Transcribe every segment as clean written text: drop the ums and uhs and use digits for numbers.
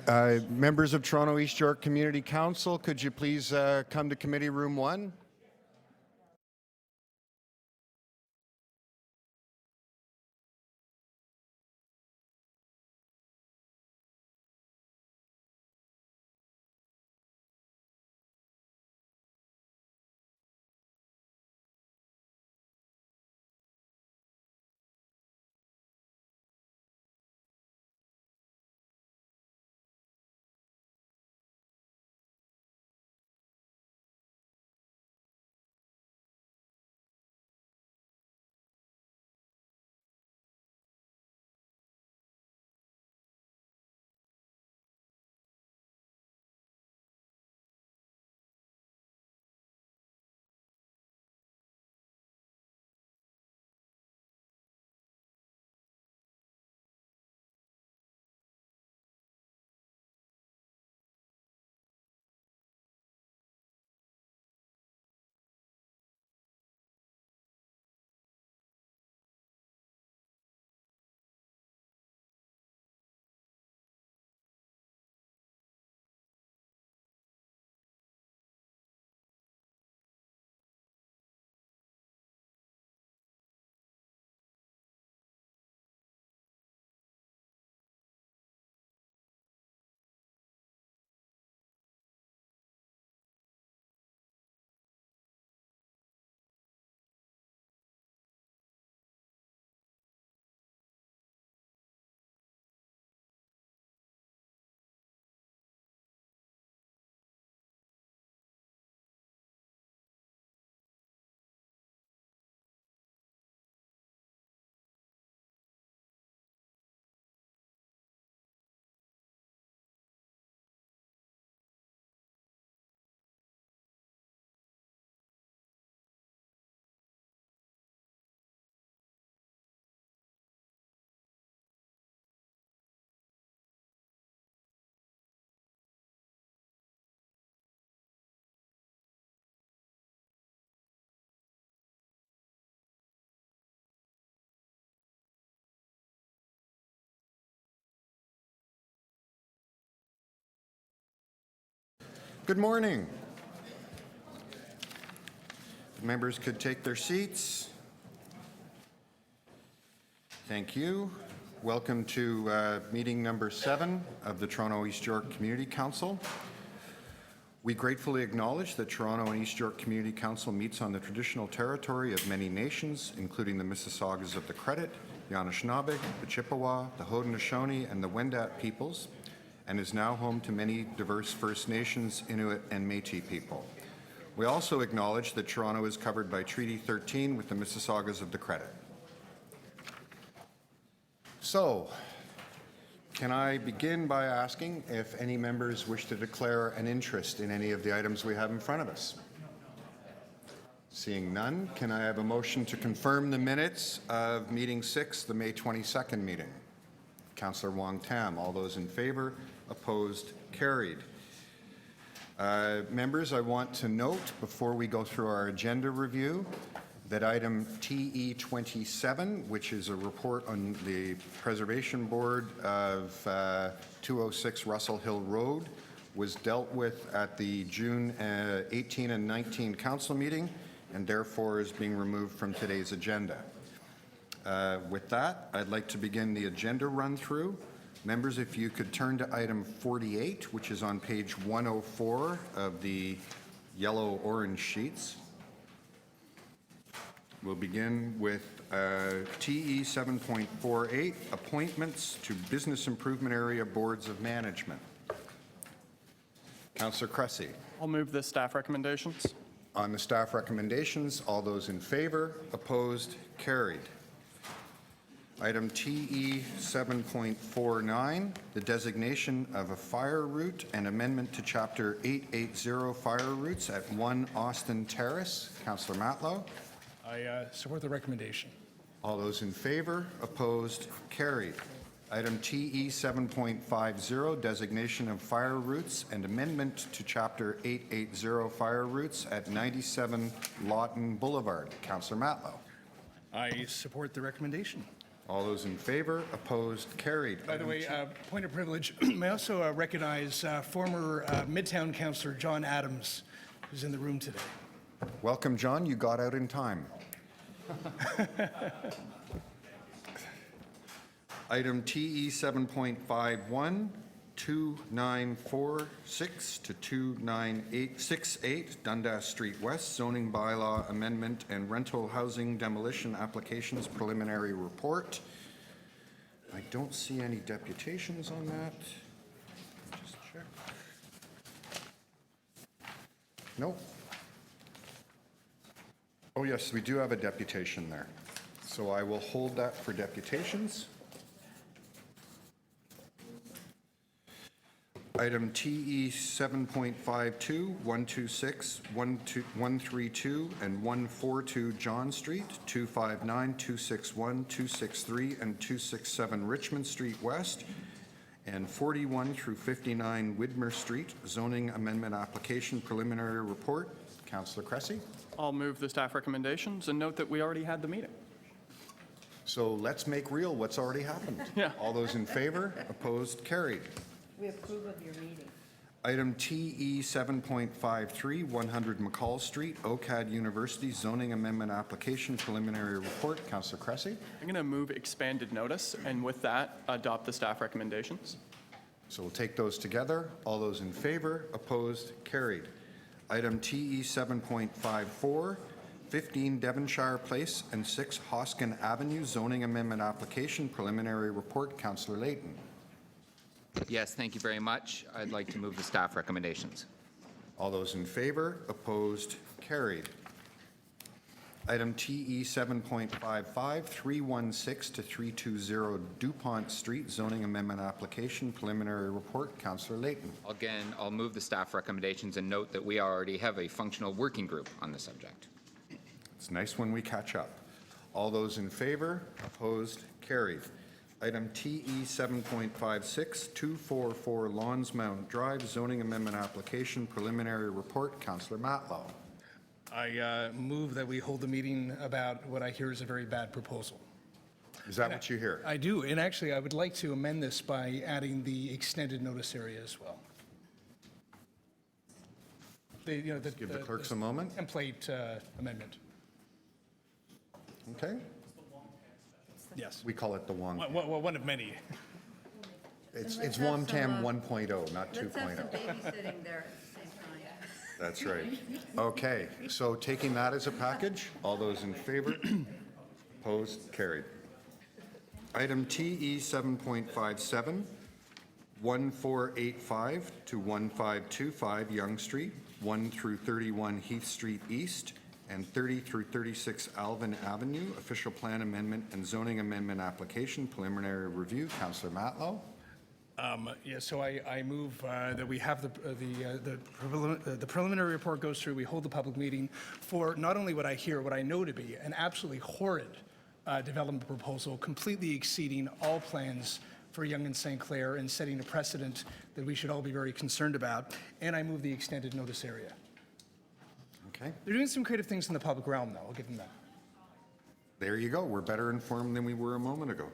Members of Toronto East York Community Council, could you please come to Committee Room 1? Good morning. If members could take their seats. Thank you. Welcome to meeting number 7 of the Toronto East York Community Council. We gratefully acknowledge that Toronto and East York Community Council meets on the traditional territory of many nations, including the Mississaugas of the Credit, the Anishinaabe, the Chippewa, the Haudenosaunee, and the Wendat peoples, and is now home to many diverse First Nations, Inuit, and Métis people. We also acknowledge that Toronto is covered by Treaty 13 with the Mississaugas of the Credit. So, can I begin by asking if any members wish to declare an interest in any of the items we have in front of us? Seeing none, can I have a motion to confirm the minutes of meeting 6, the May 22nd meeting? Councillor Wong Tam, all those in favor? Opposed? Carried. Members, I want to note before we go through our agenda review that item TE 27, which is a report on the Preservation Board of 206 Russell Hill Road, was dealt with at the June 18 and 19 council meeting and therefore is being removed from today's agenda. With that, I'd like to begin the agenda run-through. Members, if you could turn to item 48, which is on page 104 of the yellow-orange sheets. We'll begin with TE 7.48, appointments to Business Improvement Area Boards of Management. Councillor Cressy. I'll move the staff recommendations. On the staff recommendations, all those in favor, opposed, carried. Item TE 7.49, the designation of a fire route and amendment to Chapter 880 fire routes at 1 Austin Terrace. Councillor Matlow. I support the recommendation. All those in favor, opposed, carried. Item TE 7.50, designation of fire routes and amendment to Chapter 880 fire routes at 97 Lawton Boulevard. Councillor Matlow. I support the recommendation. All those in favor? Opposed? Carried. By the way, point of privilege, may I also recognize former Midtown Councillor John Adams, who's in the room today. Welcome, John. You got out in time. Item TE 7.51, 2946 to 29868 Dundas Street West, zoning bylaw amendment and rental housing demolition applications preliminary report. I don't see any deputations on that. Just check. Nope. Oh, yes, we do have a deputation there. So I will hold that for deputations. Item TE 7.52, 126, 132, and 142 John Street, 259, 261, 263, and 267 Richmond Street West, and 41 through 59 Widmer Street, zoning amendment application preliminary report. Councillor Cressy. I'll move the staff recommendations and note that we already had the meeting. So let's make real what's already happened. Yeah. All those in favor? Opposed? Carried. We approve of your meeting. Item TE 7.53, 100 McCall Street, OCAD University zoning amendment application preliminary report. Councillor Cressy. I'm going to move expanded notice, and with that, adopt the staff recommendations. So we'll take those together. All those in favor? Opposed? Carried. Item TE 7.54, 15 Devonshire Place and 6 Hoskin Avenue zoning amendment application preliminary report. Councillor Layton. Yes, thank you very much. I'd like to move the staff recommendations. All those in favor? Opposed? Carried. Item TE 7.55, 316 to 320 DuPont Street zoning amendment application preliminary report. Councillor Layton. Again, I'll move the staff recommendations and note that we already have a functional working group on the subject. It's nice when we catch up. All those in favor? Opposed? Carried. Item TE 7.56, 244 Lawnsmount Drive zoning amendment application preliminary report. Councillor Matlow. I move that we hold the meeting about what I hear is a very bad proposal. Is that what you hear? I do, and actually, I would like to amend this by adding the extended notice area as well. Give the clerks a moment. Template amendment. Okay. Yes. We call it the Wong. One of many. It's Let's have WOMTAM some, 1.0, not 2.0. Let's have some babysitting there at the same time. That's right. Okay, so taking that as a package, all those in favor? Opposed? Carried. Item TE 7.57, 1485 to 1525 Yonge Street, 1 through 31 Heath Street East, and 30 through 36 Alvin Avenue, official plan amendment and zoning amendment application, preliminary review. Councillor Matlow. Yeah, so I move that we have the preliminary report goes through, we hold the public meeting for not only what I hear, what I know to be an absolutely horrid development proposal, completely exceeding all plans for Yonge and St. Clair and setting a precedent that we should all be very concerned about, and I move the extended notice area. Okay, They're doing some creative things in the public realm, though, I'll give them that. there you go. We're better informed than we were a moment ago.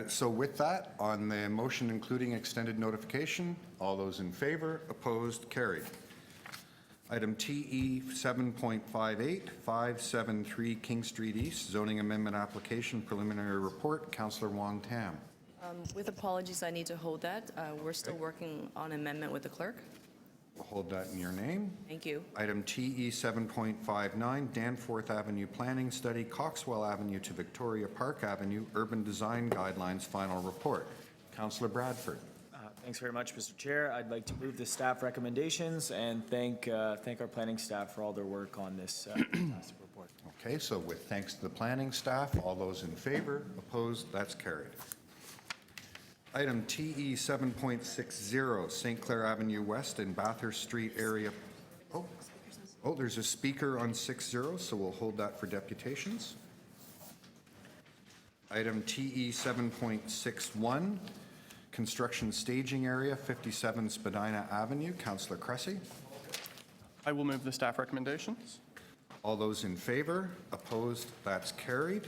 So with that, on the motion including extended notification, all those in favor, opposed, carried. Item TE 7.58, 573 King Street East, zoning amendment application preliminary report. Councillor Wong Tam. With apologies, I need to hold that. We're still working on amendment with the clerk. We'll hold that in your name. Thank you. Item TE 7.59, Danforth Avenue Planning Study, Coxwell Avenue to Victoria Park Avenue, Urban Design Guidelines Final Report. Councillor Bradford. Thanks very much, Mr. Chair. I'd like to move the staff recommendations and thank our planning staff for all their work on this fantastic report. Okay, so with thanks to the planning staff, all those in favor, opposed, that's carried. Item TE 7.60, St. Clair Avenue West and Bathurst Street area. Oh, there's a speaker on 6.0, so we'll hold that for deputations. Item TE 7.61, construction staging area, 57 Spadina Avenue. Councillor Cressy. I will move the staff recommendations. All those in favor? Opposed? That's carried.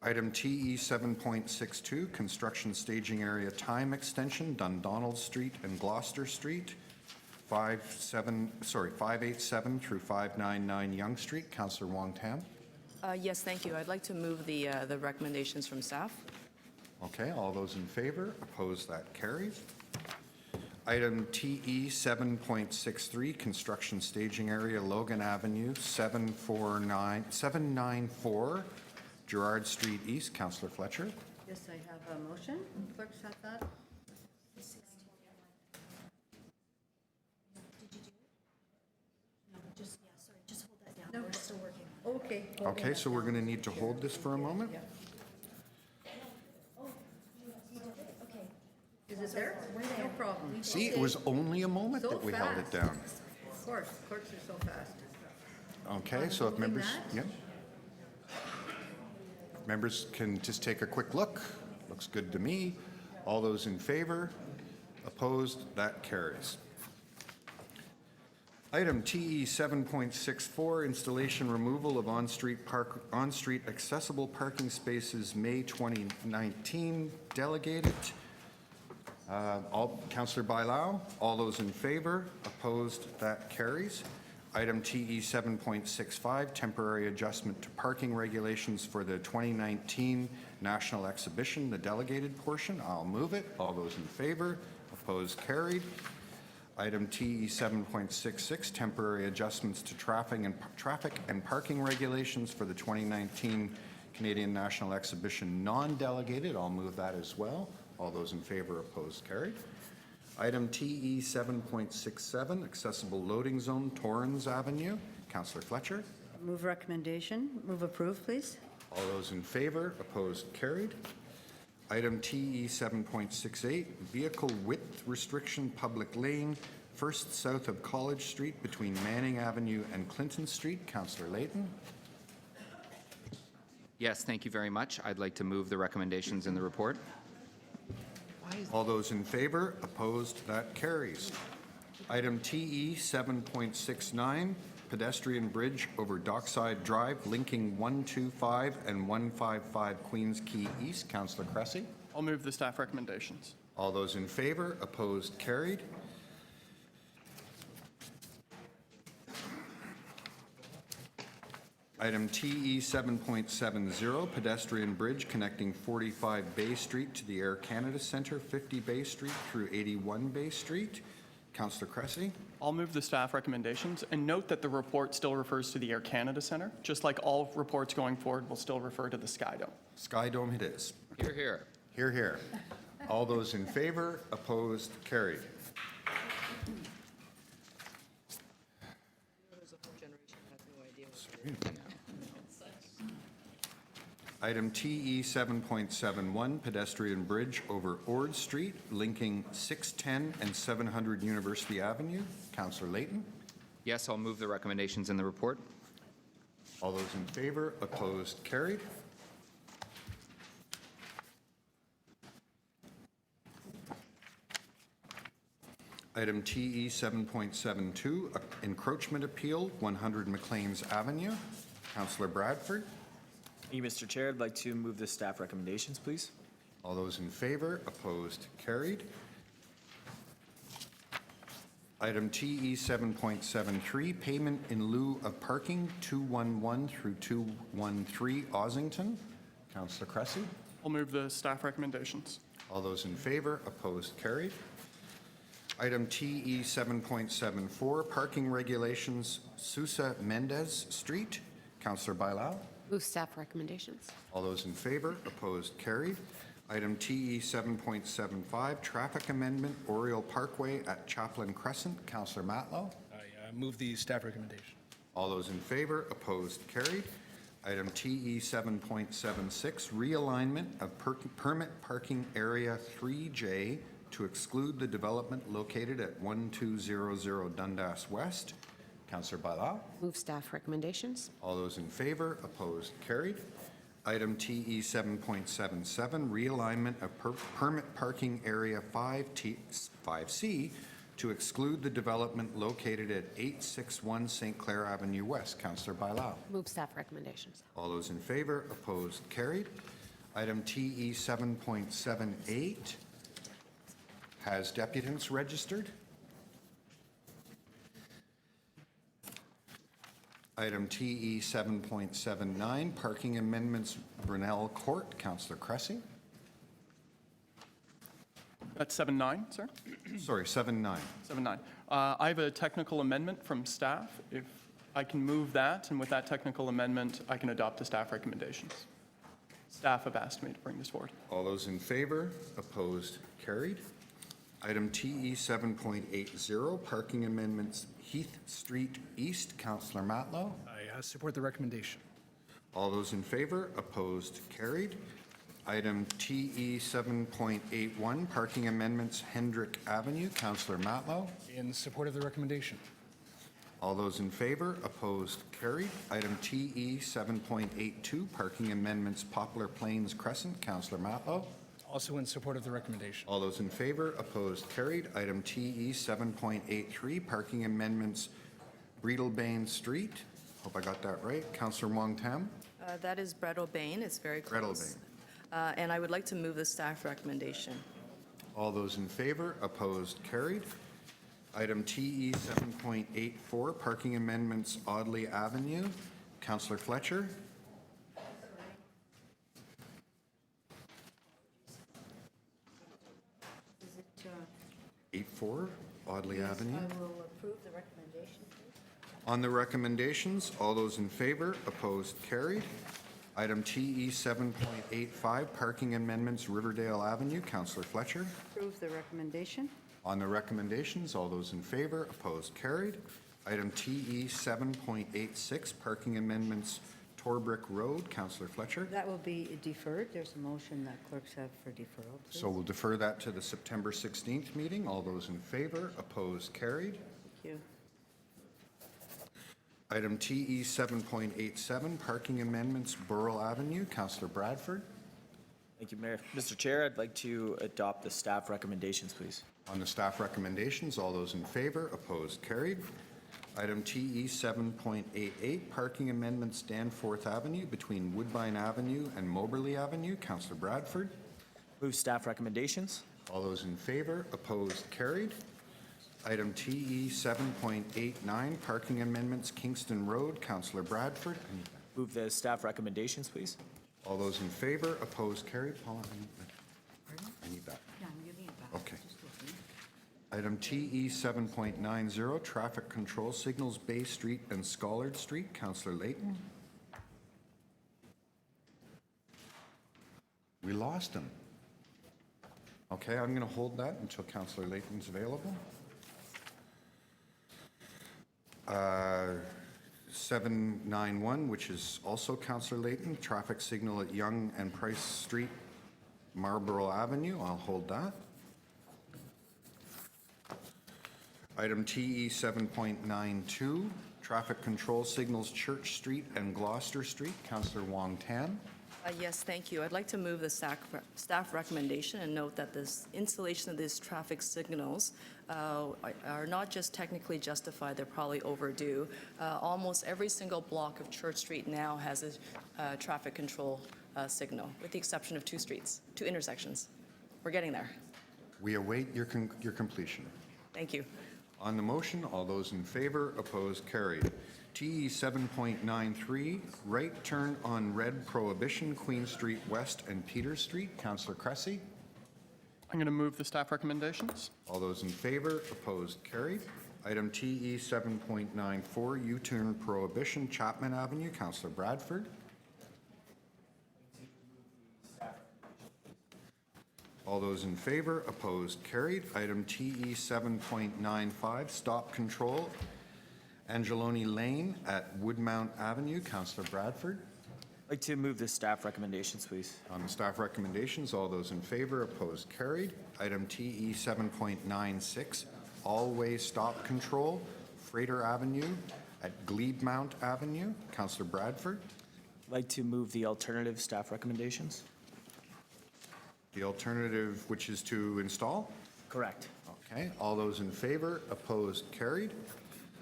Item TE 7.62, construction staging area time extension, Dundonald Street and Gloucester Street, 587 through 599 Yonge Street. Councillor Wong Tam. Yes, thank you. I'd like to move the recommendations from staff. Okay, all those in favor? Opposed? That carries. Item TE 7.63, construction staging area, Logan Avenue, 794 Gerard Street East. Councillor Fletcher. Yes, I have a motion. Clerk, set that. Just hold that down. No. We're still working. Okay. Okay, so we're going to need to hold this for a moment. Okay. Is it there? No problem. See, it was only a moment So that we held it fast. down. Of course, clerks are so fast. Okay, so if Moving members, that? yeah. Members can just take a quick look. Looks good to me. All those in favor? Opposed? That carries. Item TE 7.64, installation removal of on-street accessible parking spaces, May 2019, delegated. Councillor Bailao, all those in favor? Opposed? That carries. Item TE 7.65, temporary adjustment to parking regulations for the 2019 National Exhibition, the delegated portion. I'll move it. All those in favor? Opposed? Carried. Item TE 7.66, temporary adjustments to traffic and parking regulations for the 2019 Canadian National Exhibition, non-delegated. I'll move that as well. All those in favor? Opposed? Carried. Item TE 7.67, accessible loading zone, Torrens Avenue. Councillor Fletcher. Move recommendation. Move approve, please. All those in favor? Opposed? Carried. Item TE 7.68, vehicle width restriction, public lane, first south of College Street between Manning Avenue and Clinton Street. Councillor Layton. Yes, thank you very much. I'd like to move the recommendations in the report. All those in favor? Opposed? That carries. Item TE 7.69, pedestrian bridge over Dockside Drive linking 125 and 155 Queens Quay East. Councillor Cressy. I'll move the staff recommendations. All those in favor? Opposed? Carried. Item TE 7.70, pedestrian bridge connecting 45 Bay Street to the Air Canada Centre, 50 Bay Street through 81 Bay Street. Councillor Cressy. I'll move the staff recommendations and note that the report still refers to the Air Canada Centre, just like all reports going forward will still refer to the Sky Dome. Sky Dome it is. Here, here. Hear, hear. All those in favor? Opposed? Carried. Item TE 7.71, pedestrian bridge over Ord Street, linking 610 and 700 University Avenue. Councillor Layton. Yes, I'll move the recommendations in the report. All those in favor? Opposed? Carried. Item TE 7.72, encroachment appeal, 100 McLean's Avenue. Councillor Bradford. Thank you, Mr. Chair. I'd like to move the staff recommendations, please. All those in favor? Opposed? Carried. Item TE 7.73, payment in lieu of parking, 211 through 213 Ossington. Councillor Cressy. I'll move the staff recommendations. All those in favor? Opposed? Carried. Item TE 7.74, parking regulations, Sousa Mendez Street. Councillor Bailao. Move staff recommendations. All those in favor? Opposed? Carried. Item TE 7.75, traffic amendment, Oriole Parkway at Chaplain Crescent. Councillor Matlow. I move the staff recommendation. All those in favor? Opposed? Carried. Item TE 7.76, realignment of permit parking area 3J to exclude the development located at 1200 Dundas West. Councillor Bailao. Move staff recommendations. All those in favor? Opposed? Carried. Item TE 7.77, realignment of permit parking area 5C to exclude the development located at 861 St. Clair Avenue West. Councillor Bailao. Move staff recommendations. All those in favor, opposed, carried. Item TE 7.78 has deputants registered. Item TE 7.79, parking amendments, Brunel Court. Councillor Cressy. That's 7-9, sir? Sorry, 7.9. 7-9. I have a technical amendment from staff. If I can move that, and with that technical amendment, I can adopt the staff recommendations. Staff have asked me to bring this forward. All those in favor, opposed, carried. Item TE 7.80, parking amendments, Heath Street East. Councillor Matlow. I support the recommendation. All those in favor, opposed, carried. Item TE 7.81, parking amendments, Hendrick Avenue. Councillor Matlow. In support of the recommendation. All those in favor, opposed, carried. Item TE 7.82, parking amendments, Poplar Plains Crescent. Councillor Matlow. Also in support of the recommendation. All those in favor, opposed, carried. Item TE 7.83, parking amendments, Breedalbane Street. Hope I got that right. Councillor Wong Tam. That is Breadalbane. It's very close. And I would like to move the staff recommendation. All those in favor, opposed, carried. Item TE 7.84, parking amendments, Audley Avenue. Councillor Fletcher. Is it, 84, Audley Avenue. I will approve the recommendation, please. On the recommendations, all those in favor, opposed, carried. Item TE 7.85, parking amendments, Riverdale Avenue. Councillor Fletcher. Approve the recommendation. On the recommendations, all those in favor, opposed, carried. Item TE 7.86, parking amendments, Torbrick Road. Councillor Fletcher. That will be deferred. There's a motion that clerks have for deferral, please. So we'll defer that to the September 16th meeting. All those in favor, opposed, carried. Thank you. Item TE 7.87, parking amendments, Burrell Avenue. Councillor Bradford. Thank you, Mayor. Mr. Chair, I'd like to adopt the staff recommendations, please. On the staff recommendations, all those in favor, opposed, carried. Item TE 7.88, parking amendments, Danforth Avenue between Woodbine Avenue and Moberly Avenue. Councillor Bradford. Move staff recommendations. All those in favor, opposed, carried. Item TE 7.89, parking amendments, Kingston Road. Councillor Bradford. Move the staff recommendations, please. All those in favor, opposed, carried. Paula, I need that. Yeah, I'm giving it back. Okay. Just looking. Item TE 7.90, traffic control signals, Bay Street and Schollard Street. Councillor Layton. We lost him. Okay, I'm going to hold that until Councillor Layton's available. 791, which is also Councillor Layton, traffic signal at Yonge and Price Street, Marlborough Avenue. I'll hold that. Item TE 7.92, traffic control signals, Church Street and Gloucester Street. Councillor Wong Tam. Yes, thank you. I'd like to move the staff recommendation and note that this installation of these traffic signals are not just technically justified, they're probably overdue. Almost every single block of Church Street now has a traffic control signal, with the exception of two intersections. We're getting there. We await your completion. Thank you. On the motion, all those in favor, opposed, carried. TE 7.93, right turn on red Prohibition, Queen Street West and Peters Street. Councillor Cressy. I'm going to move the staff recommendations. All those in favor, opposed, carried. Item TE 7.94, U-turn Prohibition, Chapman Avenue. Councillor Bradford. All those in favor, opposed, carried. Item TE 7.95, stop control, Angeloni Lane at Woodmount Avenue. Councillor Bradford. I'd like to move the staff recommendations, please. On the staff recommendations, all those in favor, opposed, carried. Item TE 7.96, all-way stop control, Freighter Avenue at Glebemount Avenue. Councillor Bradford. I'd like to move the alternative staff recommendations. The alternative, which is to install? Correct. Okay, all those in favor, opposed, carried.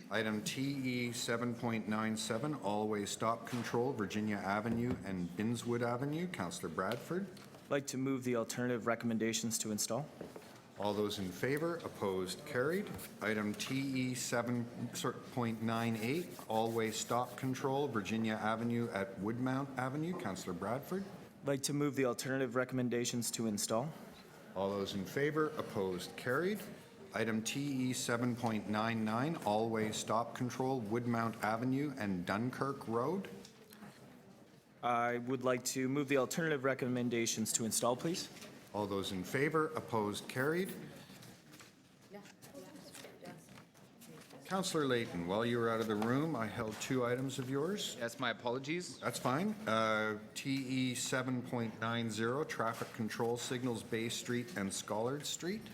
Item TE 7.97, all-way stop control, Virginia Avenue and Binswood Avenue. Councillor Bradford. I'd like to move the alternative recommendations to install. All those in favor, opposed, carried. Item TE 7.98, all-way stop control, Virginia Avenue at Woodmount Avenue. Councillor Bradford. I'd like to move the alternative recommendations to install. All those in favor, opposed, carried. Item TE 7.99, all-way stop control, Woodmount Avenue and Dunkirk Road. I would like to move the alternative recommendations to install, please. All those in favor, opposed, carried. Councillor Layton, while you were out of the room, I held 2 items of yours. Yes, my apologies. That's fine. TE 7.90, traffic control signals, Bay Street and Schollard Street.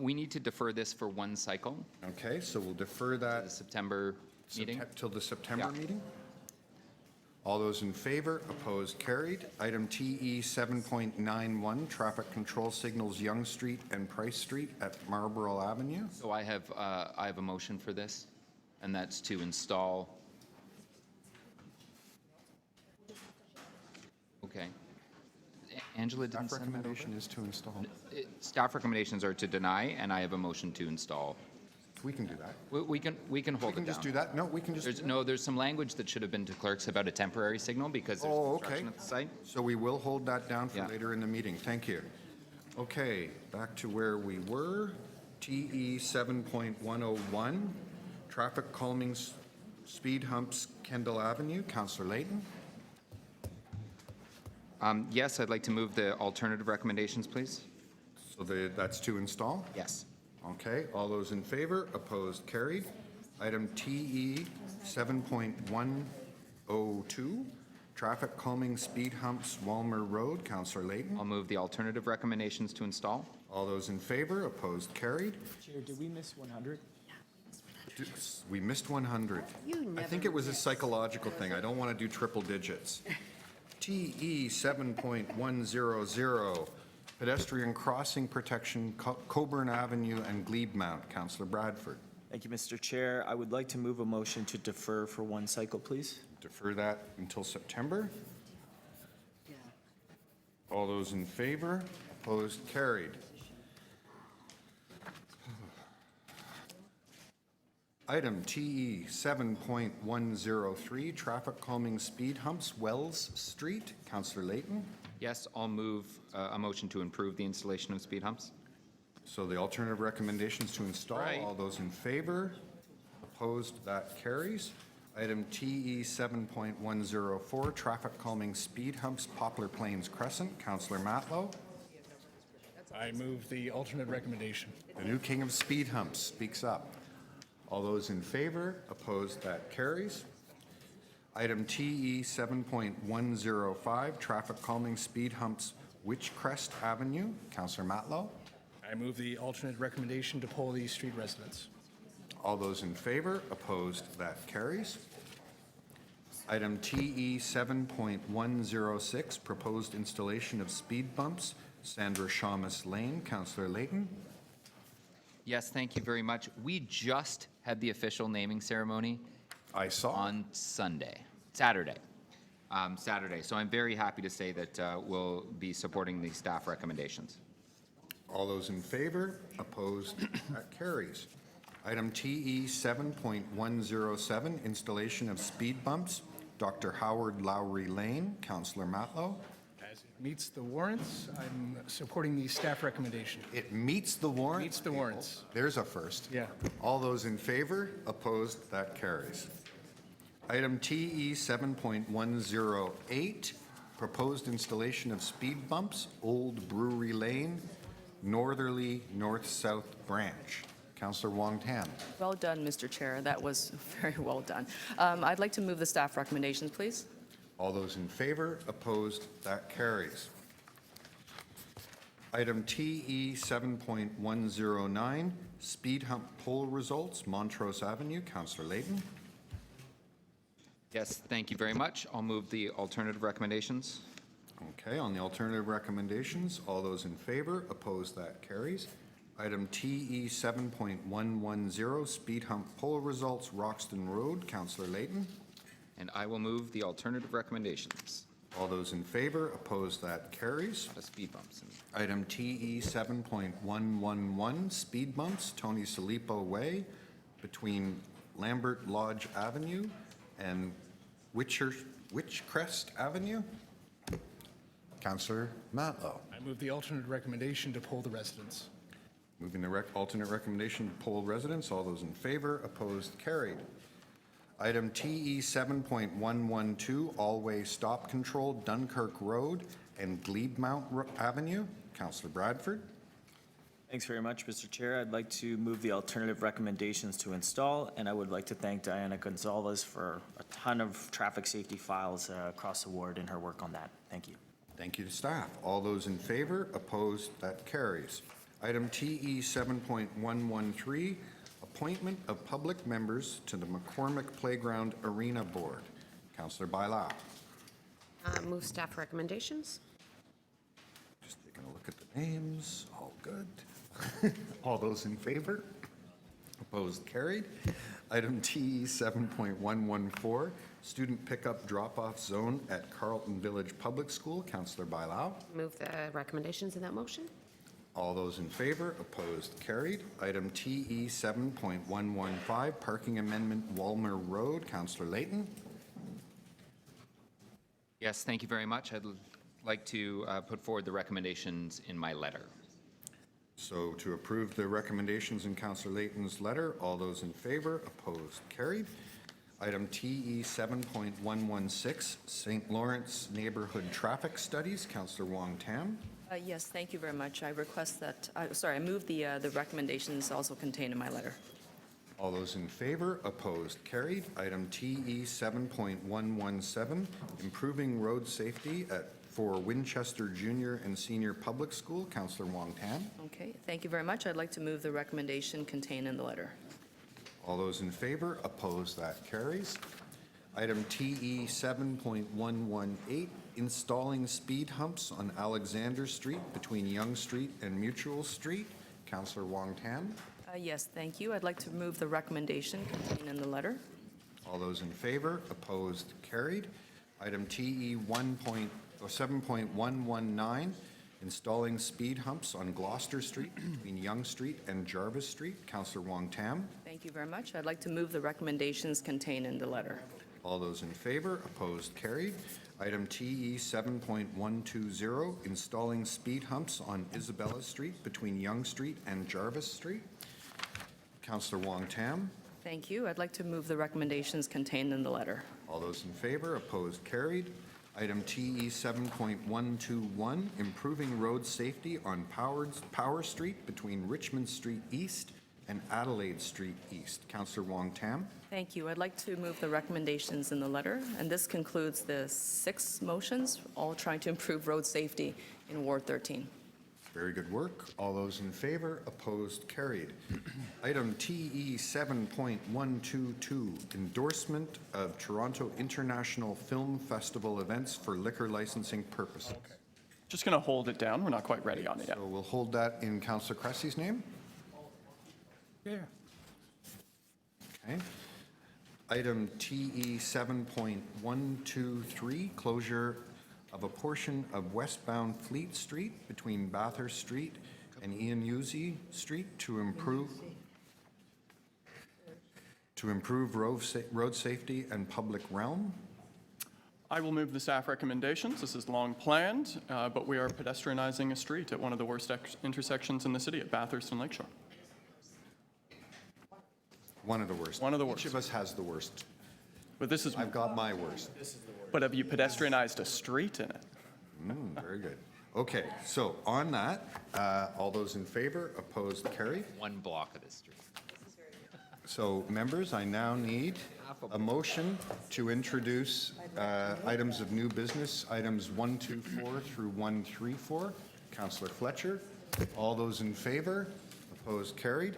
We need to defer this for one cycle, Okay, so we'll defer the that September meeting. till the September Yeah. meeting. All those in favor, opposed, carried. Item TE 7.91, traffic control signals, Yonge Street and Price Street at Marlborough Avenue. So I have a motion for this, and that's to install. Okay. Angela didn't Staff send that over? recommendation is to install. Staff recommendations are to deny, and I have a motion to install. We can do that. We can We hold can it down. just do that? No, we can just do that. There's some language that should have been to clerks about a temporary signal because there's Oh, okay. construction at the site. So we will hold that down for Yeah. later in the meeting. Thank you. Okay, back to where we were. TE 7.101, traffic calming speed humps, Kendall Avenue. Councillor Layton. Yes, I'd like to move the alternative recommendations, please. So that's to install? Yes. Okay, all those in favor, opposed, carried. Item TE 7.102, traffic calming speed humps, Walmer Road. Councillor Layton. I'll move the alternative recommendations to install. All those in favor, opposed, carried. Chair, did we miss 100? We missed 100. I think it was a psychological thing. I don't want to do triple digits. TE 7.100, pedestrian crossing protection, Coburn Avenue and Glebe Mount. Councillor Bradford. Thank you, Mr. Chair. I would like to move a motion to defer for one cycle, please. Defer that until September. Yeah. All those in favor, opposed, carried. Item TE 7.103, traffic calming speed humps, Wells Street. Councillor Layton. Yes, I'll move a motion to improve the installation of speed humps. So the alternative recommendations to install. Right. All those in favor, opposed, that carries. Item TE 7.104, traffic calming speed humps, Poplar Plains Crescent. Councillor Matlow. I move the alternate recommendation. The new king of speed humps speaks up. All those in favor, opposed, that carries. Item TE 7.105, traffic calming speed humps, Witchcrest Avenue. Councillor Matlow. I move the alternate recommendation to poll these street residents. All those in favor, opposed, that carries. Item TE 7.106, proposed installation of speed bumps, Sandra Shamus Lane. Councillor Layton. Yes, thank you very much. We just had the official naming ceremony I saw. on Saturday. So I'm very happy to say that we'll be supporting the staff recommendations. All those in favor, opposed, that carries. Item TE 7.107, installation of speed bumps, Dr. Howard Lowry Lane. Councillor Matlow. As it meets the warrants, I'm supporting the staff recommendation. It meets the warrant. Meets the warrants. There's a first. Yeah. All those in favor, opposed, that carries. Item TE 7.108, proposed installation of speed bumps, Old Brewery Lane, Northerly North-South Branch. Councillor Wong Tam. Well done, Mr. Chair. That was very well done. I'd like to move the staff recommendations, please. All those in favor, opposed, that carries. Item TE 7.109, speed hump poll results, Montrose Avenue. Councillor Layton. Yes, thank you very much. I'll move the alternative recommendations. Okay, on the alternative recommendations, all those in favor, opposed, that carries. Item TE 7.110, speed hump poll results, Roxton Road. Councillor Layton. And I will move the alternative recommendations. All those in favor, opposed, that carries. The speed bumps. Item TE 7.111, speed bumps, Tony Salipo Way between Lambert Lodge Avenue and Witchcrest Avenue. Councillor Matlow. I move the alternate recommendation to poll the residents. Moving the alternate recommendation to poll residents. All those in favor, opposed, carried. Item TE 7.112, all-way stop control, Dunkirk Road and Glebemount Avenue. Councillor Bradford. Thanks very much, Mr. Chair. I'd like to move the alternative recommendations to install, and I would like to thank Diana Gonzalez for a ton of traffic safety files across the ward in her work on that. Thank you. Thank you to staff. All those in favor, opposed, that carries. Item TE 7.113, appointment of public members to the McCormick Playground Arena Board. Councillor Bailao. Move staff recommendations. Just taking a look at the names. All good. All those in favor? Opposed, carried. Item TE 7.114, student pickup drop-off zone at Carlton Village Public School. Councillor Bailao. Move the recommendations in that motion. All those in favor, opposed, carried. Item TE 7.115, parking amendment, Walmer Road. Councillor Layton. Yes, thank you very much. I'd like to put forward the recommendations in my letter. So to approve the recommendations in Councillor Layton's letter, all those in favor, opposed, carried. Item TE 7.116, St. Lawrence Neighborhood Traffic Studies. Councillor Wong Tam. Yes, thank you very much. I request that, I move the recommendations also contained in my letter. All those in favor, opposed, carried. Item TE 7.117, improving road safety for Winchester Junior and Senior Public School. Councillor Wong Tam. Okay, thank you very much. I'd like to move the recommendation contained in the letter. All those in favor, opposed, that carries. Item TE 7.118, installing speed humps on Alexander Street between Yonge Street and Mutual Street. Councillor Wong Tam. Yes, thank you. I'd like to move the recommendation contained in the letter. All those in favor, opposed, carried. Item TE 7.119, installing speed humps on Gloucester Street between Yonge Street and Jarvis Street. Councillor Wong Tam. Thank you very much. I'd like to move the recommendations contained in the letter. All those in favor, opposed, carried. Item TE 7.120, installing speed humps on Isabella Street between Yonge Street and Jarvis Street. Councillor Wong Tam. Thank you. I'd like to move the recommendations contained in the letter. All those in favor, opposed, carried. Item TE 7.121, improving road safety on Power Street between Richmond Street East and Adelaide Street East. Councillor Wong Tam. Thank you. I'd like to move the recommendations in the letter, and this concludes the 6 motions, all trying to improve road safety in Ward 13. Very good work. All those in favor, opposed, carried. Item TE 7.122, endorsement of Toronto International Film Festival events for liquor licensing purposes. Just going to hold it down. We're not quite ready on it yet. So we'll hold that in Councillor Cressy's name. Yeah. Okay. Item TE 7.123, closure of a portion of westbound Fleet Street between Bathurst Street and Ian Uzzi Street to improve road safety and public realm. I will move the staff recommendations. This is long planned, but we are pedestrianizing a street at one of the worst intersections in the city at Bathurst and Lakeshore. One of the worst. One of the Each worst. of us has the worst. But this is, I've got my worst. but have you pedestrianized a street in it? Very good. Okay, so on that, all those in favor, opposed, carried. One block of this street. So, members, I now need a motion to introduce items of new business, items 124 through 134. Councillor Fletcher, all those in favor, opposed, carried.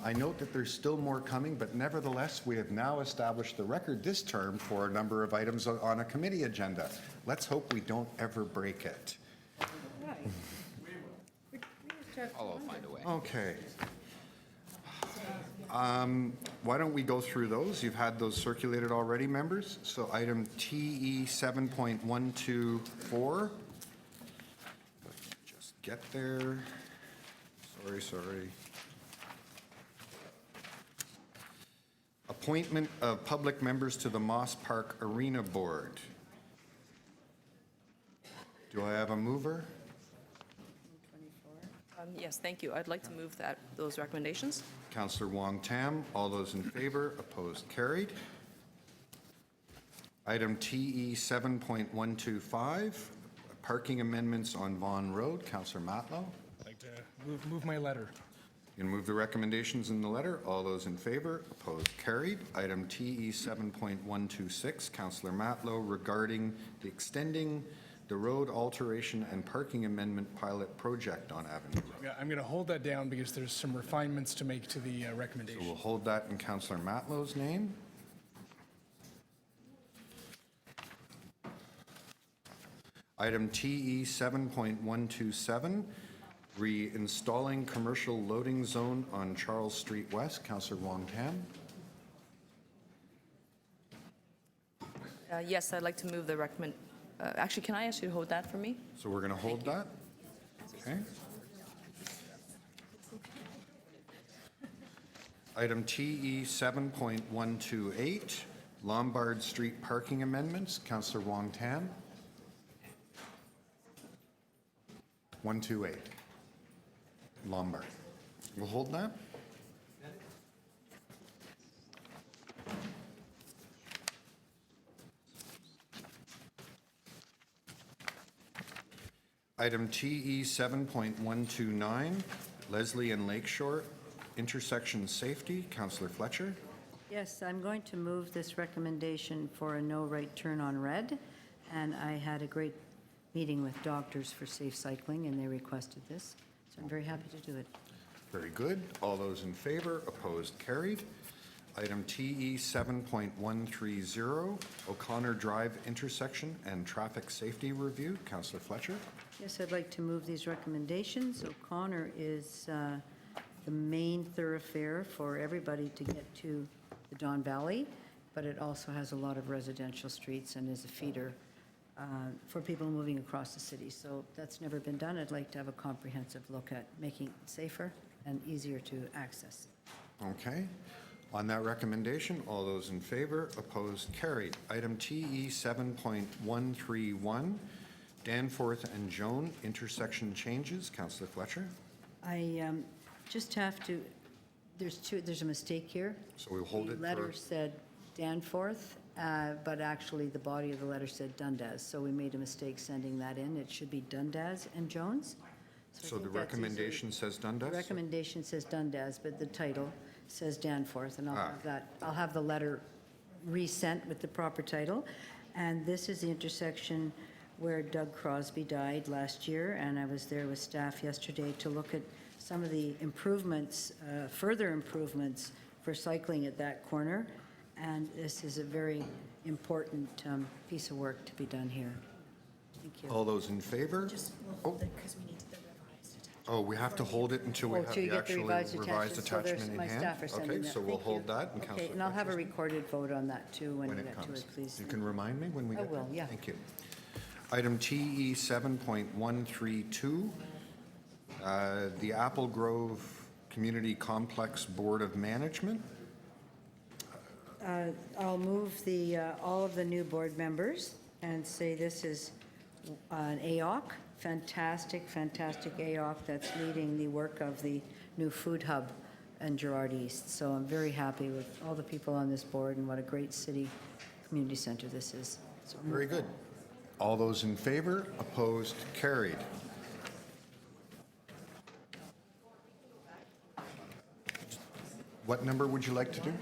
I note that there's still more coming, but nevertheless, we have now established the record this term for a number of items on a committee agenda. Let's hope we don't ever break it. I'll find a way. Okay. Why don't we go through those? You've had those circulated already, members. So item TE 7.124. Just get there. Sorry. Appointment of public members to the Moss Park Arena Board. Do I have a mover? Yes, thank you. I'd like to move those recommendations. Councillor Wong Tam. All those in favor, opposed, carried. Item TE 7.125, parking amendments on Vaughan Road. Councillor Matlow. I'd like to move my letter. You can move the recommendations in the letter. All those in favor, opposed, carried. Item TE 7.126, Councillor Matlow, regarding the extending the road alteration and parking amendment pilot project on Avenue Road. Yeah, I'm going to hold that down because there's some refinements to make to the So recommendation. we'll hold that in Councillor Matlow's name. Item TE 7.127, reinstalling commercial loading zone on Charles Street West. Councillor Wong Tam. Yes, I'd like to move the actually, can I ask you to hold that for me? So we're going to hold that? Okay. Item TE 7.128, Lombard Street parking amendments. Councillor Wong Tam. 128. Lombard. We'll hold that. Item TE 7.129, Leslie and Lakeshore intersection safety. Councillor Fletcher. Yes, I'm going to move this recommendation for a no right turn on red. And I had a great meeting with Doctors for Safe Cycling, and they requested this. So I'm very happy to do it. Very good. All those in favor, opposed, carried. Item TE 7.130, O'Connor Drive intersection and traffic safety review. Councillor Fletcher. Yes, I'd like to move these recommendations. O'Connor is the main thoroughfare for everybody to get to the Don Valley, but it also has a lot of residential streets and is a feeder for people moving across the city. So that's never been done. I'd like to have a comprehensive look at making it safer and easier to access. Okay. On that recommendation, all those in favor, opposed, carried. Item TE 7.131, Danforth and Joan intersection changes. Councillor Fletcher. I just have to, there's a mistake here. So we'll hold it The letter for, said Danforth, but actually the body of the letter said Dundas. So we made a mistake sending that in. It should be Dundas and Jones. I so the think that's easy. recommendation says Dundas? The recommendation says Dundas, but the title says Danforth, and I'll have the letter resent with the proper title. And this is the intersection where Doug Crosby died last year, and I was there with staff yesterday to look at some of the improvements, further improvements for cycling at that corner. And this is a very important piece of work to be done here. Thank you. All those in favor? Just we'll hold it because we need the revised attachment. Oh, we have to hold it until we Oh, have till you the get the actual revised revised attachment. So there's- attachment in my hand? staff are sending Okay, that. so we'll Thank you. hold that. And Okay, Councillor and I'll have a Fletcher's recorded vote on that too when when we it get to comes. it, please. You can remind me when we I get there? will, yeah. Thank you. Item TE 7.132, the Apple Grove Community Complex Board of Management. I'll move all of the new board members and say this is an AOC, fantastic AOC that's leading the work of the new food hub in Gerard East. So I'm very happy with all the people on this board and what a great city community center this is. So Very good. All those in favor, opposed, carried. What number would you like to do?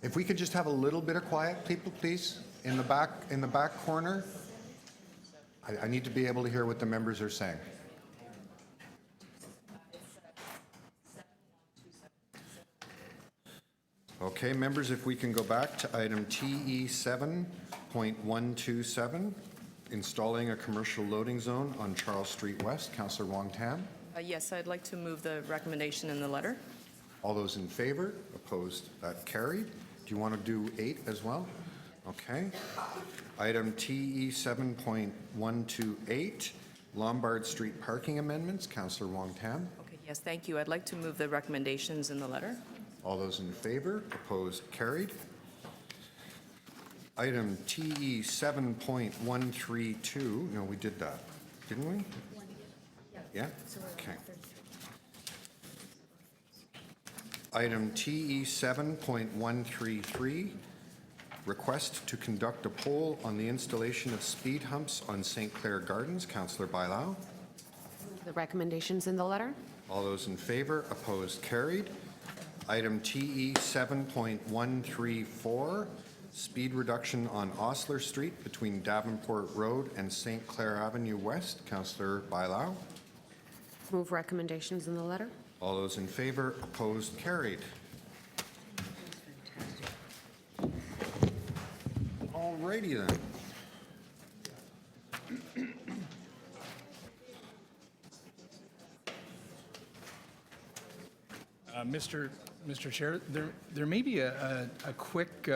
If we could just have a little bit of quiet, people, please, in the back corner. I need to be able to hear what the members are saying. Okay, members, if we can go back to item TE 7.127, installing a commercial loading zone on Charles Street West. Councillor Wong Tam. Yes, I'd like to move the recommendation in the letter. All those in favor? Opposed? That carried. Do you want to do 8 as well? Okay. Item TE 7.128, Lombard Street parking amendments. Councillor Wong Tam. Okay, yes, thank you. I'd like to move the recommendations in the letter. All those in favor? Opposed? Carried. Item TE 7.132, no, we did that, didn't we? Yeah? Okay. Item TE 7.133, request to conduct a poll on the installation of speed humps on St. Clair Gardens. Councillor Bailao. The recommendations in the letter? All those in favor? Opposed? Carried. Item TE 7.134, speed reduction on Osler Street between Davenport Road and St. Clair Avenue West. Councillor Bailao. Move recommendations in the letter? All those in favor? Opposed? Carried. All righty then. Mr. Chair, there may be a quick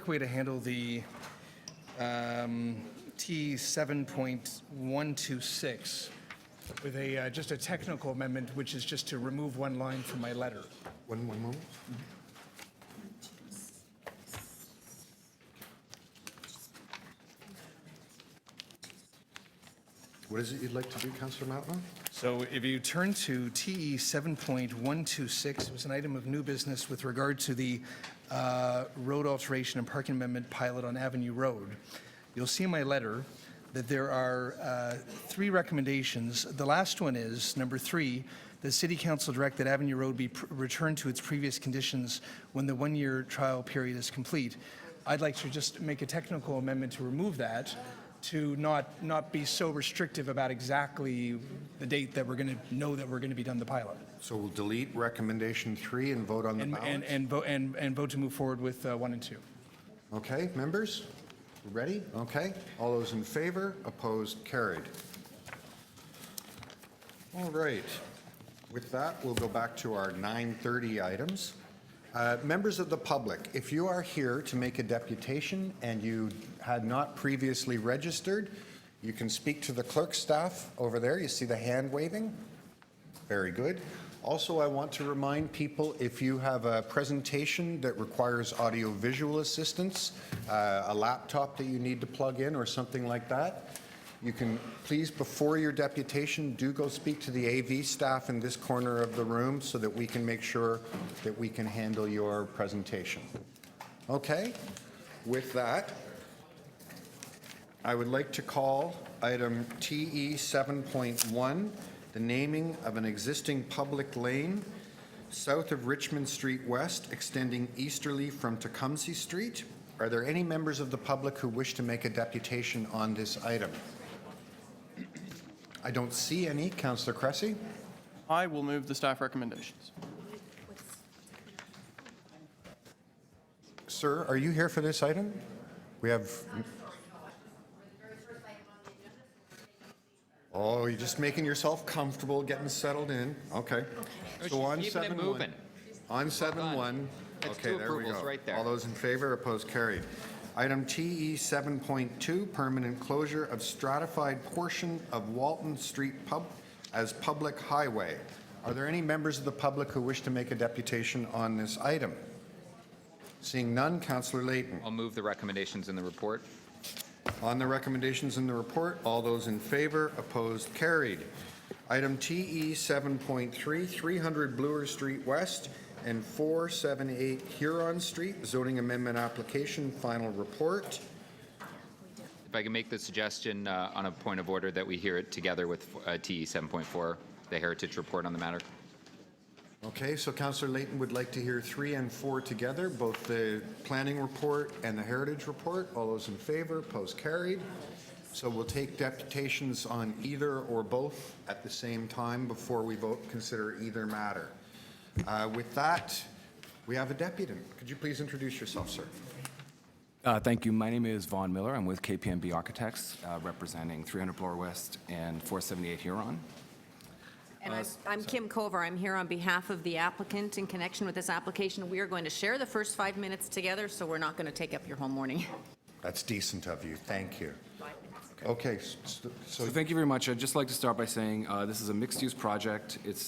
way to handle the T 7.126 with just a technical amendment, which is just to remove one line from my letter. One moment. What is it you'd like to do, Councillor Matlow? So if you turn to TE 7.126, it was an item of new business with regard to the road alteration and parking amendment pilot on Avenue Road. You'll see in my letter that there are 3 recommendations. The last one is, number 3, the City Council direct that Avenue Road be returned to its previous conditions when the 1-year trial period is complete. I'd like to just make a technical amendment to remove that, to not be so restrictive about exactly the date that we're going to know that we're going to be done the pilot. So we'll delete recommendation 3 and vote on the balance? And vote to move forward with 1 and 2. Okay, members? Ready? Okay. All those in favor? Opposed? Carried. All right. With that, we'll go back to our 9:30 items. Members of the public, if you are here to make a deputation and you had not previously registered, you can speak to the clerk staff over there. You see the hand waving? Very good. Also, I want to remind people, if you have a presentation that requires audio-visual assistance, a laptop that you need to plug in or something like that, you can please, before your deputation, do go speak to the AV staff in this corner of the room so that we can make sure that we can handle your presentation. Okay? With that, I would like to call item TE 7.1, the naming of an existing public lane south of Richmond Street West, extending easterly from Tecumseh Street. Are there any members of the public who wish to make a deputation on this item? I don't see any. Councillor Cressy? I will move the staff recommendations. Sir, are you here for this item? We have... Oh, you're just making yourself comfortable, getting settled in. Okay. So on Keeping it 7.1. moving. On 7.1. That's Okay, 2 there we approvals go. right there. All those in favor, opposed, carried. Item TE 7.2, permanent closure of stratified portion of Walton Street as public highway. Are there any members of the public who wish to make a deputation on this item? Seeing none, Councillor Layton. I'll move the recommendations in the report. On the recommendations in the report, all those in favor, opposed, carried. Item TE 7.3, 300 Bloor Street West and 478 Huron Street, zoning amendment application, final report. If I can make the suggestion on a point of order that we hear it together with TE 7.4, the heritage report on the matter. Okay, so Councillor Layton would like to hear 3 and 4 together, both the planning report and the heritage report. All those in favor, opposed, carried. So we'll take deputations on either or both at the same time before we vote, consider either matter. With that, we have a deputant. Could you please introduce yourself, sir? Thank you. My name is Vaughn Miller. I'm with KPMB Architects, representing 300 Bloor West and 478 Huron. And I'm Kim Cover. I'm here on behalf of the applicant in connection with this application. We are going to share the first 5 minutes together, so we're not going to take up your whole morning. That's decent of you. Thank you. Okay, So so thank you very much. I'd just like to start by saying this is a mixed-use project. It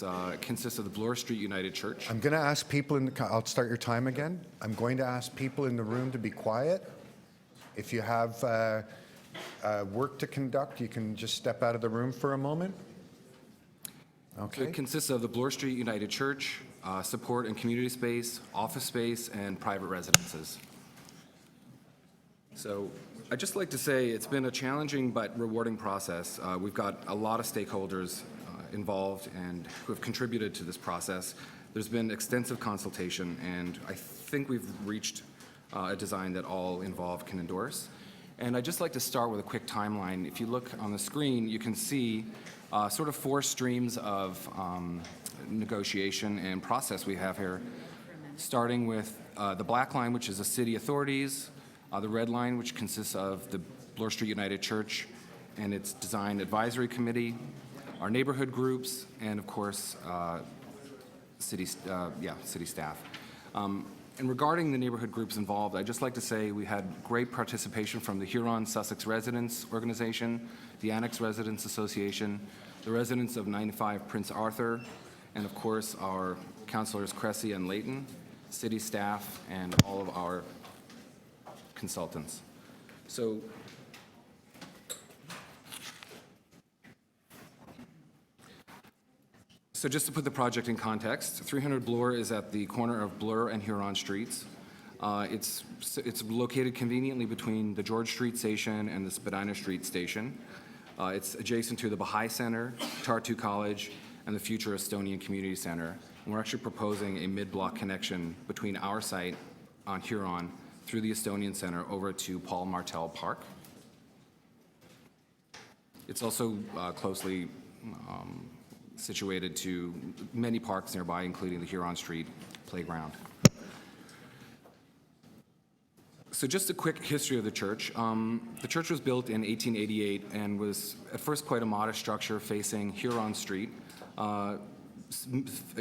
consists of the Bloor Street United Church. I'm going to ask people in the, I'll start your time again. I'm going to ask people in the room to be quiet. If you have work to conduct, you can just step out of the room for a moment. So Okay. it consists of the Bloor Street United Church, support and community space, office space, and private residences. So I'd just like to say it's been a challenging but rewarding process. We've got a lot of stakeholders involved and who have contributed to this process. There's been extensive consultation, and I think we've reached a design that all involved can endorse. And I'd just like to start with a quick timeline. If you look on the screen, you can see sort of 4 streams of negotiation and process we have here, starting with the black line, which is the city authorities, the red line, which consists of the Bloor Street United Church and its design advisory committee, our neighborhood groups, and of course, city staff. And regarding the neighborhood groups involved, I'd just like to say we had great participation from the Huron Sussex Residents Organization, the Annex Residents Association, the residents of 95 Prince Arthur, and of course our councilors Cressy and Layton, city staff, and all of our consultants. So just to put the project in context, 300 Bloor is at the corner of Bloor and Huron Streets. It's located conveniently between the George Street Station and the Spadina Street Station. It's adjacent to the Baha'i Center, Tartu College, and the future Estonian Community Center. And we're actually proposing a mid-block connection between our site on Huron through the Estonian Center over to Paul Martel Park. It's also closely situated to many parks nearby, including the Huron Street Playground. So just a quick history of the church. The church was built in 1888 and was at first quite a modest structure facing Huron Street.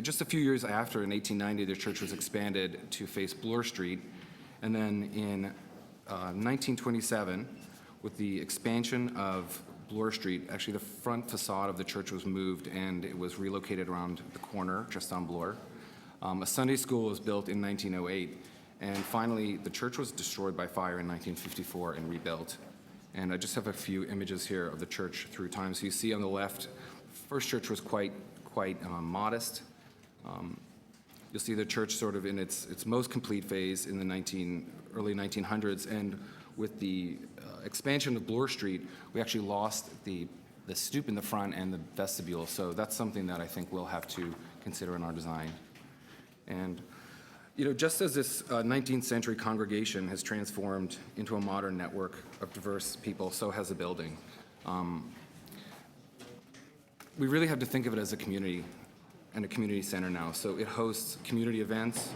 Just a few years after, in 1890, the church was expanded to face Bloor Street. And then in 1927, with the expansion of Bloor Street, actually the front facade of the church was moved and it was relocated around the corner, just on Bloor. A Sunday school was built in 1908, and finally the church was destroyed by fire in 1954 and rebuilt. And I just have a few images here of the church through time. So you see on the left, first church was quite modest. You'll see the church sort of in its most complete phase in the early 1900s, and with the expansion of Bloor Street, we actually lost the stoop in the front and the vestibule, so that's something that I think we'll have to consider in our design. And just as this 19th century congregation has transformed into a modern network of diverse people, so has the building. We really have to think of it as a community and a community center now. So it hosts community events,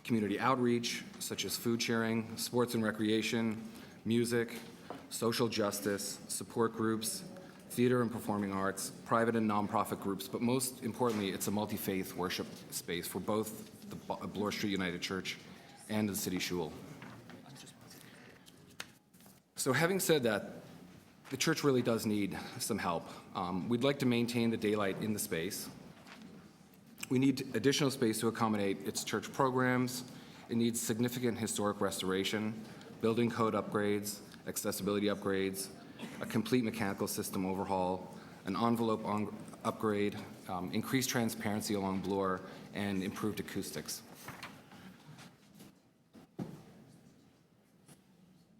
community outreach, such as food sharing, sports and recreation, music, social justice, support groups, theater and performing arts, private and nonprofit groups, but most importantly, it's a multi-faith worship space for both the Bloor Street United Church and the City Shul. So having said that, the church really does need some help. We'd like to maintain the daylight in the space. We need additional space to accommodate its church programs. It needs significant historic restoration, building code upgrades, accessibility upgrades, a complete mechanical system overhaul, an envelope upgrade, increased transparency along Bloor, and improved acoustics.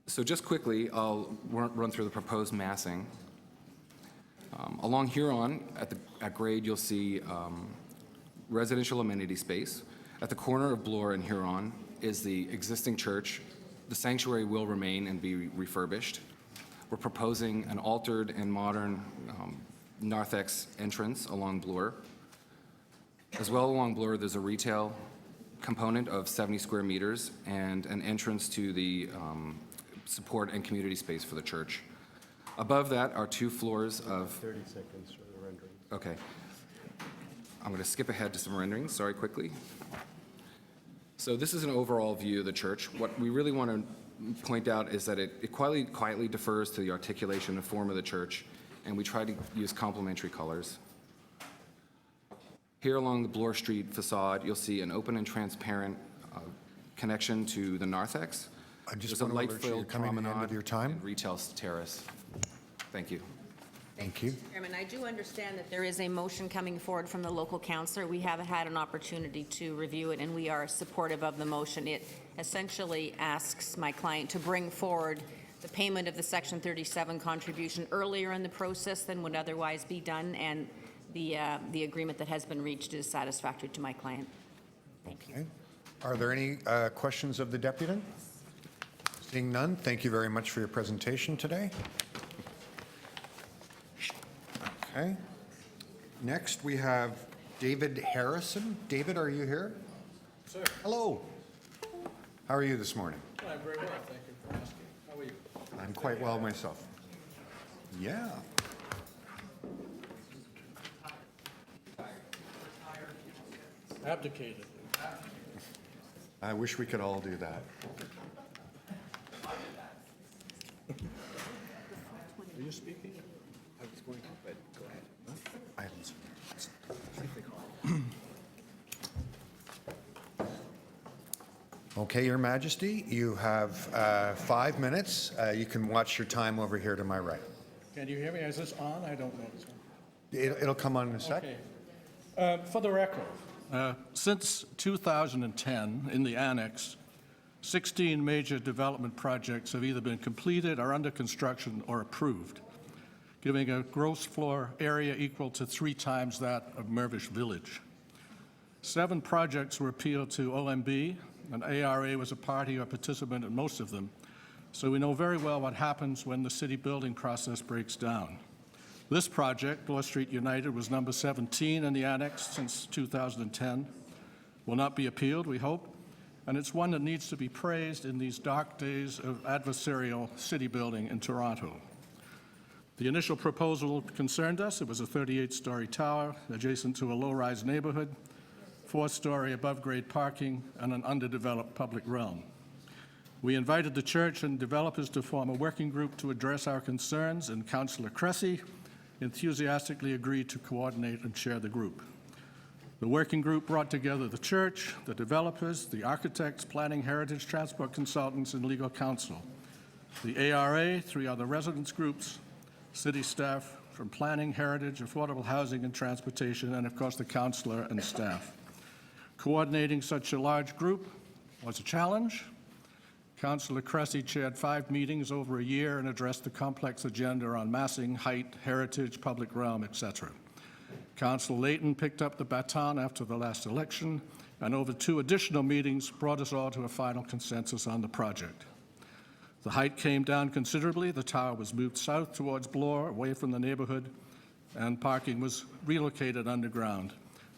So just quickly, I'll run through the proposed massing. Along Huron, at grade, you'll see residential amenity space. At the corner of Bloor and Huron is the existing church. The sanctuary will remain and be refurbished. We're proposing an altered and modern narthex entrance along Bloor. As well along Bloor, there's a retail, component of 70 square meters and an entrance to the support and community space for the church. Above that are 2 floors of... 30 seconds for the rendering. Okay. I'm going to skip ahead to some renderings, sorry, quickly. So this is an overall view of the church. What we really want to point out is that it quietly defers to the articulation and form of the church, and we try to use complementary colors. Here along the Bloor Street facade, you'll see an open and transparent connection to the narthex. I just There's a want to alert you, you're light-filled coming to the end promenade of your time. and retail terrace. Thank you. Thank you. Chairman, I do understand that there is a motion coming forward from the local councillor. We have had an opportunity to review it, and we are supportive of the motion. It essentially asks my client to bring forward the payment of the Section 37 contribution earlier in the process than would otherwise be done, and the agreement that has been reached is satisfactory to my client. Thank you. Okay. Are there any questions of the deputant? Seeing none, thank you very much for your presentation today. Okay. Next, we have David Harrison. David, are you here? Sir. Hello. How are you this morning? I'm very well, thank you for asking. How are you? I'm quite well myself. Yeah. Abdicated. I wish we could all do that. Are you speaking? I was going to, but go ahead. I haven't seen it. Okay, Your Majesty, you have 5 minutes. You can watch your time over here to my right. Can you hear me? Is this on? I don't know. It'll come on in a sec. Okay. For the record, since 2010, in the annex, 16 major development projects have either been completed or under construction or approved, giving a gross floor area equal to 3 times that of Mirvish Village. 7 projects were appealed to OMB, and ARA was a party or participant in most of them, so we know very well what happens when the city building process breaks down. This project, Bloor Street United, was number 17 in the annex since 2010. Will not be appealed, we hope, and it's one that needs to be praised in these dark days of adversarial city building in Toronto. The initial proposal concerned us. It was a 38-story tower adjacent to a low-rise neighborhood, 4-story above-grade parking, and an underdeveloped public realm. We invited the church and developers to form a working group to address our concerns, and Councillor Cressy enthusiastically agreed to coordinate and chair the group. The working group brought together the church, the developers, the architects, planning, heritage, transport consultants, and legal counsel, the ARA, 3 other residents groups, city staff from planning, heritage, affordable housing, and transportation, and of course the councillor and staff. Coordinating such a large group was a challenge. Councillor Cressy chaired 5 meetings over a year and addressed the complex agenda on massing, height, heritage, public realm, etc. Councillor Layton picked up the baton after the last election, and over 2 additional meetings brought us all to a final consensus on the project. The height came down considerably. The tower was moved south towards Bloor, away from the neighborhood, and parking was relocated underground.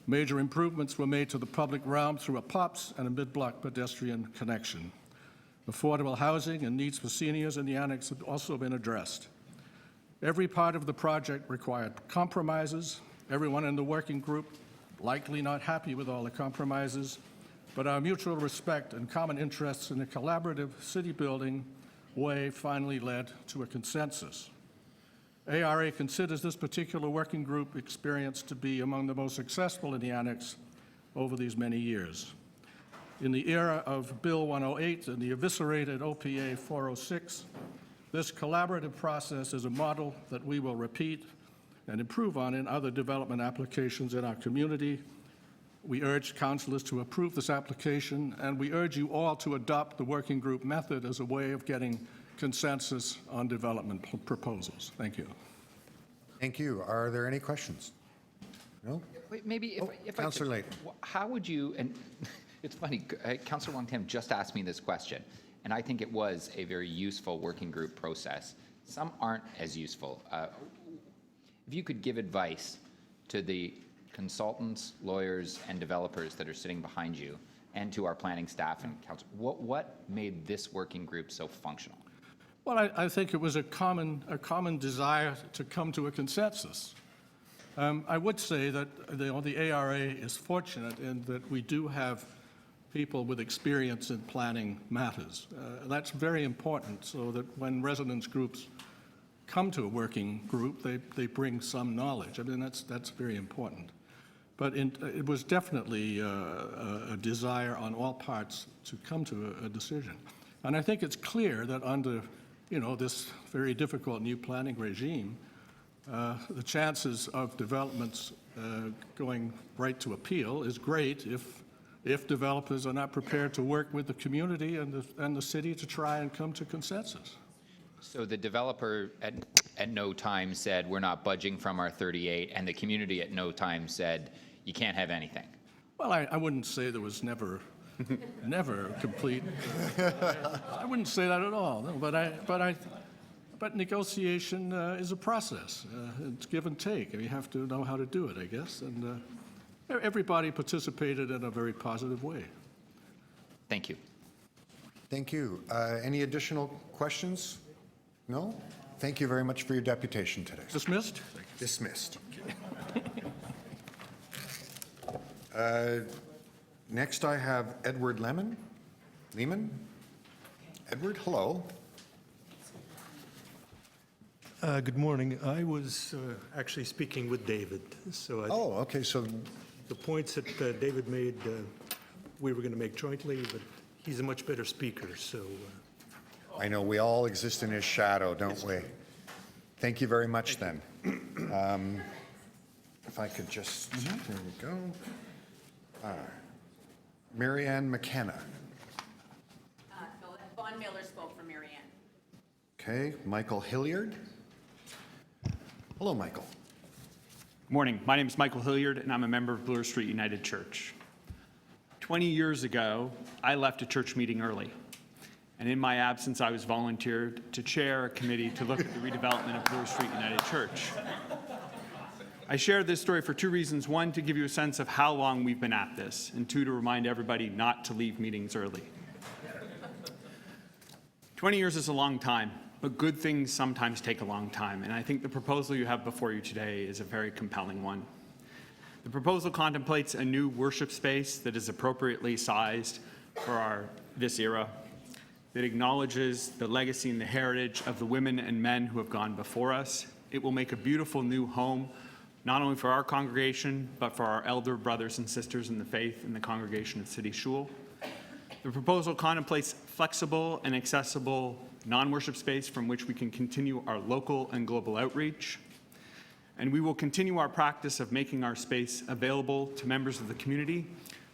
Major improvements were made to the public realm through a POPs and a mid-block pedestrian connection. Affordable housing and needs for seniors in the annex have also been addressed. Every part of the project required compromises. Everyone in the working group likely not happy with all the compromises, but our mutual respect and common interests in a collaborative city building way finally led to a consensus. ARA considers this particular working group experience to be among the most successful in the annex over these many years. In the era of Bill 108 and the eviscerated OPA 406, this collaborative process is a model that we will repeat and improve on in other development applications in our community. We urge councillors to approve this application, and we urge you all to adopt the working group method as a way of getting consensus on development proposals. Thank you. Thank you. Are there any questions? No? Wait, maybe if Councillor Layton. how would you, and it's funny, Councillor Wong-Tam just asked me this question, and I think it was a very useful working group process. Some aren't as useful. If you could give advice to the consultants, lawyers, and developers that are sitting behind you and to our planning staff and council. What made this working group so functional? Well, I think it was a common desire to come to a consensus. I would say that the ARA is fortunate in that we do have people with experience in planning matters. That's very important, so that when residents groups come to a working group, they bring some knowledge. I mean, that's very important. But it was definitely a desire on all parts to come to a decision. And I think it's clear that under, this very difficult new planning regime, the chances of developments going right to appeal is great if developers are not prepared to work with the community and the city to try and come to consensus. So the developer at no time said, we're not budging from our 38, and the community at no time said, you can't have anything. Well, I wouldn't say there was never complete. I wouldn't say that at all. No, but negotiation is a process. It's give and take, and you have to know how to do it, I guess. And everybody participated in a very positive way. Thank you. Thank you. Any additional questions? No? Thank you very much for your deputation today. Dismissed? Dismissed. Next, I have Edward Lehman. Edward, hello. Good morning. I was actually speaking with David, so Okay, so the points that David made, we were going to make jointly, but he's a much better speaker, so... I know we all exist in his shadow, don't we? Thank you very much, then. If I could just, there we go. Mary Ann McKenna. Vaughn Miller spoke for Mary Ann. Okay, Michael Hilliard. Hello, Michael. Morning. My name is Michael Hilliard, and I'm a member of Bloor Street United Church. 20 years ago, I left a church meeting early. And in my absence, I was volunteered to chair a committee to look at the redevelopment of Bloor Street United Church. I share this story for two reasons. One, to give you a sense of how long we've been at this, and two, to remind everybody not to leave meetings early. 20 years is a long time, but good things sometimes take a long time, and I think the proposal you have before you today is a very compelling one. The proposal contemplates a new worship space that is appropriately sized for this era, that acknowledges the legacy and the heritage of the women and men who have gone before us. It will make a beautiful new home, not only for our congregation, but for our elder brothers and sisters in the faith in the congregation of City Shul. The proposal contemplates flexible and accessible non-worship space from which we can continue our local and global outreach. And we will continue our practice of making our space available to members of the community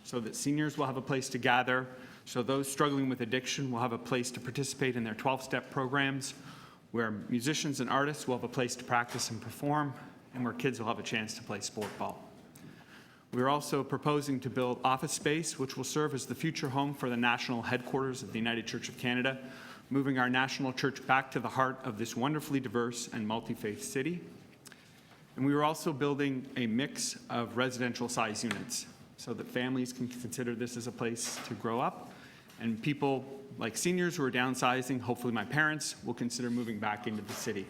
so that seniors will have a place to gather, so those struggling with addiction will have a place to participate in their 12-step programs, where musicians and artists will have a place to practice and perform, and where kids will have a chance to play sport ball. We're also proposing to build office space, which will serve as the future home for the national headquarters of the United Church of Canada, moving our national church back to the heart of this wonderfully diverse and multi-faith city. And we are also building a mix of residential size units so that families can consider this as a place to grow up, and people like seniors who are downsizing, hopefully my parents, will consider moving back into the city.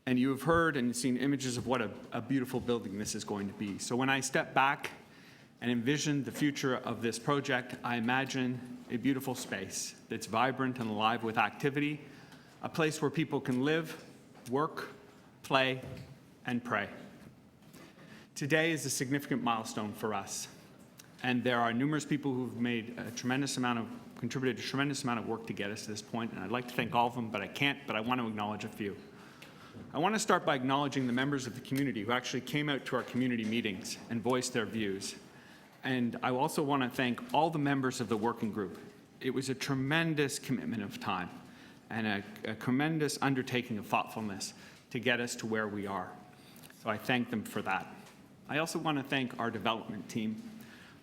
And you have heard and seen images of what a beautiful building this is going to be. So when I step back and envision the future of this project, I imagine a beautiful space that's vibrant and alive with activity, a place where people can live, work, play, and pray. Today is a significant milestone for us, and there are numerous people who've made contributed a tremendous amount of work to get us to this point, and I'd like to thank all of them, but I can't, but I want to acknowledge a few. I want to start by acknowledging the members of the community who actually came out to our community meetings and voiced their views. And I also want to thank all the members of the working group. It was a tremendous commitment of time and a tremendous undertaking of thoughtfulness to get us to where we are. So I thank them for that. I also want to thank our development team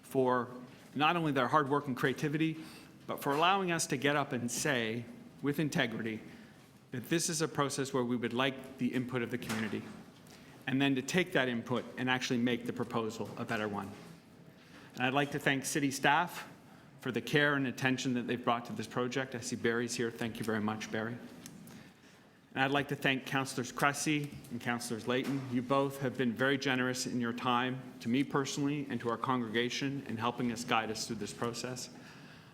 for not only their hard work and creativity, but for allowing us to get up and say, with integrity, that this is a process where we would like the input of the community, and then to take that input and actually make the proposal a better one. And I'd like to thank city staff for the care and attention that they've brought to this project. I see Barry's here. Thank you very much, Barry. And I'd like to thank Councillors Cressy and Councillors Layton. You both have been very generous in your time to me personally and to our congregation in helping us guide us through this process.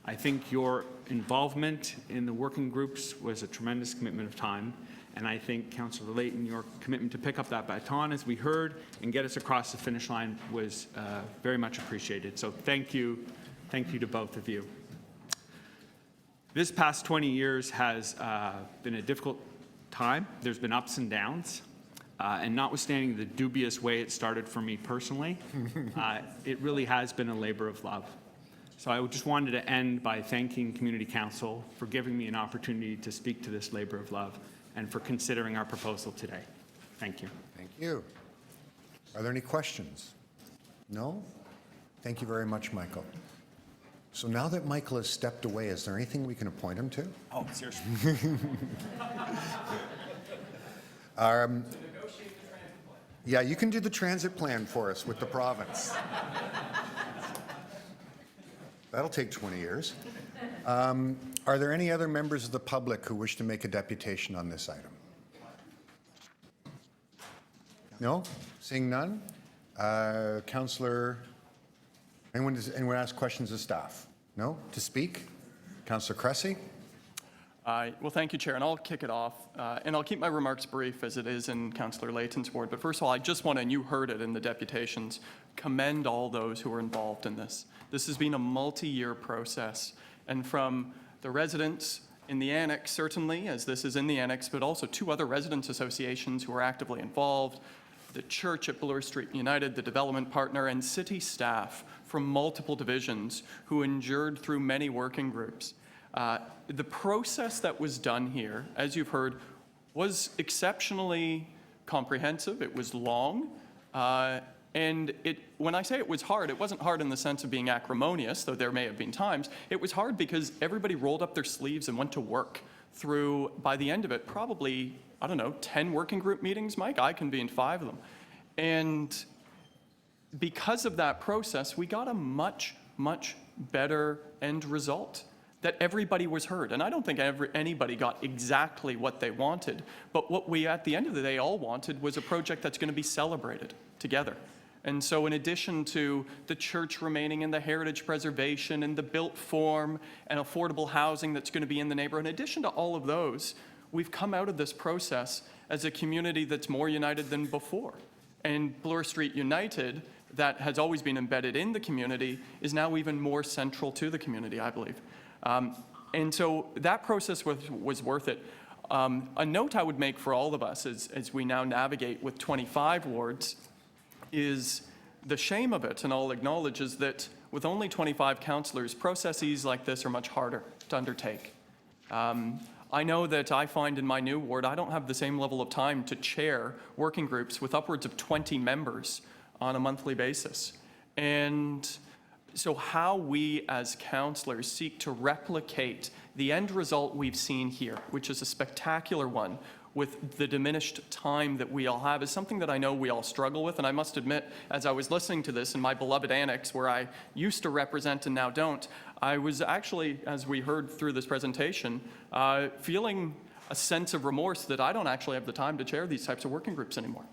I think your involvement in the working groups was a tremendous commitment of time. And I think, Councillor Layton, your commitment to pick up that baton, as we heard, and get us across the finish line was very much appreciated. So thank you to both of you. This past 20 years has been a difficult time. There's been ups and downs. And notwithstanding the dubious way it started for me personally, it really has been a labor of love. So I just wanted to end by thanking Community Council for giving me an opportunity to speak to this labor of love and for considering our proposal today. Thank you. Thank you. Are there any questions? No? Thank you very much, Michael. So now that Michael has stepped away, is there anything we can appoint him to? Oh, seriously. Yeah, you can do the transit plan for us with the province. That'll take 20 years. Are there any other members of the public who wish to make a deputation on this item? No? Seeing none? Councillor, anyone ask questions of staff? No? To speak? Councillor Cressy? Well, thank you, Chair, and I'll kick it off. And I'll keep my remarks brief as it is in Councillor Layton's ward. But first of all, I just want to, and you heard it in the deputations, commend all those who are involved in this. This has been a multi-year process. And from the residents in the annex, certainly, as this is in the annex, but also 2 other residents associations who are actively involved, the church at Bloor Street United, the development partner, and city staff from multiple divisions who endured through many working groups. The process that was done here, as you've heard, was exceptionally comprehensive. It was long. And when I say it was hard, it wasn't hard in the sense of being acrimonious, though there may have been times. It was hard because everybody rolled up their sleeves and went to work through, by the end of it, probably, 10 working group meetings, Mike. I convened 5 of them. And because of that process, we got a much, much better end result. That everybody was heard. And I don't think anybody got exactly what they wanted, but what we, at the end of the day, all wanted was a project that's going to be celebrated together. And so in addition to the church remaining in the heritage preservation and the built form and affordable housing that's going to be in the neighborhood, in addition to all of those, we've come out of this process as a community that's more united than before. And Bloor Street United, that has always been embedded in the community, is now even more central to the community, I believe. And so that process was worth it. A note I would make for all of us as we now navigate with 25 wards is the shame of it, and I'll acknowledge, is that with only 25 councillors, processes like this are much harder to undertake. I know that I find in my new ward, I don't have the same level of time to chair working groups with upwards of 20 members on a monthly basis. And so how we as councillors seek to replicate the end result we've seen here, which is a spectacular one with the diminished time that we all have, is something that I know we all struggle with. And I must admit, as I was listening to this in my beloved annex, where I used to represent and now don't, I was actually, as we heard through this presentation, feeling a sense of remorse that I don't actually have the time to chair these types of working groups anymore.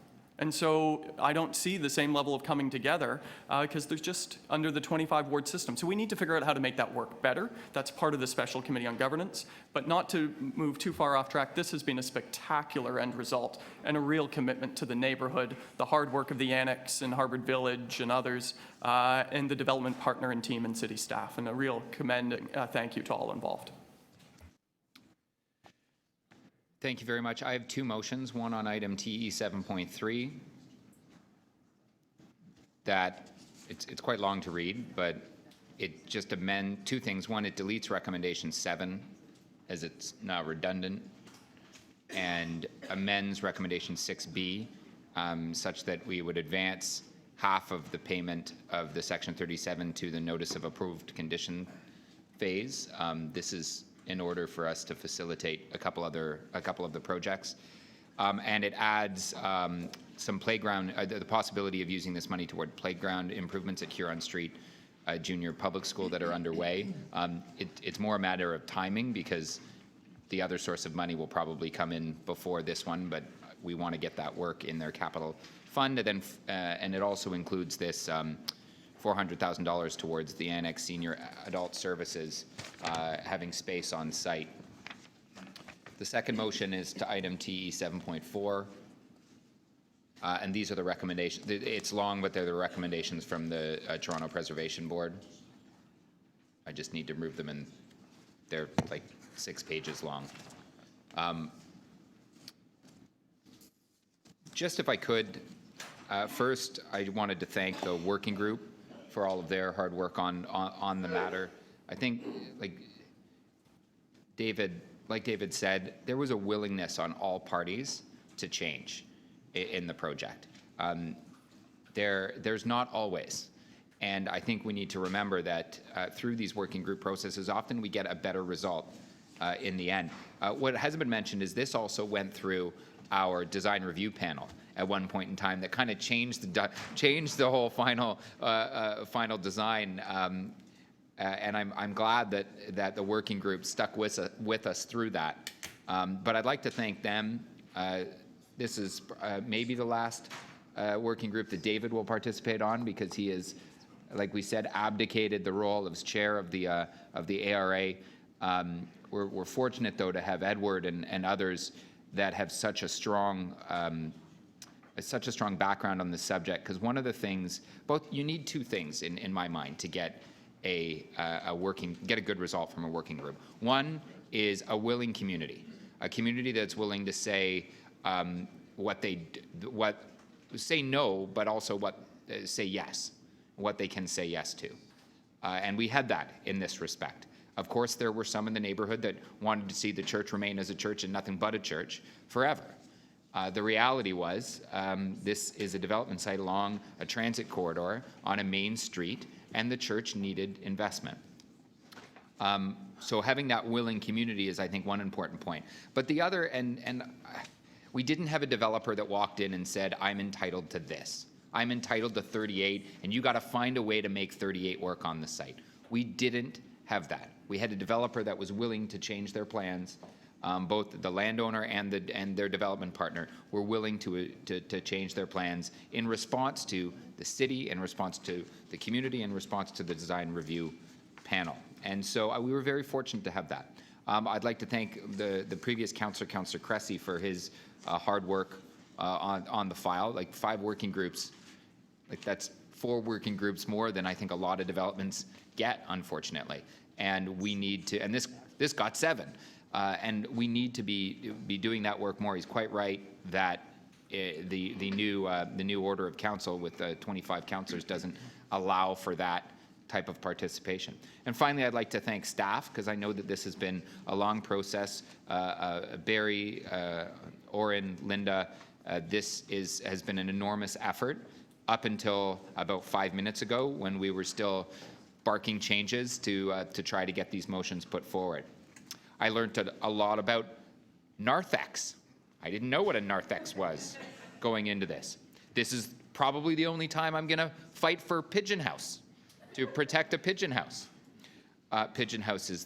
And so I don't see the same level of coming together because there's just under the 25 ward system. So we need to figure out how to make that work better. That's part of the Special Committee on Governance. But not to move too far off track, this has been a spectacular end result and a real commitment to the neighborhood, the hard work of the Annex in Harvard Village and others, and the development partner and team and city staff. And a real commending thank you to all involved. Thank you very much. I have 2 motions, one on item TE 7.3 that it's quite long to read, but it just amends 2 things. One, it deletes recommendation 7 as it's now redundant, and amends recommendation 6B such that we would advance half of the payment of the section 37 to the notice of approved condition phase. This is in order for us to facilitate a couple of the projects. And it adds some playground, the possibility of using this money toward playground improvements at Huron Street junior public school that are underway. It's more a matter of timing because the other source of money will probably come in before this one, but we want to get that work in their capital fund. And then, and it also includes this $400,000 towards the Annex Senior Adult Services having space on site. The second motion is to item TE 7.4. And these are the recommendations. It's long, but they're the recommendations from the Toronto Preservation Board. I just need to move them, and they're like 6 pages long. Just if I could, first, I wanted to thank the working group for all of their hard work on the matter. I think, like David said, there was a willingness on all parties to change in the project. There's not always. And I think we need to remember that through these working group processes, often we get a better result in the end. What hasn't been mentioned is this also went through our design review panel at one point in time that kind of changed the whole final design. And I'm glad that the working group stuck with us through that. But I'd like to thank them. This is maybe the last working group that David will participate on because he is, like we said, abdicated the role of chair of the ARA. We're fortunate, though, to have Edward and others that have such a strong background on the subject. Because one of the things, you need two things in my mind to get a good result from a working group. One is a willing community, a community that's willing to say say no, but also say yes, what they can say yes to. And we had that in this respect. Of course, there were some in the neighborhood that wanted to see the church remain as a church and nothing but a church forever. The reality was this is a development site along a transit corridor on a main street, and the church needed investment. So having that willing community is, I think, one important point. But the other, and we didn't have a developer that walked in and said, I'm entitled to this. I'm entitled to 38, and you got to find a way to make 38 work on the site. We didn't have that. We had a developer that was willing to change their plans. Both the landowner and their development partner were willing to change their plans in response to the city, in response to the community, in response to the design review panel. And so we were very fortunate to have that. I'd like to thank the previous councillor, Councillor Cressy, for his hard work on the file. Like 5 working groups, like that's 4 working groups more than I think a lot of developments get, unfortunately. And we need to, and this got 7. And we need to be doing that work more. He's quite right that the new order of council with 25 councillors doesn't allow for that type of participation. And finally, I'd like to thank staff because I know that this has been a long process. Barry, Oren, Linda, this has been an enormous effort up until about 5 minutes ago when we were still barking changes to try to get these motions put forward. I learned a lot about narthex. I didn't know what a narthex was going into this. This is probably the only time I'm going to fight for Pigeon House, to protect a Pigeon House. Pigeon House is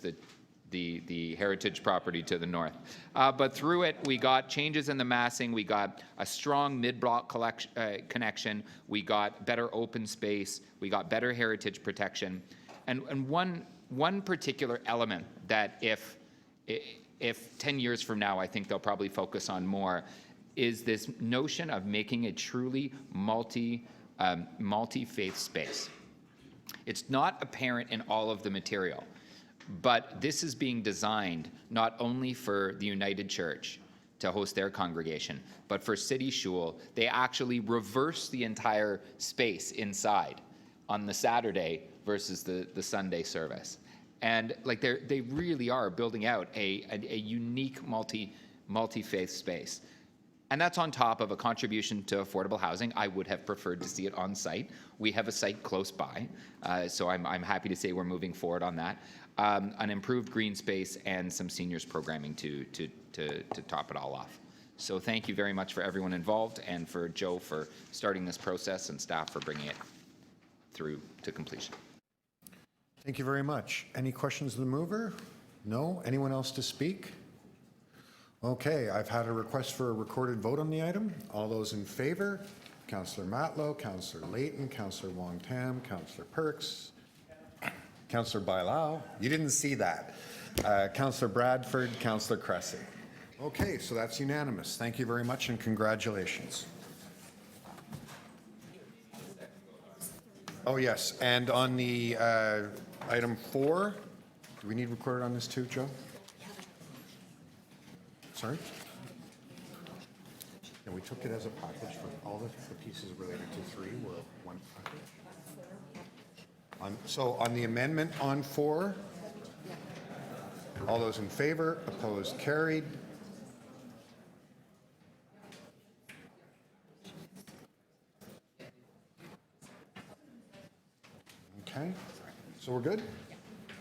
the heritage property to the north. But through it, we got changes in the massing. We got a strong mid-block connection. We got better open space. We got better heritage protection. And one particular element that if 10 years from now, I think they'll probably focus on more, is this notion of making a truly multi-faith space. It's not apparent in all of the material, but this is being designed not only for the United Church to host their congregation, but for City Shul. They actually reverse the entire space inside on the Saturday versus the Sunday service. And like they really are building out a unique multi-faith space. And that's on top of a contribution to affordable housing. I would have preferred to see it on site. We have a site close by, so I'm happy to say we're moving forward on that. An improved green space and some seniors programming to top it all off. So thank you very much for everyone involved and for Joe for starting this process and staff for bringing it through to completion. Thank you very much. Any questions of the mover? No? Anyone else to speak? Okay, I've had a request for a recorded vote on the item. All those in favor? Councillor Matlow, Councillor Layton, Councillor Wong-Tam, Councillor Perks, Councillor Bailao. You didn't see that. Councillor Bradford, Councillor Cressy. Okay, so that's unanimous. Thank you very much and congratulations. Oh, yes, and on the item 4, do we need recorded on this too, Joe? Sorry? No, we took it as a package for all the pieces related to 3 were one package. So on the amendment on 4, all those in favor, opposed, carried. Okay, so we're good?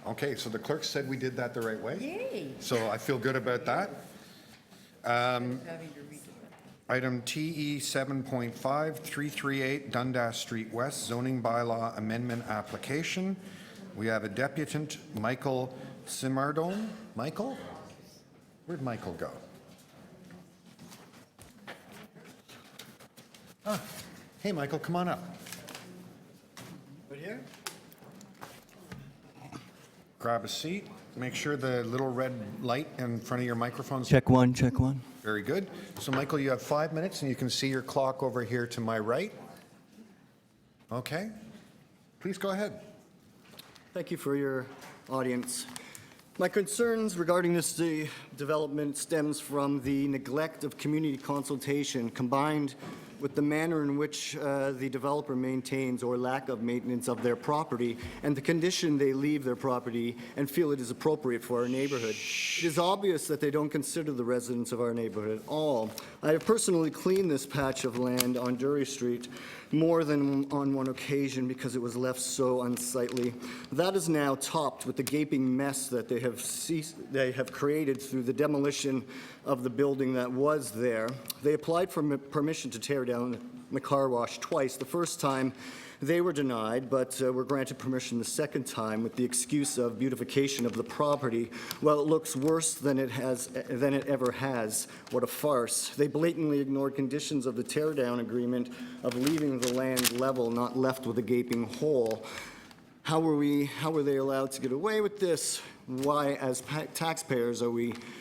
Okay, so the clerk said we did that the right way. Yay. So I feel good about that. Item TE 7.5, 338 Dundas Street West zoning bylaw amendment application. We have a deputant, Michael Simardon. Michael? Where'd Michael go? Ah, hey, Michael, come on up. Right here? Grab a seat. Make sure the little red light in front of your microphone's Check one, check one. very good. So, Michael, you have 5 minutes, and you can see your clock over here to my right. Okay. Please go ahead. Thank you for your audience. My concerns regarding this development stems from the neglect of community consultation combined with the manner in which the developer maintains or lack of maintenance of their property and the condition they leave their property and feel it is appropriate for our neighborhood. It is obvious that they don't consider the residents of our neighborhood at all. I have personally cleaned this patch of land on Dury Street more than on one occasion because it was left so unsightly. That is now topped with the gaping mess that they have created through the demolition of the building that was there. They applied for permission to tear down the car wash twice. The first time they were denied, but were granted permission the second time with the excuse of beautification of the property. Well, it looks worse than it ever has. What a farce. They blatantly ignored conditions of the teardown agreement of leaving the land level, not left with a gaping hole. How were they allowed to get away with this? Why, as taxpayers,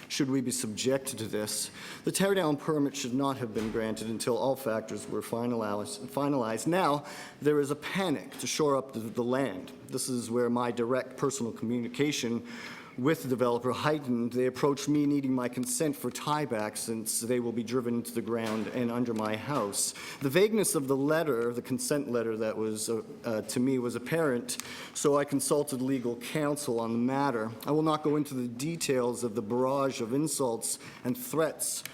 should we be subjected to this? The teardown permit should not have been granted until all factors were finalized. Now, there is a panic to shore up the land. This is where my direct personal communication with the developer heightened. They approached me needing my consent for tieback since they will be driven into the ground and under my house. The vagueness of the letter, the consent letter that was to me was apparent, so I consulted legal counsel on the matter. I will not go into the details of the barrage of insults and threats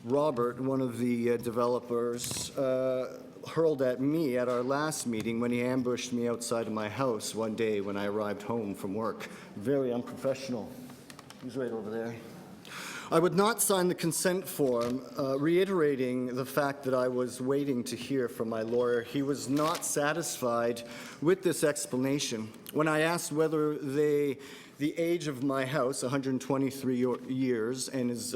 Robert, one of the developers, hurled at me at our last meeting when he ambushed me outside of my house one day when I arrived home from work. Very unprofessional. He's right over there. I would not sign the consent form, reiterating the fact that I was waiting to hear from my lawyer. He was not satisfied with this explanation. When I asked whether the age of my house, 123 years, and is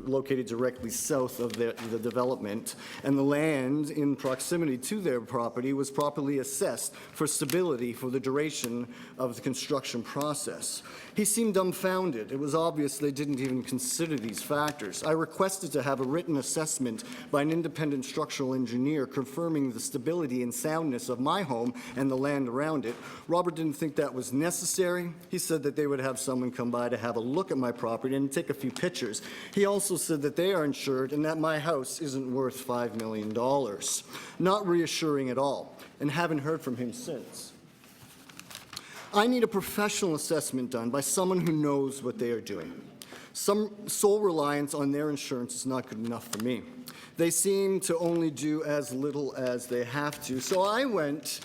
located directly south of the development, and the land in proximity to their property was properly assessed for stability for the duration of the construction process. He seemed dumbfounded. It was obvious they didn't even consider these factors. I requested to have a written assessment by an independent structural engineer confirming the stability and soundness of my home and the land around it. Robert didn't think that was necessary. He said that they would have someone come by to have a look at my property and take a few pictures. He also said that they are insured and that my house isn't worth $5 million. Not reassuring at all, and haven't heard from him since. I need a professional assessment done by someone who knows what they are doing. Some sole reliance on their insurance is not good enough for me. They seem to only do as little as they have to. So I went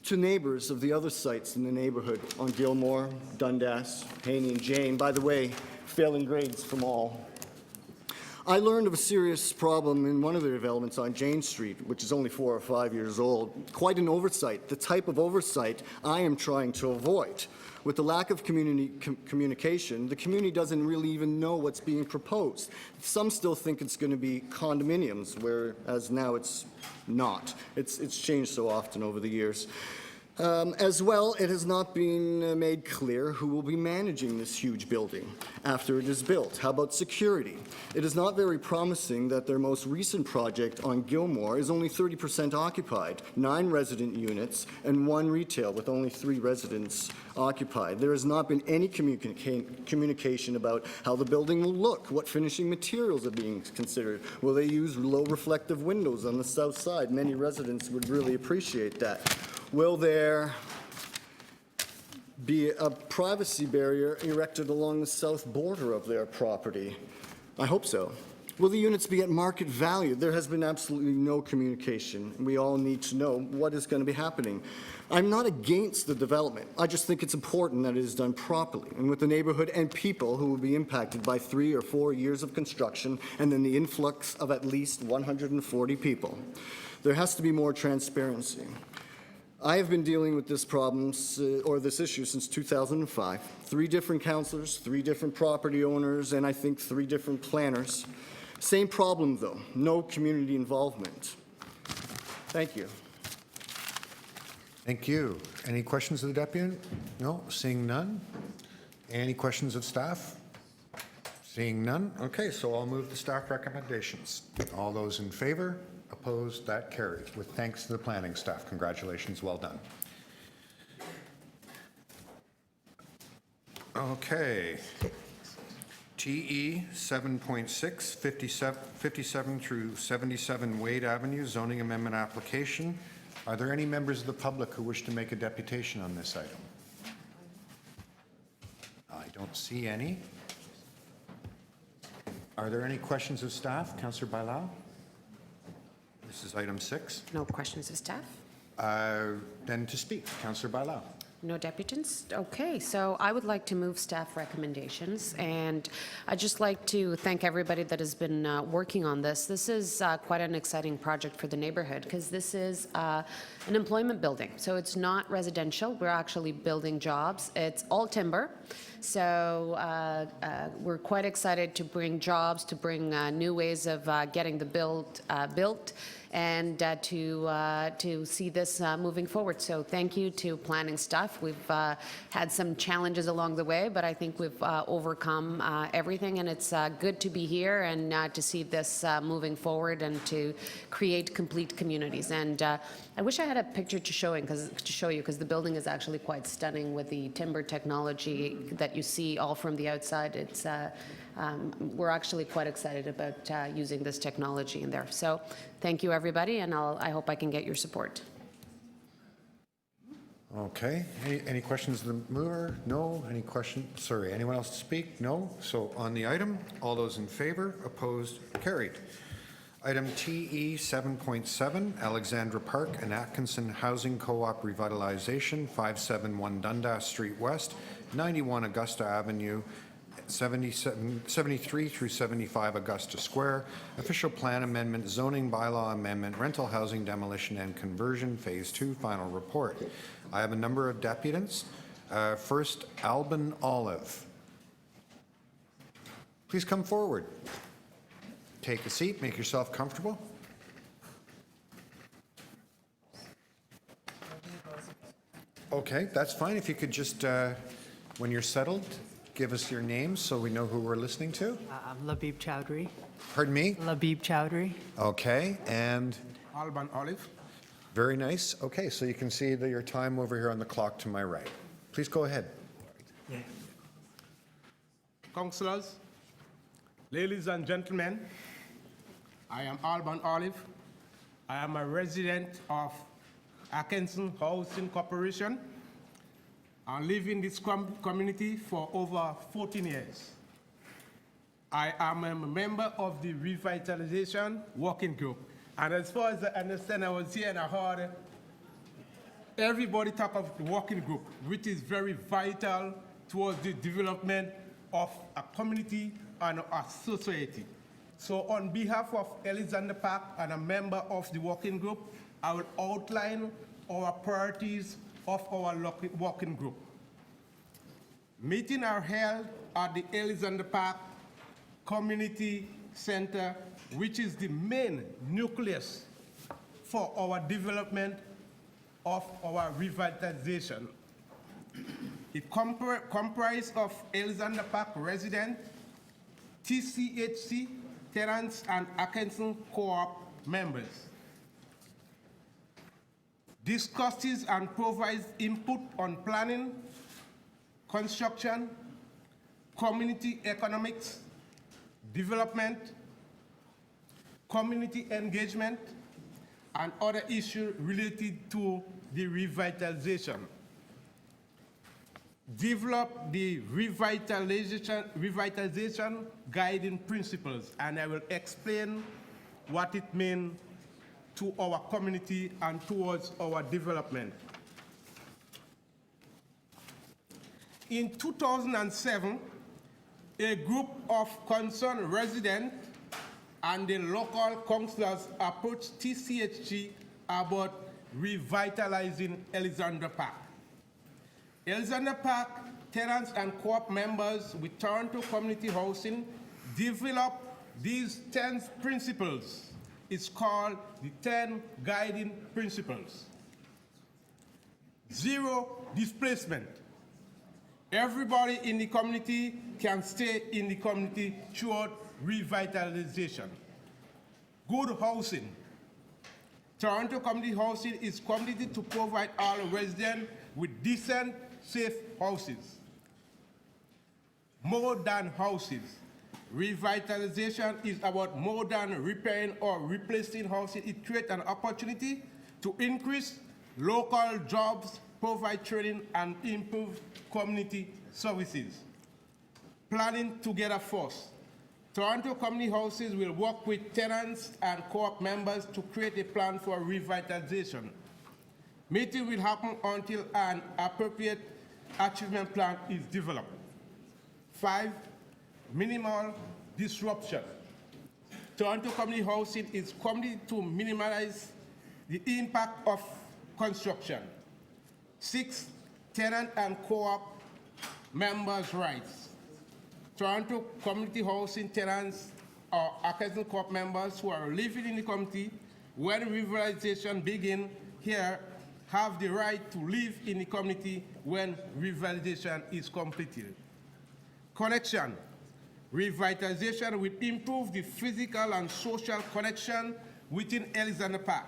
to neighbors of the other sites in the neighborhood on Gilmore, Dundas, Haney, and Jane. By the way, failing grades from all. I learned of a serious problem in one of the developments on Jane Street, which is only 4 or 5 years old. Quite an oversight, the type of oversight I am trying to avoid. With the lack of communication, the community doesn't really even know what's being proposed. Some still think it's going to be condominiums, whereas now it's not. It's changed so often over the years. As well, it has not been made clear who will be managing this huge building after it is built. How about security? It is not very promising that their most recent project on Gilmore is only 30% occupied, 9 resident units and 1 retail with only 3 residents occupied. There has not been any communication about how the building will look, what finishing materials are being considered. Will they use low reflective windows on the south side? Many residents would really appreciate that. Will there be a privacy barrier erected along the south border of their property? I hope so. Will the units be at market value? There has been absolutely no communication. We all need to know what is going to be happening. I'm not against the development. I just think it's important that it is done properly and with the neighborhood and people who will be impacted by 3 or 4 years of construction and then the influx of at least 140 people. There has to be more transparency. I have been dealing with this this issue since 2005. 3 different councilors, 3 different property owners, and I think 3 different planners. Same problem, though, no community involvement. Thank you. Thank you. Any questions of the deputy? No, seeing none. Any questions of staff? Seeing none. Okay, so I'll move the staff recommendations. All those in favor? Opposed? That carries. With thanks to the planning staff. Congratulations. Well done. Okay. TE 7.6, 57 through 77 Wade Avenue, zoning amendment application. Are there any members of the public who wish to make a deputation on this item? I don't see any. Are there any questions of staff? Councillor Bailao? This is item 6. No questions of staff? Then to speak, Councillor Bailao. No deputants? Okay, so I would like to move staff recommendations, and I'd just like to thank everybody that has been working on this. This is quite an exciting project for the neighborhood because this is an employment building. So it's not residential. We're actually building jobs. It's all timber. So we're quite excited to bring jobs, to bring new ways of getting the built, and to see this moving forward. So thank you to planning staff. We've had some challenges along the way, but I think we've overcome everything, and it's good to be here and to see this moving forward and to create complete communities. And I wish I had a picture to show you because the building is actually quite stunning with the timber technology that you see all from the outside. It's we're actually quite excited about using this technology in there. So thank you, everybody, and I hope I can get your support. Okay. Any questions of the mover? No. Any questions? Sorry, anyone else to speak? No. So on the item, all those in favor, opposed, carried. Item TE 7.7, Alexandra Park and Atkinson Housing Co-op Revitalization, 571 Dundas Street West, 91 Augusta Avenue, 73 through 75 Augusta Square, official plan amendment, zoning bylaw amendment, rental housing demolition and conversion, phase 2, final report. I have a number of deputants. First, Alban Olive. Please come forward. Take a seat, make yourself comfortable. Okay, that's fine. If you could just, when you're settled, give us your name so we know who we're listening to. I'm Labib Chowdhury. Pardon me? Labib Chowdhury. Okay, and? Alban Olive. Very nice. Okay, so you can see your time over here on the clock to my right. Please go ahead. Yeah. Councillors, ladies and gentlemen, I am Alban Olive. I am a resident of Atkinson Housing Corporation. I live in this community for over 14 years. I am a member of the Revitalization Working Group. And as far as I understand, I was here and I heard everybody talk of the working group, which is very vital towards the development of a community and a society. So on behalf of Alexander Park and a member of the working group, I will outline our priorities of our working group. Meetings are held at the Alexander Park Community Center, which is the main nucleus for our development of our revitalization. It comprises of Alexander Park residents, TCHC, tenants, and Atkinson Co-op members. Discusses and provides input on planning, construction, community economics, development, community engagement, and other issues related to the revitalization. Develop the revitalization guiding principles, and I will explain what it means to our community and towards our development. In 2007, a group of concerned residents and the local councillors approached TCHG about revitalizing Alexander Park. Alexander Park tenants and co-op members with Toronto Community Housing developed these 10 principles. It's called the 10 guiding principles. 0 displacement. Everybody in the community can stay in the community throughout revitalization. Good housing. Toronto Community Housing is committed to provide all residents with decent, safe houses. More than houses. Revitalization is about more than repairing or replacing houses. It creates an opportunity to increase local jobs, provide training, and improve community services. Planning together first. Toronto Community Houses will work with tenants and co-op members to create a plan for revitalization. Meeting will happen until an appropriate achievement plan is developed. 5, minimal disruption. Toronto Community Housing is committed to minimize the impact of construction. 6, tenant and co-op members' rights. Toronto Community Housing tenants or Atkinson Co-op members who are living in the community when revitalization begins here have the right to live in the community when revitalization is completed. Connection. Revitalization will improve the physical and social connection within Alexander Park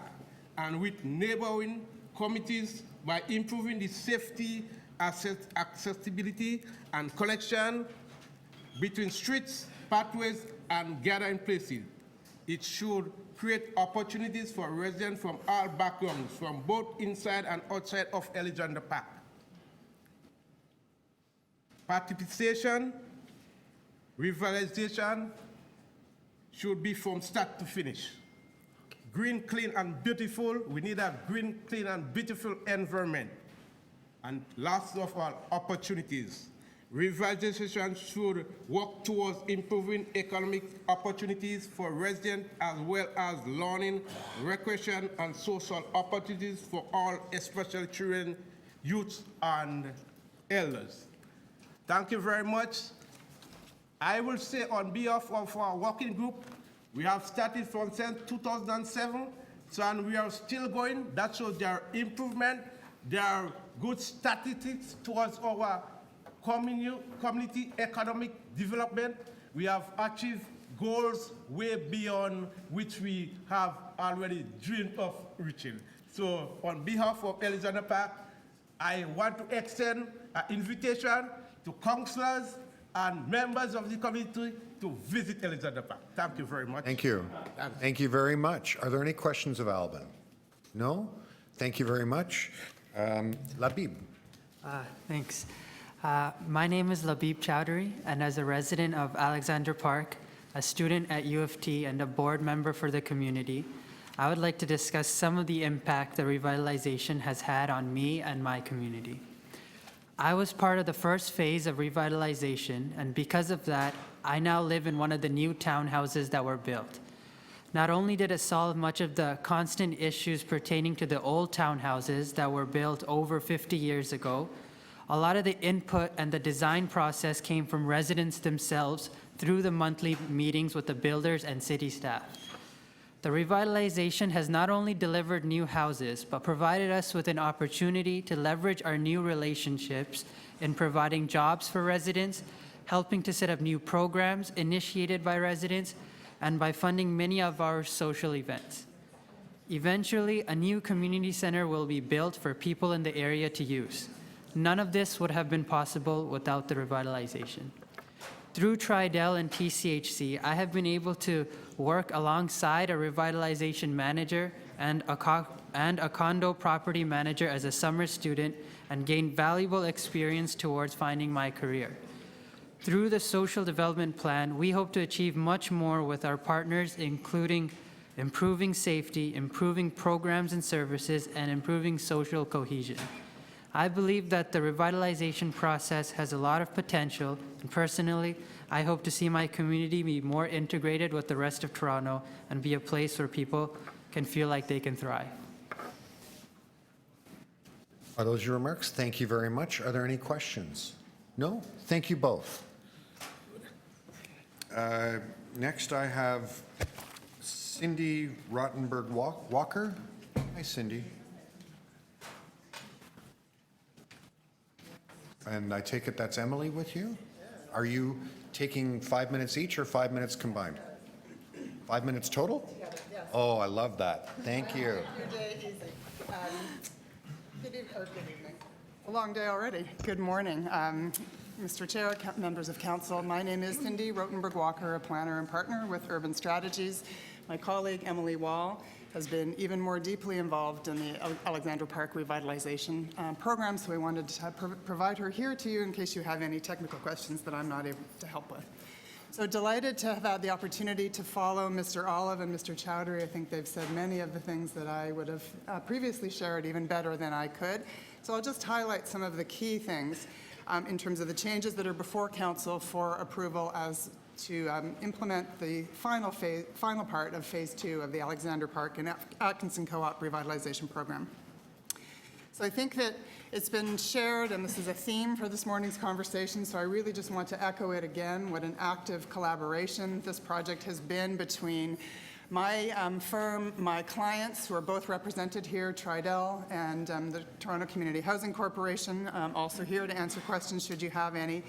and with neighboring communities by improving the safety, accessibility, and connection between streets, pathways, and gathering places. It should create opportunities for residents from all backgrounds, from both inside and outside of Alexander Park. Participation, revitalization should be from start to finish. Green, clean, and beautiful. We need a green, clean, and beautiful environment. And last of all, opportunities. Revitalization should work towards improving economic opportunities for residents as well as learning, recreation, and social opportunities for all, especially children, youth, and elders. Thank you very much. I will say on behalf of our working group, we have started from 2007, and we are still going. That shows there are improvement, there are good statistics towards our community economic development. We have achieved goals way beyond which we have already dreamed of reaching. So on behalf of Alexander Park, I want to extend an invitation to councillors and members of the community to visit Alexander Park. Thank you very much. Thank you. Thank you very much. Are there any questions of Alban? No? Thank you very much. Labib. Thanks. My name is Labib Chowdhury, and as a resident of Alexander Park, a student at U of T, and a board member for the community, I would like to discuss some of the impact the revitalization has had on me and my community. I was part of the first phase of revitalization, and because of that, I now live in one of the new townhouses that were built. Not only did it solve much of the constant issues pertaining to the old townhouses that were built over 50 years ago, a lot of the input and the design process came from residents themselves through the monthly meetings with the builders and city staff. The revitalization has not only delivered new houses, but provided us with an opportunity to leverage our new relationships in providing jobs for residents, helping to set up new programs initiated by residents, and by funding many of our social events. Eventually, a new community center will be built for people in the area to use. None of this would have been possible without the revitalization. Through Tridel and TCHC, I have been able to work alongside a revitalization manager and a condo property manager as a summer student and gain valuable experience towards finding my career. Through the social development plan, we hope to achieve much more with our partners, including improving safety, improving programs and services, and improving social cohesion. I believe that the revitalization process has a lot of potential, and personally, I hope to see my community be more integrated with the rest of Toronto and be a place where people can feel like they can thrive. Are those your remarks? Thank you very much. Are there any questions? No? Thank you both. Next, I have Cindy Rottenberg-Walker. Hi, Cindy. And I take it that's Emily with you? Are you taking 5 minutes each or 5 minutes combined? 5 minutes total? Oh, I love that. Thank you. Your day easy. Good evening. A long day already. Good morning. Mr. Chair, members of council, my name is Cindy Rottenberg-Walker, a planner and partner with Urban Strategies. My colleague, Emily Wall, has been even more deeply involved in the Alexandra Park revitalization program, so we wanted to provide her here to you in case you have any technical questions that I'm not able to help with. So delighted to have had the opportunity to follow Mr. Olive and Mr. Chowdhury. I think they've said many of the things that I would have previously shared even better than I could. So I'll just highlight some of the key things in terms of the changes that are before council for approval as to implement the final part of Phase 2 of the Alexandra Park and Atkinson Co-op revitalization program. So I think that it's been shared, and this is a theme for this morning's conversation, so I really just want to echo it again, what an active collaboration this project has been between my firm, my clients, who are both represented here, Tridel, and the Toronto Community Housing Corporation, also here to answer questions should you have any,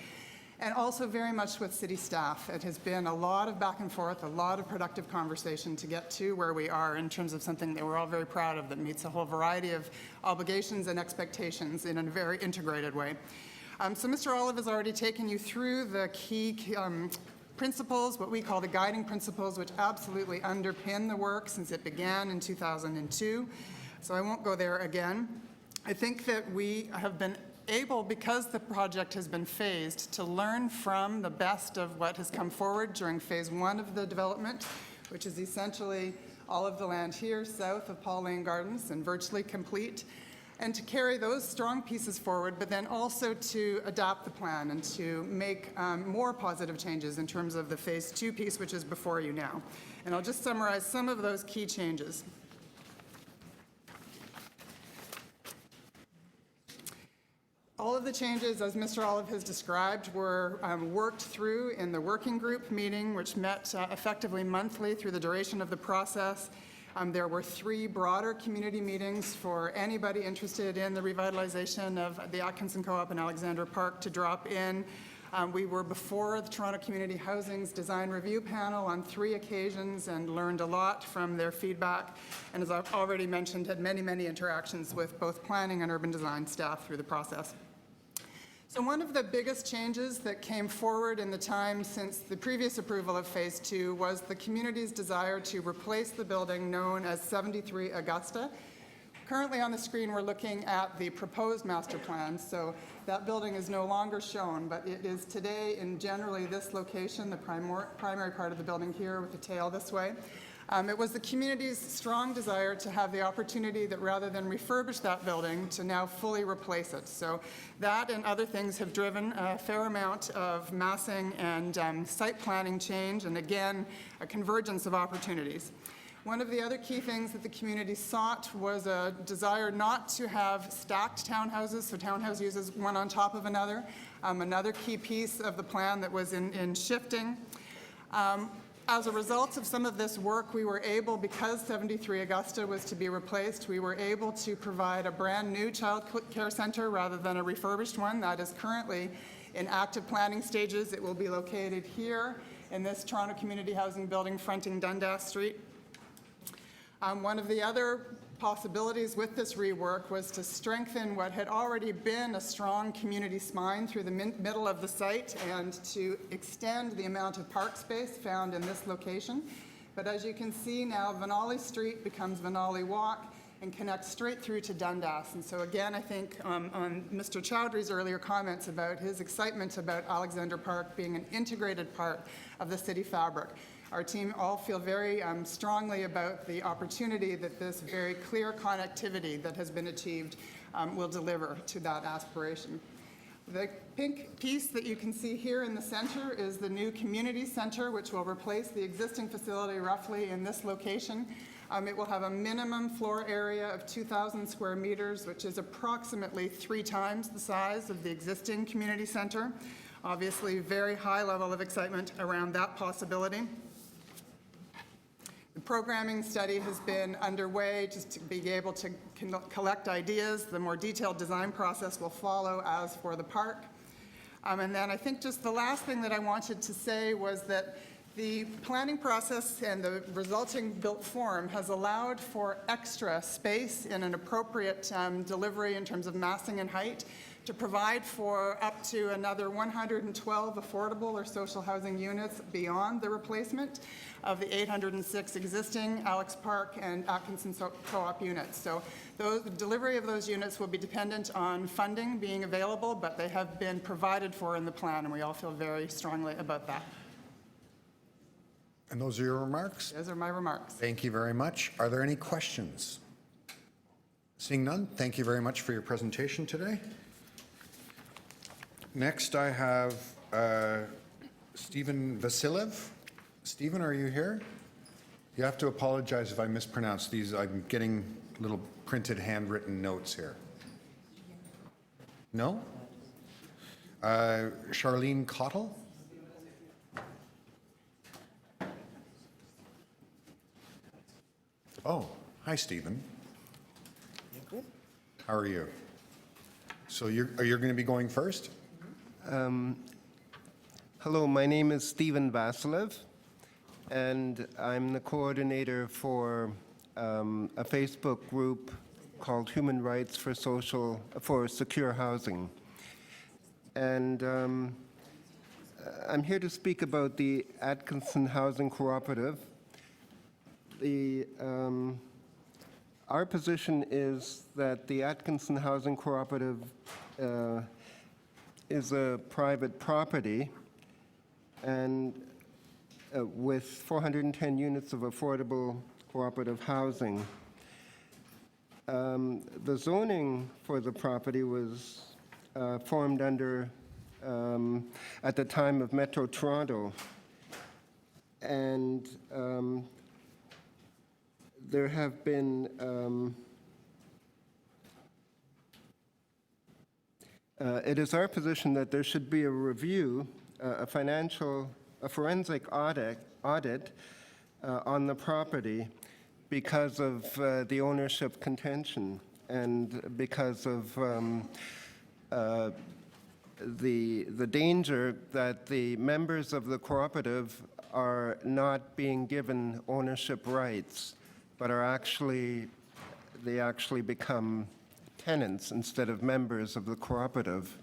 and also very much with city staff. It has been a lot of back and forth, a lot of productive conversation to get to where we are in terms of something that we're all very proud of that meets a whole variety of obligations and expectations in a very integrated way. So Mr. Olive has already taken you through the key principles, what we call the guiding principles, which absolutely underpin the work since it began in 2002. So I won't go there again. I think that we have been able, because the project has been phased, to learn from the best of what has come forward during Phase 1 of the development, which is essentially all of the land here south of Paul Lane Gardens and virtually complete, and to carry those strong pieces forward, but then also to adapt the plan and to make more positive changes in terms of the Phase 2 piece, which is before you now. And I'll just summarize some of those key changes. All of the changes, as Mr. Olive has described, were worked through in the working group meeting, which met effectively monthly through the duration of the process. There were 3 broader community meetings for anybody interested in the revitalization of the Atkinson Co-op and Alexandra Park to drop in. We were before the Toronto Community Housing's design review panel on 3 occasions and learned a lot from their feedback. And as I've already mentioned, had many, many interactions with both planning and urban design staff through the process. So one of the biggest changes that came forward in the time since the previous approval of Phase 2 was the community's desire to replace the building known as 73 Augusta. Currently on the screen, we're looking at the proposed master plan. So that building is no longer shown, but it is today in generally this location, the primary part of the building here with the tail this way. It was the community's strong desire to have the opportunity that rather than refurbish that building, to now fully replace it. So that and other things have driven a fair amount of massing and site planning change, and again, a convergence of opportunities. One of the other key things that the community sought was a desire not to have stacked townhouses, so townhouse uses one on top of another. Another key piece of the plan that was in shifting. As a result of some of this work, we were able, because 73 Augusta was to be replaced, we were able to provide a brand-new child care center rather than a refurbished one. That is currently in active planning stages. It will be located here in this Toronto Community Housing building fronting Dundas Street. One of the other possibilities with this rework was to strengthen what had already been a strong community spine through the middle of the site and to extend the amount of park space found in this location. But as you can see now, Vanolly Street becomes Vanolly Walk and connects straight through to Dundas. And so again, I think on Mr. Chowdhury's earlier comments about his excitement about Alexander Park being an integrated part of the city fabric, our team all feel very strongly about the opportunity that this very clear connectivity that has been achieved will deliver to that aspiration. The pink piece that you can see here in the center is the new community center, which will replace the existing facility roughly in this location. It will have a minimum floor area of 2,000 square meters, which is approximately 3 times the size of the existing community center. Obviously, very high level of excitement around that possibility. The programming study has been underway just to be able to collect ideas. The more detailed design process will follow as for the park. And then I think just the last thing that I wanted to say was that the planning process and the resulting built form has allowed for extra space in an appropriate delivery in terms of massing and height to provide for up to another 112 affordable or social housing units beyond the replacement of the 806 existing Alex Park and Atkinson Co-op units. So the delivery of those units will be dependent on funding being available, but they have been provided for in the plan, and we all feel very strongly about that. And those are your remarks? Those are my remarks. Thank you very much. Are there any questions? Seeing none, thank you very much for your presentation today. Next, I have Stephen Vasilev. Stephen, are you here? You have to apologize if I mispronounce these. I'm getting little printed handwritten notes here. No? Charlene Cottle? Oh, hi, Stephen. How are you? So are you going to be going first? Hello, my name is Stephen Vasilev, and I'm the coordinator for a Facebook group called Human Rights for Secure Housing. And I'm here to speak about the Atkinson Housing Cooperative. Our position is that the Atkinson Housing Cooperative is a private property and with 410 units of affordable cooperative housing. The zoning for the property was formed under, at the time of Metro Toronto, and there have been it is our position that there should be a review, a forensic audit on the property because of the ownership contention and because of the danger that the members of the cooperative are not being given ownership rights, but they actually become tenants instead of members of the cooperative.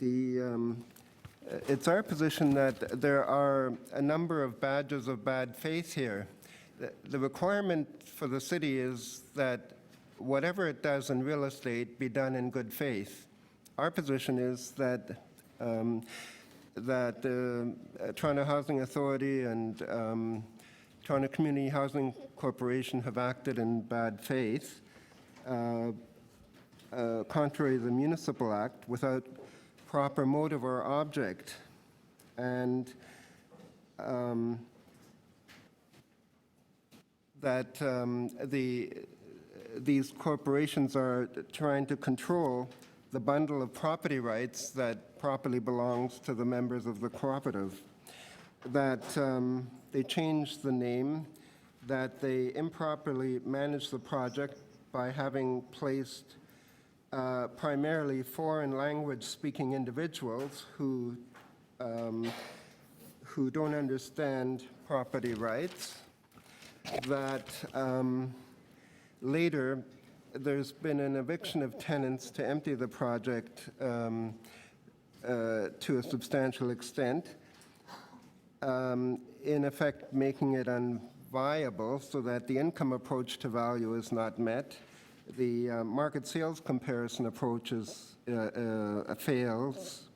It's our position that there are a number of badges of bad faith here. The requirement for the city is that whatever it does in real estate be done in good faith. Our position is that that Toronto Housing Authority and Toronto Community Housing Corporation have acted in bad faith, contrary to the Municipal Act, without proper motive or object. And that these corporations are trying to control the bundle of property rights that properly belongs to the members of the cooperative, that they changed the name, that they improperly managed the project by having placed primarily foreign language speaking individuals who don't understand property rights, that later there's been an eviction of tenants to empty the project to a substantial extent, in effect making it unviable so that the income approach to value is not met. The market sales comparison approach fails,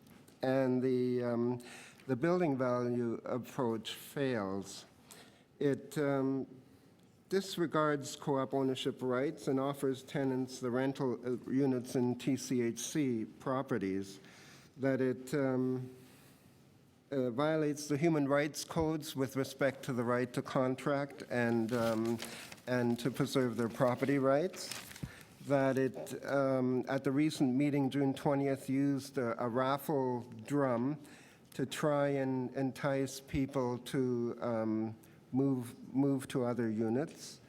and the building value approach fails. It disregards co-op ownership rights and offers tenants the rental units in TCHC properties, that it violates the human rights codes with respect to the right to contract and to preserve their property rights, that it, at the recent meeting, June 20th, used a raffle drum to try and entice people to move to other units,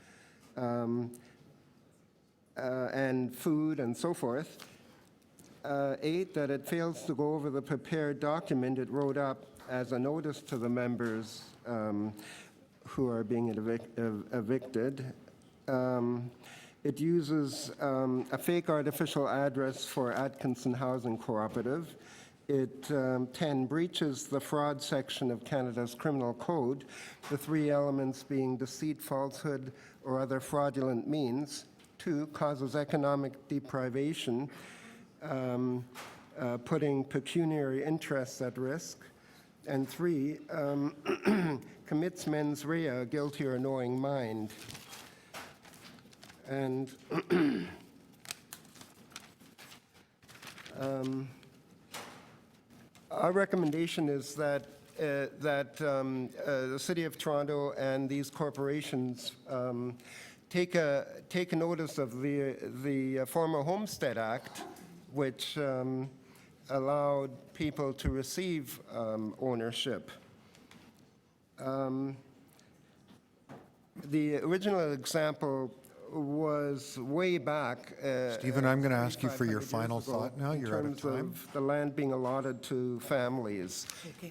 and food and so forth. 8, that it fails to go over the prepared document it wrote up as a notice to the members who are being evicted. It uses a fake artificial address for Atkinson Housing Cooperative. It 10 breaches the fraud section of Canada's Criminal Code, the 3 elements being deceit, falsehood, or other fraudulent means. 2, causes economic deprivation, putting pecuniary interests at risk. And 3, commits mens rea, guilty or knowing mind. And our recommendation is that the City of Toronto and these corporations take a notice of the former Homestead Act, which allowed people to receive ownership. The original example was way back. Stephen, I'm going to ask you for your final thought now. You're out of time. In terms of the land being allotted to families.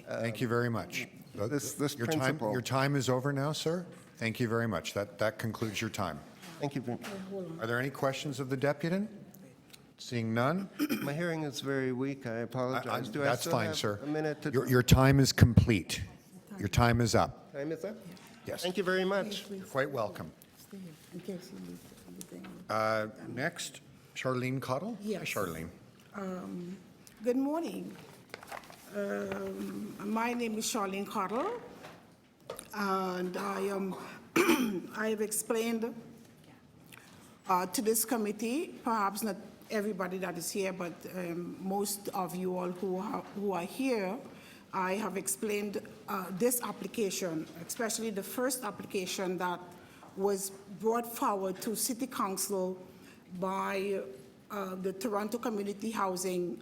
Thank you very much. Your time is over now, sir. Thank you very much. That concludes your time. Thank you. Are there any questions of the deputant? Seeing none? My hearing is very weak. I apologize. Do I That's still fine, have sir. a minute to... Your time is complete. Your time is up. Time is up? Yes. Thank you very much. You're quite welcome. Next, Charlene Cottle? Yes. Charlene. Good morning. My name is Charlene Cottle, and I have explained to this committee, perhaps not everybody that is here, but most of you all who are here, I have explained this application, especially the first application that was brought forward to City Council by the Toronto Community Housing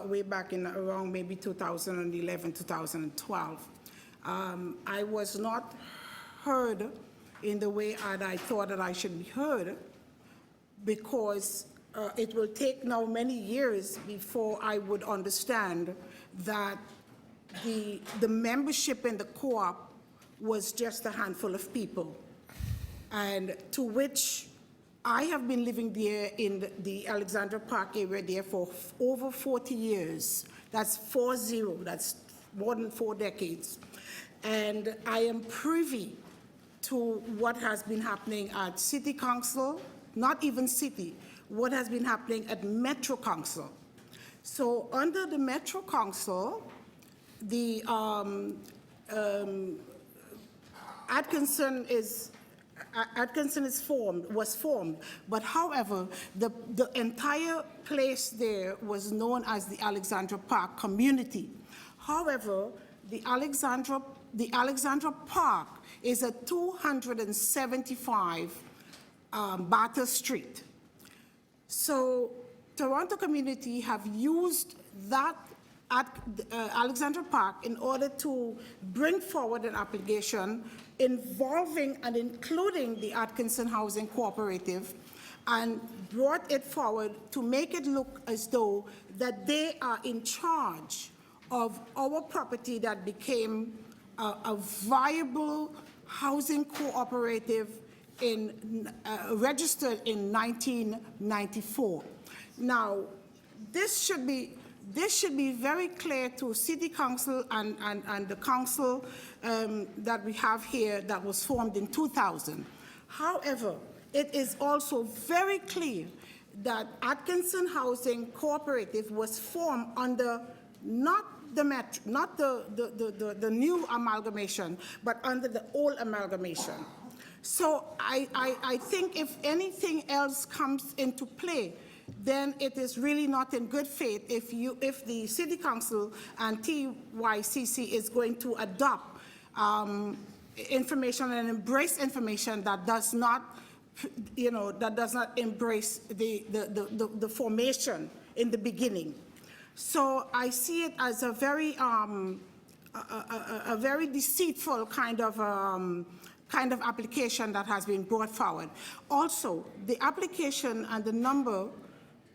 way back in around maybe 2011, 2012. I was not heard in the way that I thought that I should be heard, because it will take now many years before I would understand that the membership in the co-op was just a handful of people, and to which I have been living there in the Alexandra Park area there for over 40 years. That's 40, that's more than 4 decades. And I am privy to what has been happening at City Council, not even City, what has been happening at Metro Council. So under the Metro Council, the Atkinson was formed, but however, the entire place there was known as the Alexandra Park community. However, the Alexandra Park is at 275 Batter Street. So Toronto community have used that at Alexandra Park in order to bring forward an application involving and including the Atkinson Housing Cooperative, and brought it forward to make it look as though that they are in charge of our property that became a viable housing cooperative registered in 1994. Now, this should be very clear to City Council and the council that we have here that was formed in 2000. However, it is also very clear that Atkinson Housing Cooperative was formed under not the new amalgamation, but under the old amalgamation. So I think if anything else comes into play, then it is really not in good faith if the City Council and TYCC is going to adopt information and embrace information that does not, embrace the formation in the beginning. So I see it as a very deceitful kind of application that has been brought forward. Also, the application and the number,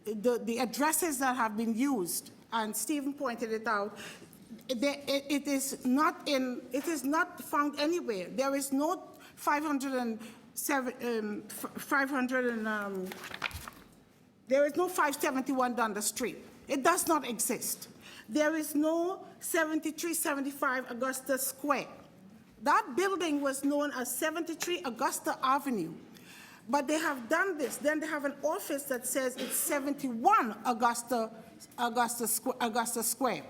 the addresses that have been used, and Stephen pointed it out, it is not found anywhere. There is no 571 Dundas Street. It does not exist. There is no 7375 Augusta Square. That building was known as 73 Augusta Avenue. But they have done this. Then they have an office that says it's 71 Augusta Square.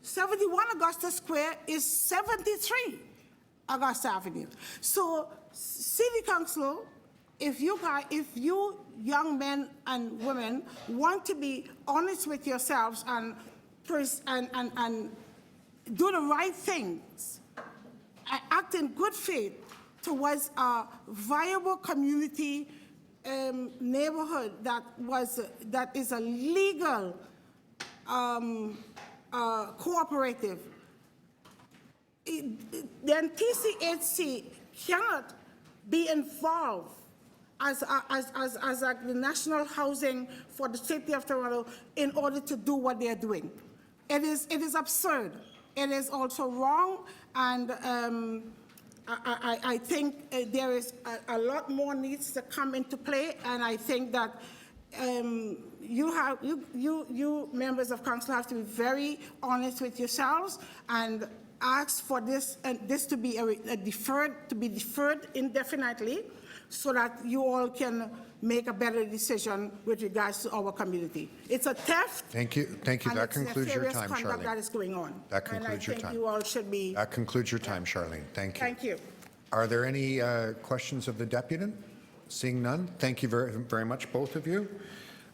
71 Augusta Square is 73 Augusta Avenue. So, City Council, if you young men and women want to be honest with yourselves and do the right things, act in good faith towards a viable community neighborhood that is a legal cooperative, then TCHC cannot be involved as the national housing for the city of Toronto in order to do what they are doing. It is absurd. It is also wrong, and I think there is a lot more needs to come into play, and I think that you members of council have to be very honest with yourselves and ask for this to be deferred indefinitely, so that you all can make a better decision with regards to our community. It's a theft. Thank you. That concludes your time, Charlene. That is going on. That concludes your time. And I think you all should be. That concludes your time, Charlene. Thank you. Thank you. Are there any questions of the deputant? Seeing none, thank you very, very much, both of you.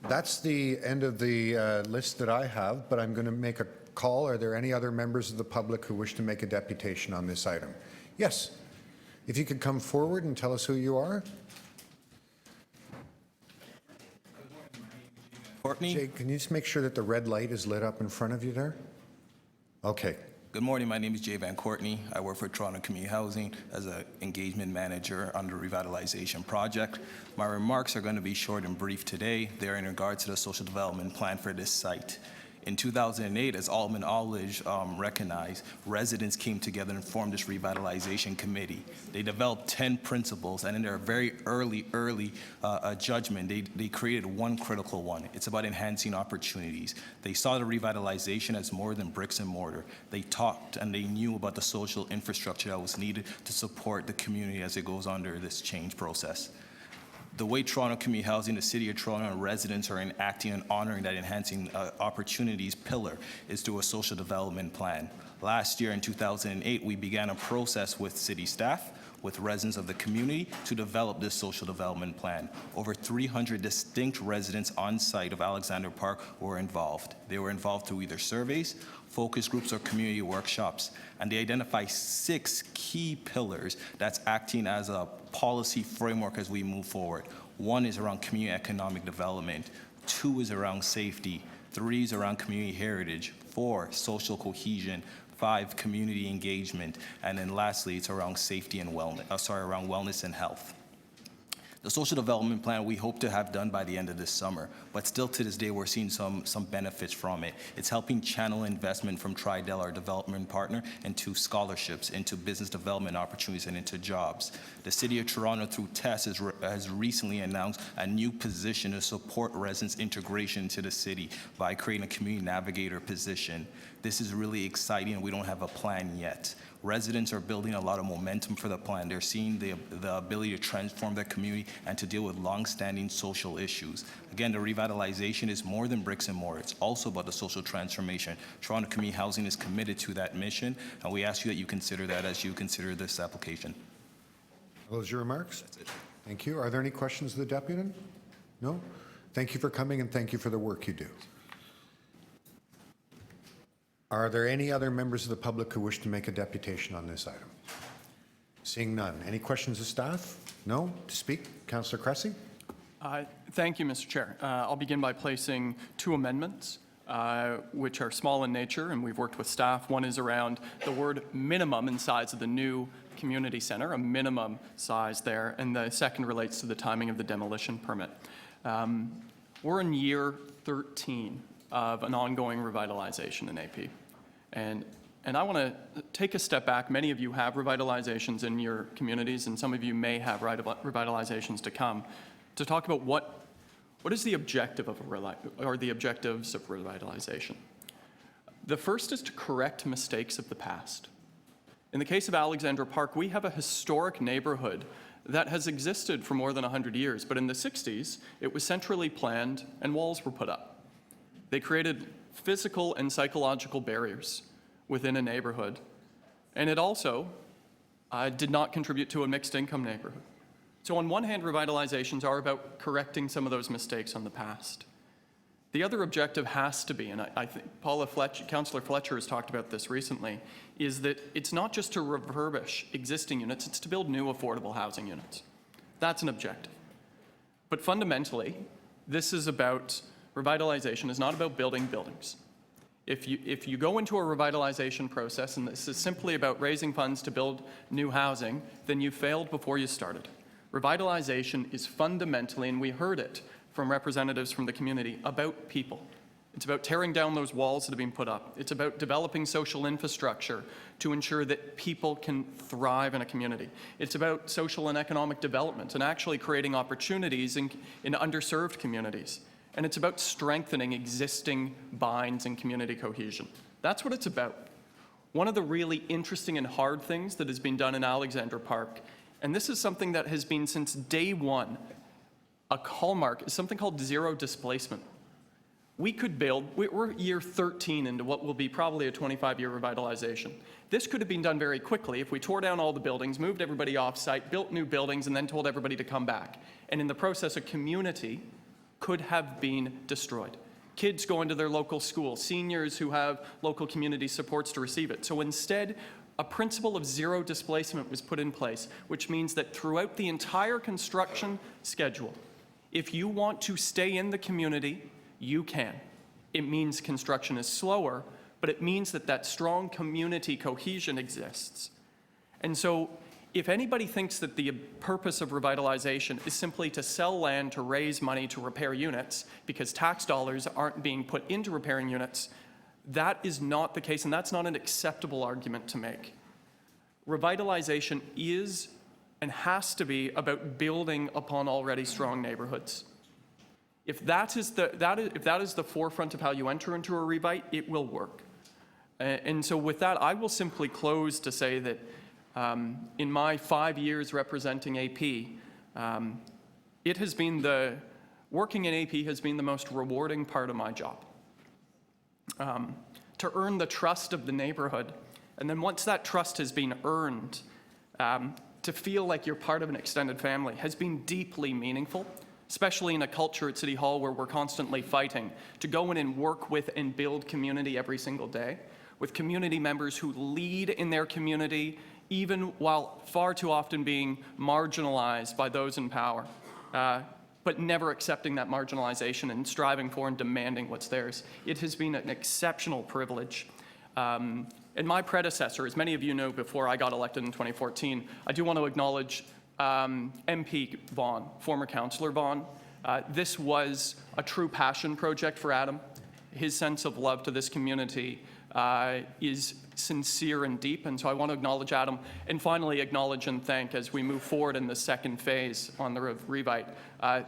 That's the end of the list that I have, but I'm going to make a call. Are there any other members of the public who wish to make a deputation on this item? Yes. If you could come forward and tell us who you are. Courtney. Jay, can you just make sure that the red light is lit up in front of you there? Okay. Good morning. My name is Jay Van Courtney. I work for Toronto Community Housing as an engagement manager under revitalization project. My remarks are going to be short and brief today. They're in regard to the social development plan for this site. In 2008, as Alderman Aldridge recognized, residents came together and formed this revitalization committee. They developed 10 principles, and in their very early judgment, they created one critical one. It's about enhancing opportunities. They saw the revitalization as more than bricks and mortar. They talked and they knew about the social infrastructure that was needed to support the community as it goes under this change process. The way Toronto Community Housing, the City of Toronto, and residents are enacting and honoring that enhancing opportunities pillar is through a social development plan. Last year in 2008, we began a process with city staff, with residents of the community to develop this social development plan. Over 300 distinct residents on site of Alexander Park were involved. They were involved through either surveys, focus groups, or community workshops. And they identify 6 key pillars that's acting as a policy framework as we move forward. 1 is around community economic development. 2 is around safety. 3 is around community heritage. 4, social cohesion. 5, community engagement. And then lastly, it's around safety and wellness, around wellness and health. The social development plan we hope to have done by the end of this summer, but still to this day we're seeing some benefits from it. It's helping channel investment from Tridel, our development partner, into scholarships, into business development opportunities, and into jobs. The City of Toronto, through TESS, has recently announced a new position to support residents' integration into the city by creating a community navigator position. This is really exciting, and we don't have a plan yet. Residents are building a lot of momentum for the plan. They're seeing the ability to transform their community and to deal with long-standing social issues. Again, the revitalization is more than bricks and mortar. It's also about the social transformation. Toronto Community Housing is committed to that mission, and we ask you that you consider that as you consider this application. Are those your remarks? That's it. Thank you. Are there any questions of the deputant? No? Thank you for coming, and thank you for the work you do. Are there any other members of the public who wish to make a deputation on this item? Seeing none. Any questions of staff? No? To speak? Councillor Cressy? Thank you, Mr. Chair. I'll begin by placing 2 amendments, which are small in nature, and we've worked with staff. One is around the word minimum in size of the new community center, a minimum size there, and the second relates to the timing of the demolition permit. We're in year 13 of an ongoing revitalization in AP. And I want to take a step back. Many of you have revitalizations in your communities, and some of you may have revitalizations to come, to talk about what is the objective of the objectives of revitalization. The first is to correct mistakes of the past. In the case of Alexander Park, we have a historic neighborhood that has existed for more than 100 years, but in the 60s, it was centrally planned and walls were put up. They created physical and psychological barriers within a neighborhood, and it also did not contribute to a mixed income neighborhood. So on one hand, revitalizations are about correcting some of those mistakes on the past. The other objective has to be, and I think Councillor Fletcher has talked about this recently, is that it's not just to refurbish existing units, it's to build new affordable housing units. That's an objective. But fundamentally, revitalization is not about building buildings. If you go into a revitalization process and this is simply about raising funds to build new housing, then you failed before you started. Revitalization is fundamentally, and we heard it from representatives from the community, about people. It's about tearing down those walls that have been put up. It's about developing social infrastructure to ensure that people can thrive in a community. It's about social and economic development and actually creating opportunities in underserved communities. And it's about strengthening existing binds and community cohesion. That's what it's about. One of the really interesting and hard things that has been done in Alexander Park, and this is something that has been since day one, a hallmark, is something called zero displacement. We could build, we're year 13 into what will be probably a 25-year revitalization. This could have been done very quickly if we tore down all the buildings, moved everybody off-site, built new buildings, and then told everybody to come back. And in the process, a community could have been destroyed. Kids go into their local school, seniors who have local community supports to receive it. So instead, a principle of zero displacement was put in place, which means that throughout the entire construction schedule, if you want to stay in the community, you can. It means construction is slower, but it means that strong community cohesion exists. And so if anybody thinks that the purpose of revitalization is simply to sell land to raise money to repair units because tax dollars aren't being put into repairing units, that is not the case, and that's not an acceptable argument to make. Revitalization is and has to be about building upon already strong neighborhoods. If that is the forefront of how you enter into a revite, it will work. And so with that, I will simply close to say that in my 5 years representing AP, It has been working in AP has been the most rewarding part of my job. To earn the trust of the neighborhood, and then once that trust has been earned, to feel like you're part of an extended family has been deeply meaningful, especially in a culture at City Hall where we're constantly fighting to go in and work with and build community every single day, with community members who lead in their community, even while far too often being marginalized by those in power, but never accepting that marginalization and striving for and demanding what's theirs. It has been an exceptional privilege. And my predecessor, as many of you know before I got elected in 2014, I do want to acknowledge MP Vaughan, former Councillor Vaughan. This was a true passion project for Adam. His sense of love to this community is sincere and deep, and so I want to acknowledge Adam, and finally acknowledge and thank, as we move forward in the second phase on the Revite,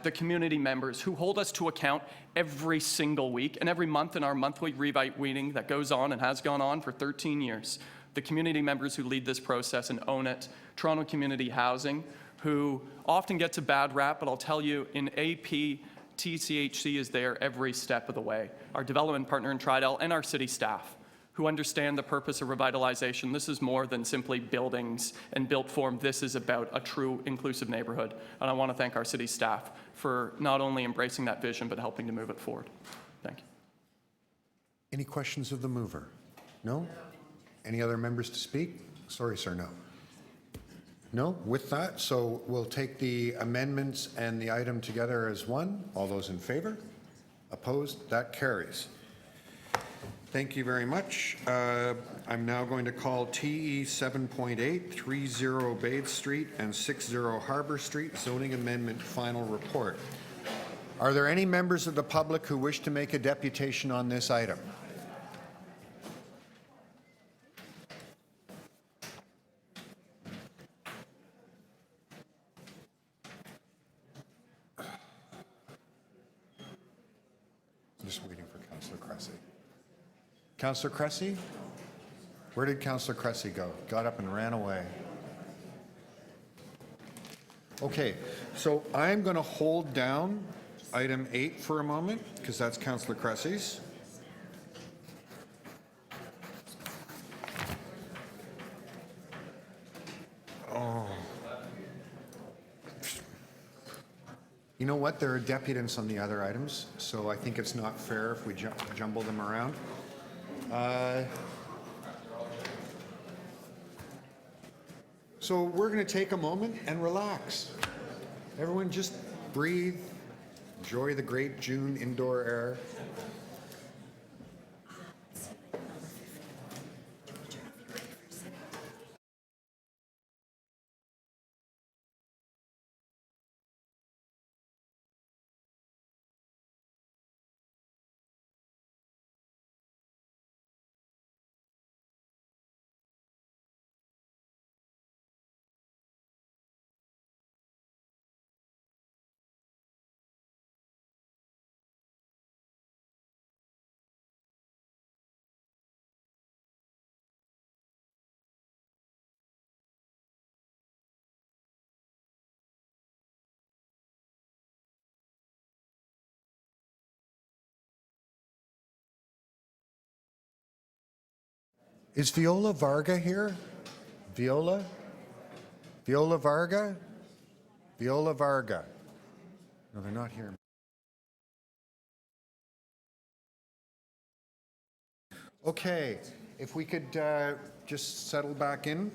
the community members who hold us to account every single week and every month in our monthly Revite meeting that goes on and has gone on for 13 years. The community members who lead this process and own it, Toronto Community Housing, who often gets a bad rap, but I'll tell you, in AP, TCHC is there every step of the way. Our development partner in Tridel and our city staff, who understand the purpose of revitalization. This is more than simply buildings and built form. This is about a true inclusive neighborhood. And I want to thank our city staff for not only embracing that vision, but helping to move it forward. Thank you. Any questions of the mover? No? Any other members to speak? Sorry, sir, no. No? With that, so we'll take the amendments and the item together as one. All those in favor? Opposed? That carries. Thank you very much. I'm now going to call TE 7.8, 30 Bade Street and 60 Harbor Street zoning amendment final report. Are there any members of the public who wish to make a deputation on this item? Just waiting for Councillor Cressy. Councillor Cressy? Where did Councillor Cressy go? Got up and ran away. Okay, so I'm going to hold down item 8 for a moment, because that's Councillor Cressy's. Oh. You know what? There are deputants on the other items, so I think it's not fair if we jumble them around. So we're going to take a moment and relax. Everyone just breathe, enjoy the great June indoor air. Is Viola Varga here? Viola? Viola Varga? Viola Varga. No, they're not here. Okay, if we could just settle back in.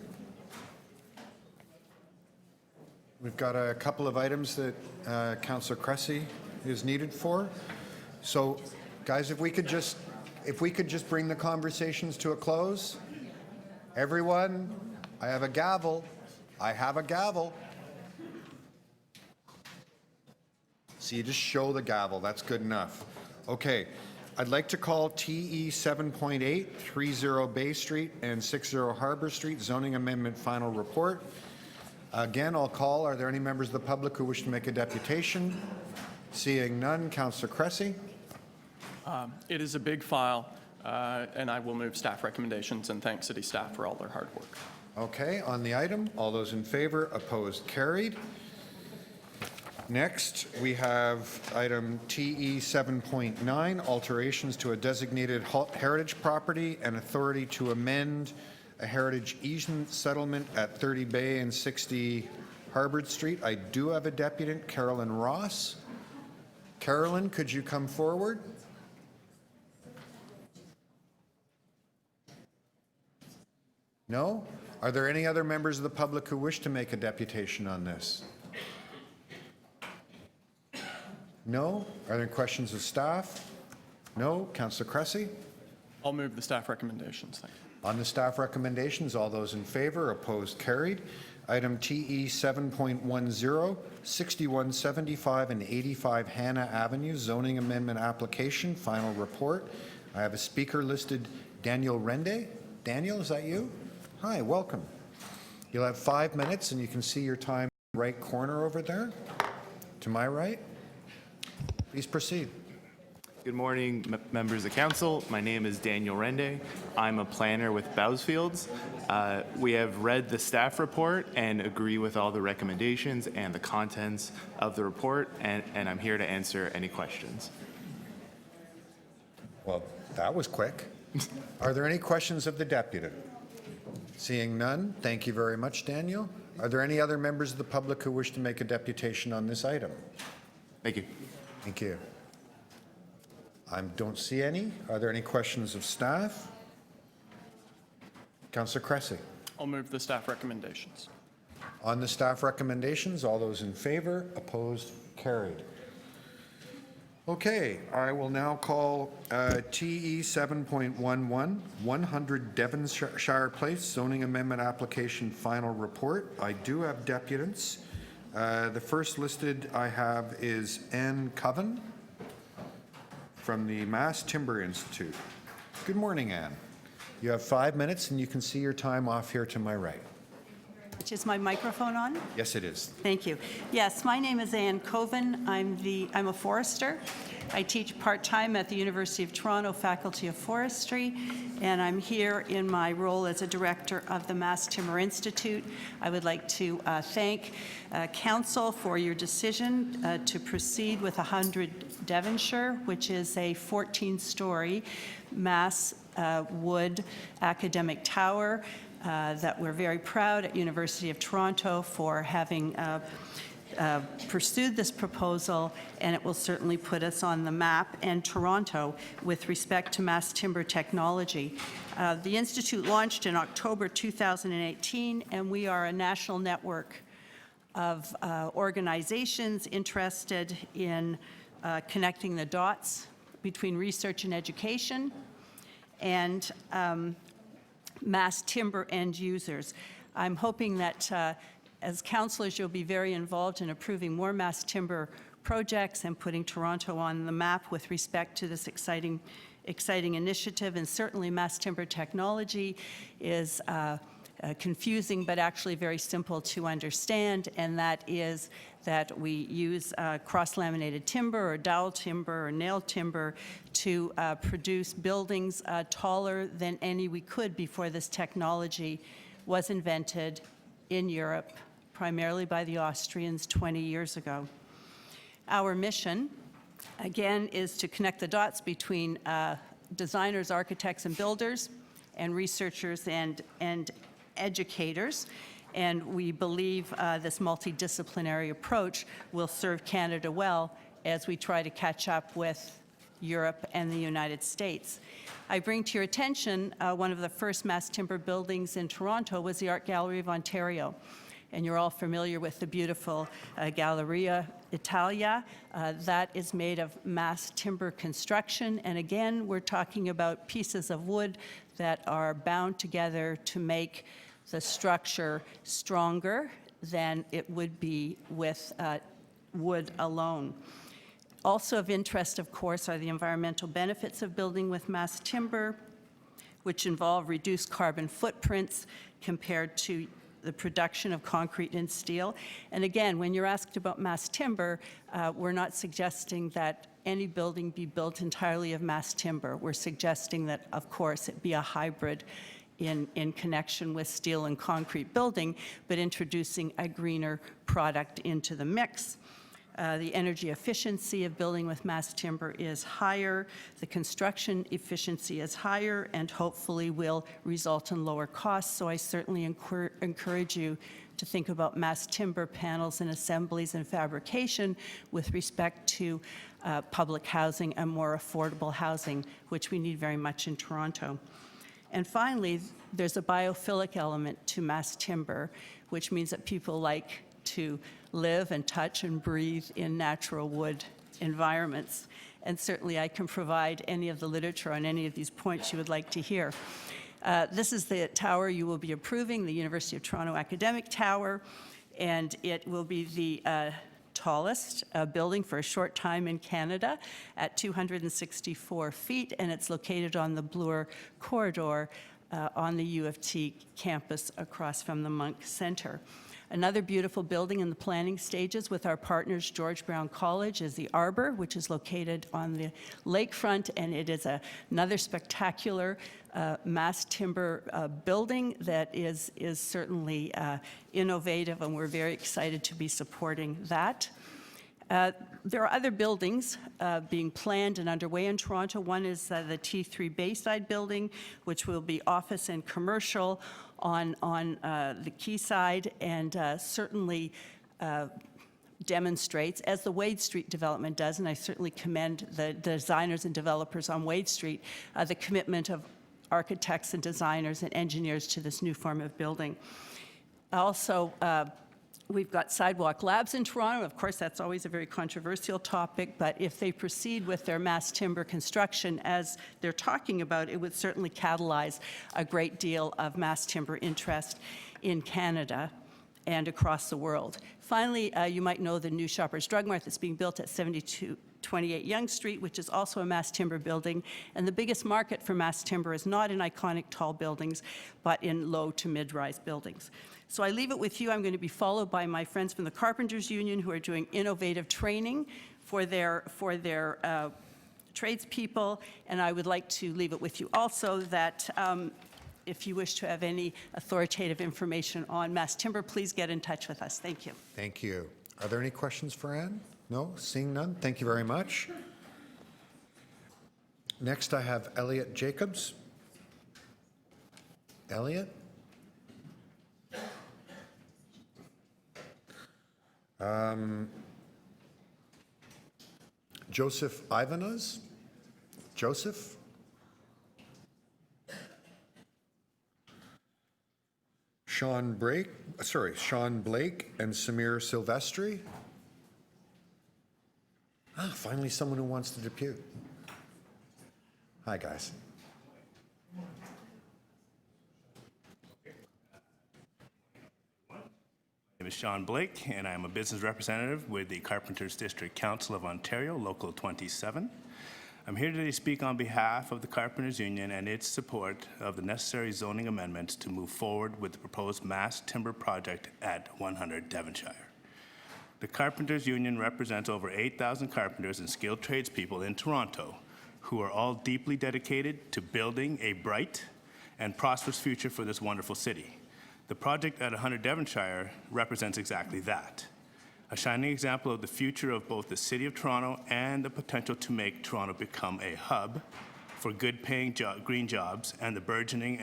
We've got a couple of items that Councillor Cressy is needed for. So, guys, if we could just bring the conversations to a close. Everyone, I have a gavel. I have a gavel. So you just show the gavel. That's good enough. Okay. I'd like to call TE 7.8, 30 Bay Street and 60 Harbor Street zoning amendment final report. Again, I'll call. Are there any members of the public who wish to make a deputation? Seeing none, Councillor Cressy. It is a big file, and I will move staff recommendations and thank city staff for all their hard work. Okay, on the item, all those in favor, opposed, carried. Next, we have item TE 7.9, alterations to a designated heritage property and authority to amend a heritage easement settlement at 30 Bay and 60 Harvard Street. I do have a deputant, Carolyn Ross. Carolyn, could you come forward? No? Are there any other members of the public who wish to make a deputation on this? No? Are there questions of staff? No? Councillor Cressy? I'll move the staff recommendations. Thank you. On the staff recommendations, all those in favor, opposed, carried. Item TE 7.10, 6175 and 85 Hannah Avenue, zoning amendment application, final report. I have a speaker listed, Daniel Rende. Daniel, is that you? Hi, welcome. You'll have 5 minutes, and you can see your time in the right corner over there, to my right. Please proceed. Good morning, members of council. My name is Daniel Rende. I'm a planner with Bousfields. We have read the staff report and agree with all the recommendations and the contents of the report, and I'm here to answer any questions. Well, that was quick. Are there any questions of the deputy? Seeing none, thank you very much, Daniel. Are there any other members of the public who wish to make a deputation on this item? Thank you. Thank you. I don't see any. Are there any questions of staff? Councillor Cressy. I'll move the staff recommendations. On the staff recommendations, all those in favor, opposed, carried. Okay, I will now call TE 7.11, 100 Devonshire Place, zoning amendment application final report. I do have deputants. The first listed I have is Ann Coven from the Mass Timber Institute. Good morning, Ann. You have 5 minutes, and you can see your time off here to my right. Is my microphone on? Yes, it is. Thank you. Yes, my name is Ann Coven. I'm a forester. I teach part-time at the University of Toronto Faculty of Forestry, and I'm here in my role as a director of the Mass Timber Institute. I would like to thank Council for your decision to proceed with 100 Devonshire, which is a 14-story mass wood academic tower that we're very proud at University of Toronto for having pursued this proposal, and it will certainly put us on the map and Toronto with respect to mass timber technology. The Institute launched in October 2018, and we are a national network of organizations interested in connecting the dots between research and education and mass timber end users. I'm hoping that as councillors, you'll be very involved in approving more mass timber projects and putting Toronto on the map with respect to this exciting initiative. And certainly mass timber technology is confusing but actually very simple to understand, and that is that we use cross-laminated timber or dowel timber or nail timber to produce buildings taller than any we could before this technology was invented in Europe, primarily by the Austrians 20 years ago. Our mission, again, is to connect the dots between designers, architects, and builders, and researchers and educators. And we believe this multidisciplinary approach will serve Canada well as we try to catch up with Europe and the United States. I bring to your attention one of the first mass timber buildings in Toronto was the Art Gallery of Ontario. And you're all familiar with the beautiful Galleria Italia. That is made of mass timber construction. And again, we're talking about pieces of wood that are bound together to make the structure stronger than it would be with wood alone. Also of interest, of course, are the environmental benefits of building with mass timber, which involve reduced carbon footprints compared to the production of concrete and steel. And again, when you're asked about mass timber, we're not suggesting that any building be built entirely of mass timber. We're suggesting that, of course, it be a hybrid in connection with steel and concrete building, but introducing a greener product into the mix. The energy efficiency of building with mass timber is higher, the construction efficiency is higher, and hopefully will result in lower costs. So I certainly encourage you to think about mass timber panels and assemblies and fabrication with respect to public housing and more affordable housing, which we need very much in Toronto. And finally, there's a biophilic element to mass timber, which means that people like to live and touch and breathe in natural wood environments. And certainly I can provide any of the literature on any of these points you would like to hear. This is the tower you will be approving, the University of Toronto Academic Tower, and it will be the tallest building for a short time in Canada at 264 feet, and it's located on the Bloor Corridor on the U of T campus across from the Monk Centre. Another beautiful building in the planning stages with our partners, George Brown College, is the Arbor, which is located on the lakefront, and it is another spectacular mass timber building that is certainly innovative, and we're very excited to be supporting that. There are other buildings being planned and underway in Toronto. One is the T3 Bayside building, which will be office and commercial on the quayside, and certainly demonstrates, as the Wade Street development does, and I certainly commend the designers and developers on Wade Street, the commitment of architects and designers and engineers to this new form of building. Also, we've got Sidewalk Labs in Toronto. Of course, that's always a very controversial topic, but if they proceed with their mass timber construction as they're talking about, it would certainly catalyze a great deal of mass timber interest in Canada and across the world. Finally, you might know the new Shoppers Drug Mart that's being built at 7228 Yonge Street, which is also a mass timber building. And the biggest market for mass timber is not in iconic tall buildings, but in low to mid-rise buildings. So I leave it with you. I'm going to be followed by my friends from the Carpenters Union, who are doing innovative training for their tradespeople. And I would like to leave it with you also that if you wish to have any authoritative information on mass timber, please get in touch with us. Thank you. Thank you. Are there any questions for Anne? No? Seeing none? Thank you very much. Next, I have Elliot Jacobs. Elliot? Joseph Ivanaz? Joseph? Sean Blake and Samir Silvestri? Finally someone who wants to depute. Hi, guys. My name is Sean Blake, and I am a business representative with the Carpenters District Council of Ontario, Local 27. I'm here today to speak on behalf of the Carpenters Union and its support of the necessary zoning amendments to move forward with the proposed mass timber project at 100 Devonshire. The Carpenters Union represents over 8,000 carpenters and skilled tradespeople in Toronto who are all deeply dedicated to building a bright and prosperous future for this wonderful city. The project at 100 Devonshire represents exactly that. A shining example of the future of both the City of Toronto and the potential to make Toronto become a hub for good-paying green jobs and the burgeoning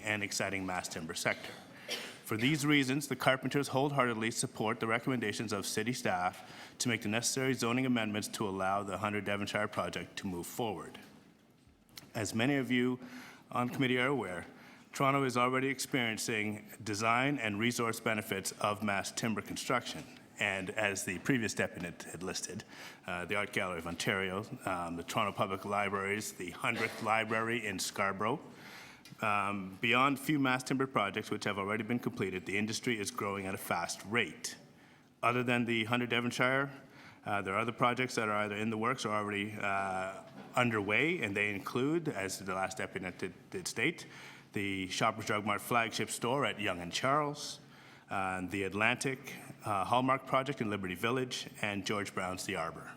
and exciting mass timber sector. For these reasons, the Carpenters wholeheartedly support the recommendations of City staff to make the necessary zoning amendments to allow the 100 Devonshire project to move forward. As many of you on committee are aware, Toronto is already experiencing design and resource benefits of mass timber construction. And as the previous deputant had listed, the Art Gallery of Ontario, the Toronto Public Libraries, the 100th Library in Scarborough. Beyond few mass timber projects which have already been completed, the industry is growing at a fast rate. Other than the 100 Devonshire, there are other projects that are either in the works or already underway, and they include, as the last deputant did state, the Shoppers Drug Mart flagship store at Yonge and Charles, the Atlantic Hallmark project in Liberty Village, and George Brown's The Arbor.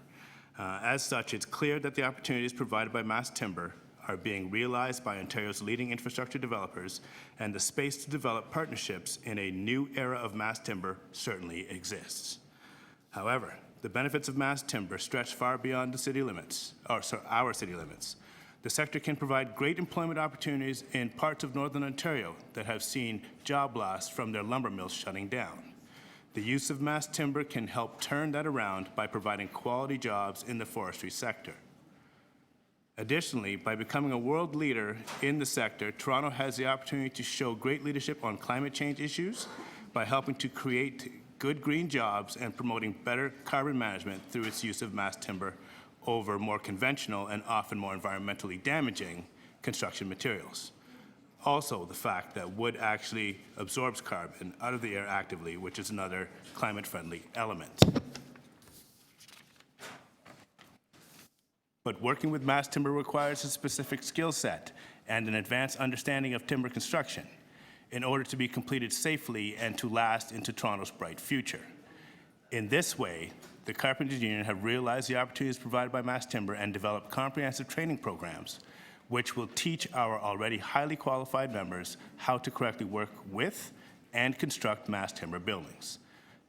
As such, it's clear that the opportunities provided by mass timber are being realized by Ontario's leading infrastructure developers, and the space to develop partnerships in a new era of mass timber certainly exists. However, the benefits of mass timber stretch far beyond the city limits, our city limits. The sector can provide great employment opportunities in parts of Northern Ontario that have seen job loss from their lumber mills shutting down. The use of mass timber can help turn that around by providing quality jobs in the forestry sector. Additionally, by becoming a world leader in the sector, Toronto has the opportunity to show great leadership on climate change issues by helping to create good green jobs and promoting better carbon management through its use of mass timber over more conventional and often more environmentally damaging construction materials. Also, the fact that wood actually absorbs carbon out of the air actively, which is another climate-friendly element. But working with mass timber requires a specific skill set and an advanced understanding of timber construction in order to be completed safely and to last into Toronto's bright future. In this way, the Carpenters Union have realized the opportunities provided by mass timber and developed comprehensive training programs which will teach our already highly qualified members how to correctly work with and construct mass timber buildings.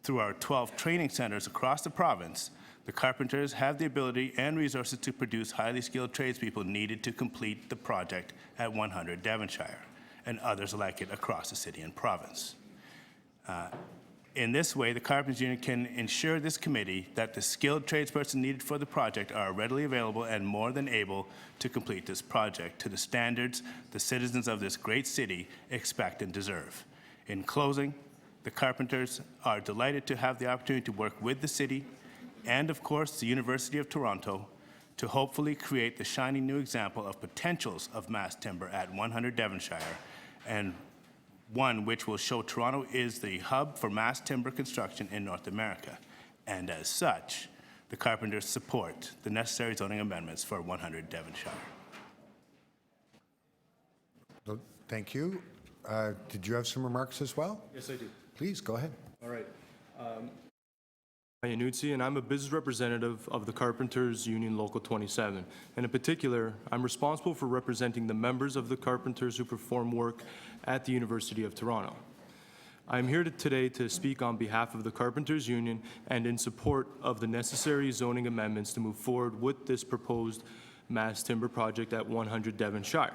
Through our 12 training centers across the province, the carpenters have the ability and resources to produce highly skilled tradespeople needed to complete the project at 100 Devonshire and others like it across the city and province. In this way, the Carpenters Union can ensure this committee that the skilled tradesperson needed for the project are readily available and more than able to complete this project to the standards the citizens of this great city expect and deserve. In closing, the Carpenters are delighted to have the opportunity to work with the city and, of course, the University of Toronto to hopefully create the shining new example of potentials of mass timber at 100 Devonshire, and one which will show Toronto is the hub for mass timber construction in North America. And as such, the Carpenters support the necessary zoning amendments for 100 Devonshire. Thank you. Did you have some remarks as well? Yes, I do. Please, go ahead. All right. Yanutsi, and I'm a business representative of the Carpenters Union Local 27. And in particular, I'm responsible for representing the members of the carpenters who perform work at the University of Toronto. I'm here today to speak on behalf of the Carpenters Union and in support of the necessary zoning amendments to move forward with this proposed mass timber project at 100 Devonshire.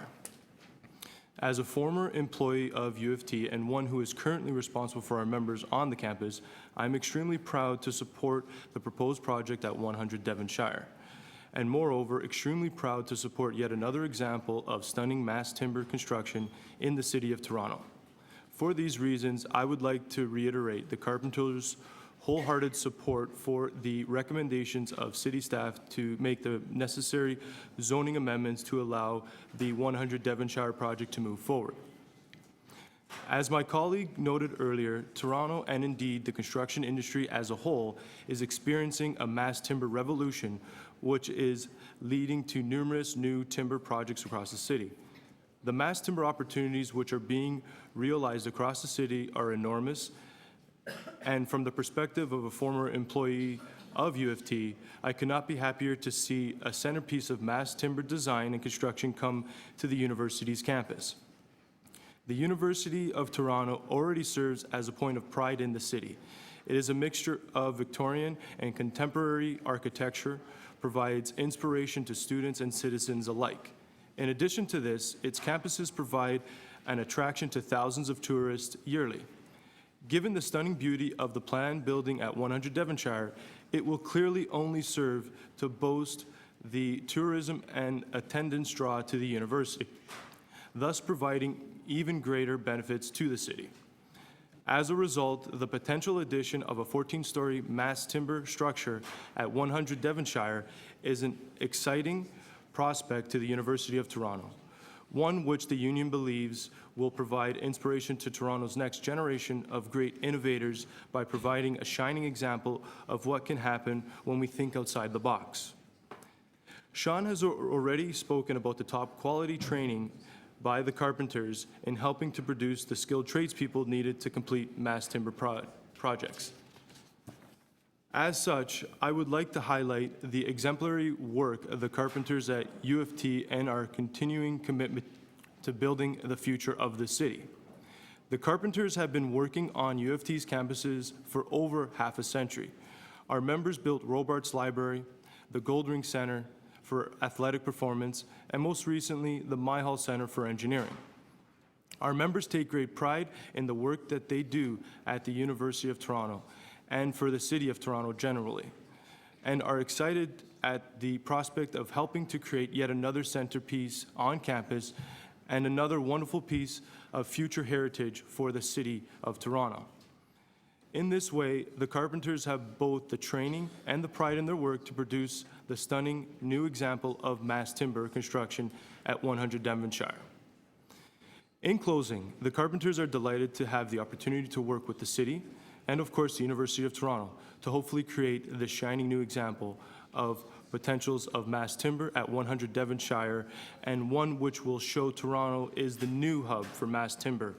As a former employee of U of T and one who is currently responsible for our members on the campus, I'm extremely proud to support the proposed project at 100 Devonshire, and moreover, extremely proud to support yet another example of stunning mass timber construction in the City of Toronto. For these reasons, I would like to reiterate the Carpenters' wholehearted support for the recommendations of city staff to make the necessary zoning amendments to allow the 100 Devonshire project to move forward. As my colleague noted earlier, Toronto, and indeed the construction industry as a whole, is experiencing a mass timber revolution, which is leading to numerous new timber projects across the city. The mass timber opportunities which are being realized across the city are enormous. And from the perspective of a former employee of U of T, I could not be happier to see a centerpiece of mass timber design and construction come to the university's campus. The University of Toronto already serves as a point of pride in the city. It is a mixture of Victorian and contemporary architecture, provides inspiration to students and citizens alike. In addition to this, its campuses provide an attraction to thousands of tourists yearly. Given the stunning beauty of the planned building at 100 Devonshire, it will clearly only serve to boast the tourism and attendance draw to the university, thus providing even greater benefits to the city. As a result, the potential addition of a 14-story mass timber structure at 100 Devonshire is an exciting prospect to the University of Toronto, one which the union believes will provide inspiration to Toronto's next generation of great innovators by providing a shining example of what can happen when we think outside the box. Sean has already spoken about the top quality training by the carpenters in helping to produce the skilled tradespeople needed to complete mass timber projects. As such, I would like to highlight the exemplary work of the carpenters at U of T and our continuing commitment to building the future of the city. The carpenters have been working on U of T's campuses for over half a century. Our members built Robarts Library, the Goldring Center for Athletic Performance, and most recently, the Myhall Center for Engineering. Our members take great pride in the work that they do at the University of Toronto and for the City of Toronto generally, and are excited at the prospect of helping to create yet another centerpiece on campus and another wonderful piece of future heritage for the City of Toronto. In this way, the Carpenters have both the training and the pride in their work to produce the stunning new example of mass timber construction at 100 Devonshire. In closing, the Carpenters are delighted to have the opportunity to work with the City and, of course, the University of Toronto to hopefully create the shining new example of potentials of mass timber at 100 Devonshire, and one which will show Toronto is the new hub for mass timber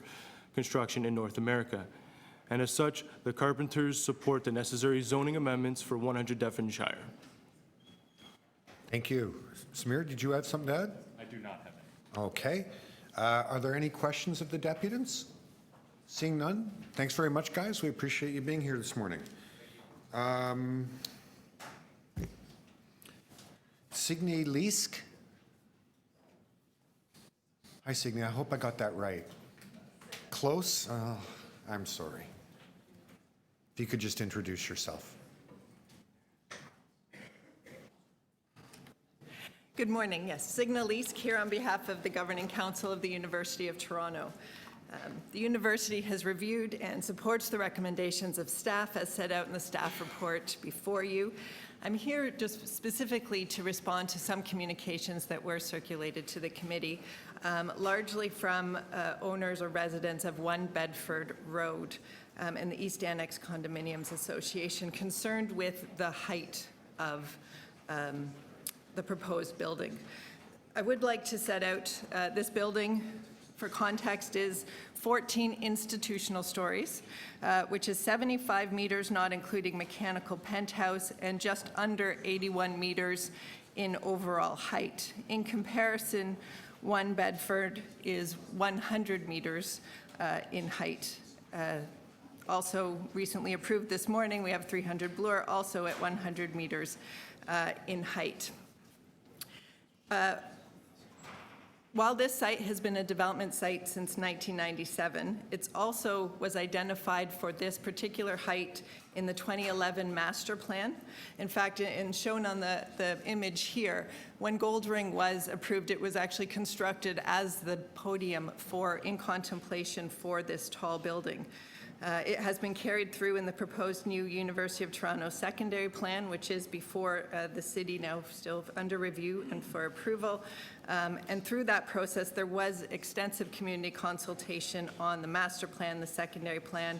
construction in North America. And as such, the Carpenters support the necessary zoning amendments for 100 Devonshire. Thank you. Samir, did you have something to add? I do not have any. Okay. Are there any questions of the deputants? Seeing none, thanks very much, guys. We appreciate you being here this morning. Signe Leask. Hi, Signe. I hope I got that right. Close? I'm sorry. If you could just introduce yourself. Good morning. Yes, Signe Leask here on behalf of the Governing Council of the University of Toronto. The university has reviewed and supports the recommendations of staff as set out in the staff report before you. I'm here just specifically to respond to some communications that were circulated to the committee, largely from owners or residents of 1 Bedford Road and the East Annex Condominiums Association concerned with the height of the proposed building. I would like to set out this building, for context, is 14 institutional stories, which is 75 meters, not including mechanical penthouse, and just under 81 meters in overall height. In comparison, 1 Bedford is 100 meters in height. Also recently approved this morning, we have 300 Bloor, also at 100 meters in height. While this site has been a development site since 1997, it also was identified for this particular height in the 2011 master plan. In fact, and shown on the image here, when Goldring was approved, it was actually constructed as the podium in contemplation for this tall building. It has been carried through in the proposed new University of Toronto secondary plan, which is before the city, now still under review and for approval. And through that process, there was extensive community consultation on the master plan, the secondary plan,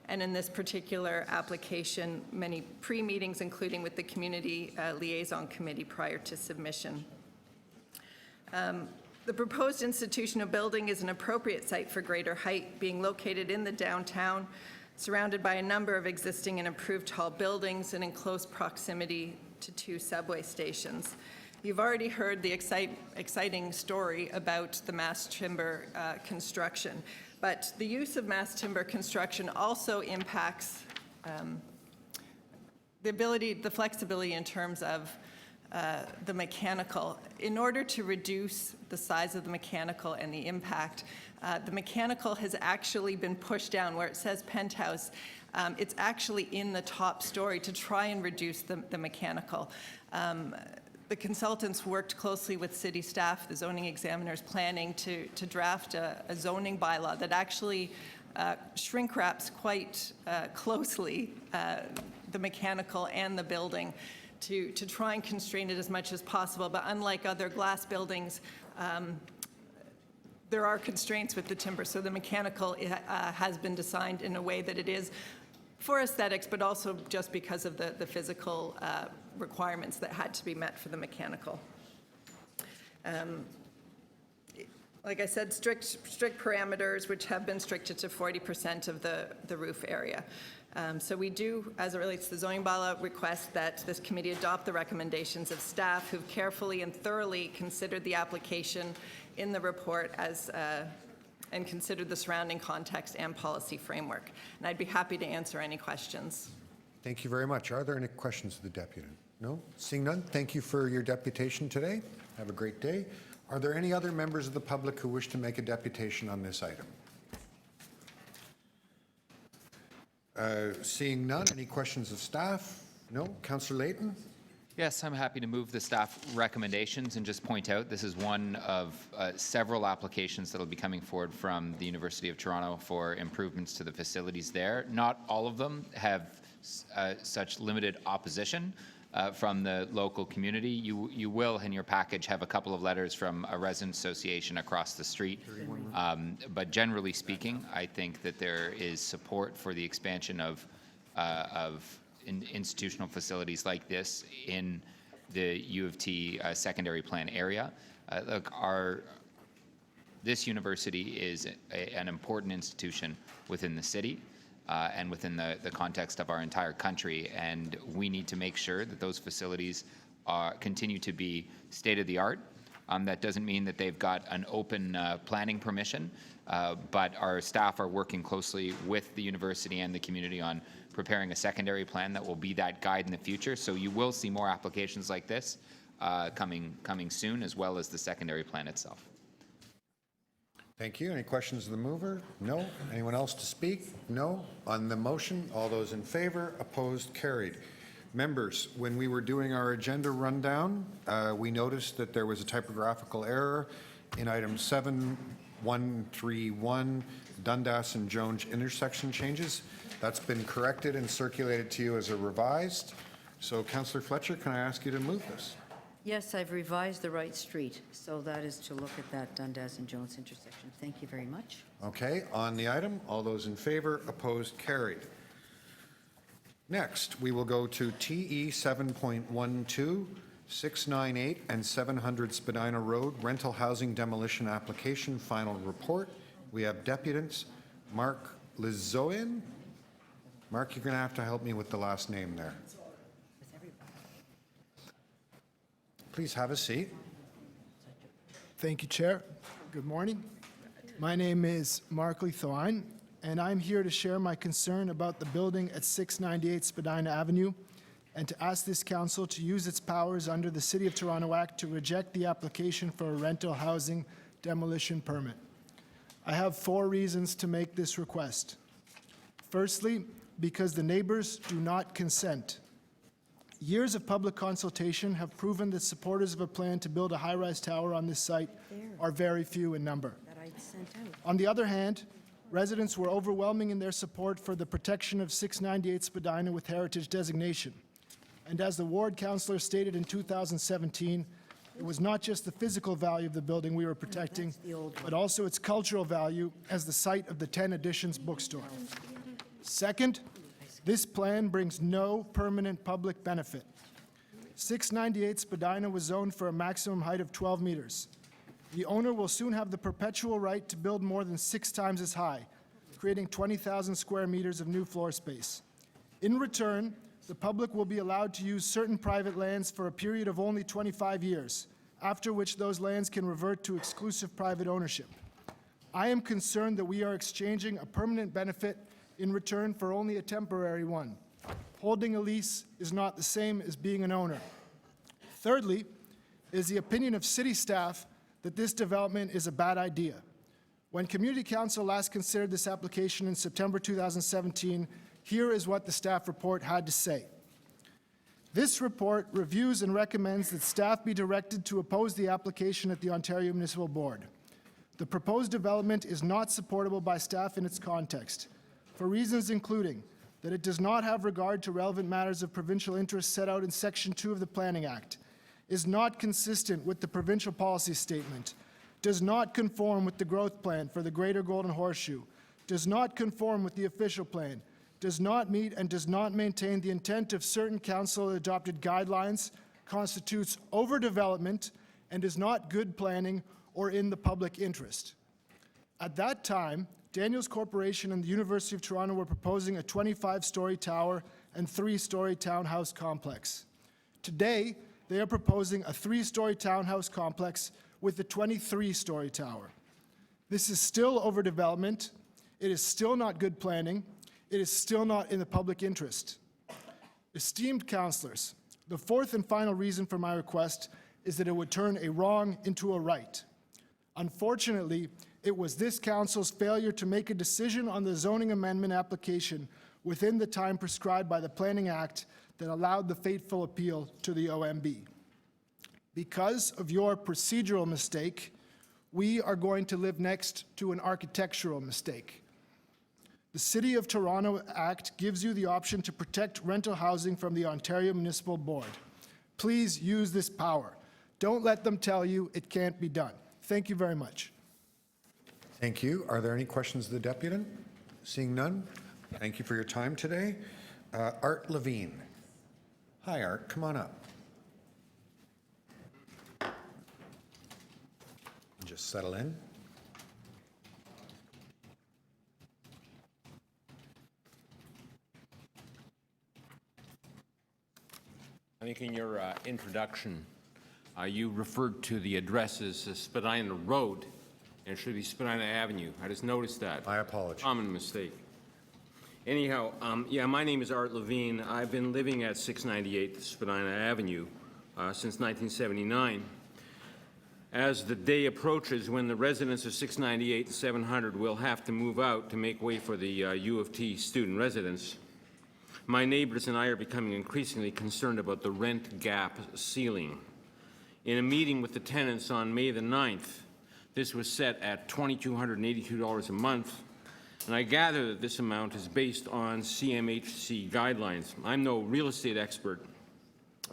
and in this particular application, many pre-meetings, including with the Community Liaison Committee prior to submission. The proposed institutional building is an appropriate site for greater height, being located in the downtown, surrounded by a number of existing and improved tall buildings and in close proximity to 2 subway stations. You've already heard the exciting story about the mass timber construction, but the use of mass timber construction also impacts the flexibility in terms of the mechanical. In order to reduce the size of the mechanical and the impact, the mechanical has actually been pushed down where it says penthouse. It's actually in the top story to try and reduce the mechanical. The consultants worked closely with city staff, the zoning examiners, planning to draft a zoning bylaw that actually shrink wraps quite closely the mechanical and the building to try and constrain it as much as possible. But unlike other glass buildings, there are constraints with the timber. So the mechanical has been designed in a way that it is for aesthetics, but also just because of the physical requirements that had to be met for the mechanical. Like I said, strict parameters, which have been restricted to 40% of the roof area. So we do, as it relates to the zoning bylaw, request that this committee adopt the recommendations of staff who've carefully and thoroughly considered the application in the report and considered the surrounding context and policy framework. And I'd be happy to answer any questions. Thank you very much. Are there any questions of the deputy? No? Seeing none, thank you for your deputation today. Have a great day. Are there any other members of the public who wish to make a deputation on this item? Seeing none, any questions of staff? No? Councillor Layton? Yes, I'm happy to move the staff recommendations and just point out this is one of several applications that will be coming forward from the University of Toronto for improvements to the facilities there. Not all of them have such limited opposition from the local community. You will, in your package, have a couple of letters from a resident association across the street. But generally speaking, I think that there is support for the expansion of institutional facilities like this in the U of T secondary plan area. Look, this university is an important institution within the city and within the context of our entire country, and we need to make sure that those facilities continue to be state-of-the-art. That doesn't mean that they've got an open planning permission, but our staff are working closely with the university and the community on preparing a secondary plan that will be that guide in the future. So you will see more applications like this coming soon, as well as the secondary plan itself. Thank you. Any questions of the mover? No. Anyone else to speak? No. On the motion, all those in favor, opposed, carried. Members, when we were doing our agenda rundown, we noticed that there was a typographical error in item 7131, Dundas and Jones intersection changes. That's been corrected and circulated to you as a revised. So, Councillor Fletcher, can I ask you to move this? Yes, I've revised the right street, so that is to look at that Dundas and Jones intersection. Thank you very much. Okay, on the item, all those in favor, opposed, carried. Next, we will go to TE 7.12, 698 and 700 Spadina Road, rental housing demolition application, final report. We have deputants Mark Lizoin. Mark, you're going to have to help me with the last name there. Please have a seat. Thank you, Chair. Good morning. My name is Mark Lizoin, and I'm here to share my concern about the building at 698 Spadina Avenue and to ask this council to use its powers under the City of Toronto Act to reject the application for a rental housing demolition permit. I have 4 reasons to make this request. Firstly, because the neighbors do not consent. Years of public consultation have proven that supporters of a plan to build a high-rise tower on this site are very few in number. On the other hand, residents were overwhelming in their support for the protection of 698 Spadina with heritage designation. And as the ward councillor stated in 2017, it was not just the physical value of the building we were protecting, but also its cultural value as the site of the 10 Editions bookstore. Second, this plan brings no permanent public benefit. 698 Spadina was zoned for a maximum height of 12 meters. The owner will soon have the perpetual right to build more than 6 times as high, creating 20,000 square meters of new floor space. In return, the public will be allowed to use certain private lands for a period of only 25 years, after which those lands can revert to exclusive private ownership. I am concerned that we are exchanging a permanent benefit in return for only a temporary one. Holding a lease is not the same as being an owner. Thirdly, it is the opinion of city staff that this development is a bad idea. When Community Council last considered this application in September 2017, here is what the staff report had to say. This report reviews and recommends that staff be directed to oppose the application at the Ontario Municipal Board. The proposed development is not supportable by staff in its context, for reasons including that it does not have regard to relevant matters of provincial interest set out in Section 2 of the Planning Act, is not consistent with the provincial policy statement, does not conform with the growth plan for the Greater Golden Horseshoe, does not conform with the official plan, does not meet and does not maintain the intent of certain council-adopted guidelines, constitutes overdevelopment, and is not good planning or in the public interest. At that time, Daniels Corporation and the University of Toronto were proposing a 25-story tower and 3-story townhouse complex. Today, they are proposing a 3-story townhouse complex with a 23-story tower. This is still overdevelopment. It is still not good planning. It is still not in the public interest. Esteemed councilors, the fourth and final reason for my request is that it would turn a wrong into a right. Unfortunately, it was this council's failure to make a decision on the zoning amendment application within the time prescribed by the Planning Act that allowed the fateful appeal to the OMB. Because of your procedural mistake, we are going to live next to an architectural mistake. The City of Toronto Act gives you the option to protect rental housing from the Ontario Municipal Board. Please use this power. Don't let them tell you it can't be done. Thank you very much. Thank you. Are there any questions of the deputant? Seeing none, thank you for your time today. Art Levine. Hi, Art. Come on up. Just settle in. I think in your introduction, you referred to the address as Spadina Road, and it should be Spadina Avenue. I just noticed that. I apologize. Common mistake. Anyhow, yeah, my name is Art Levine. I've been living at 698 Spadina Avenue since 1979. As the day approaches when the residents of 698 and 700 will have to move out to make way for the U of T student residence, my neighbors and I are becoming increasingly concerned about the rent gap ceiling. In a meeting with the tenants on May the 9th, this was set at $2,282 a month, and I gather that this amount is based on CMHC guidelines. I'm no real estate expert,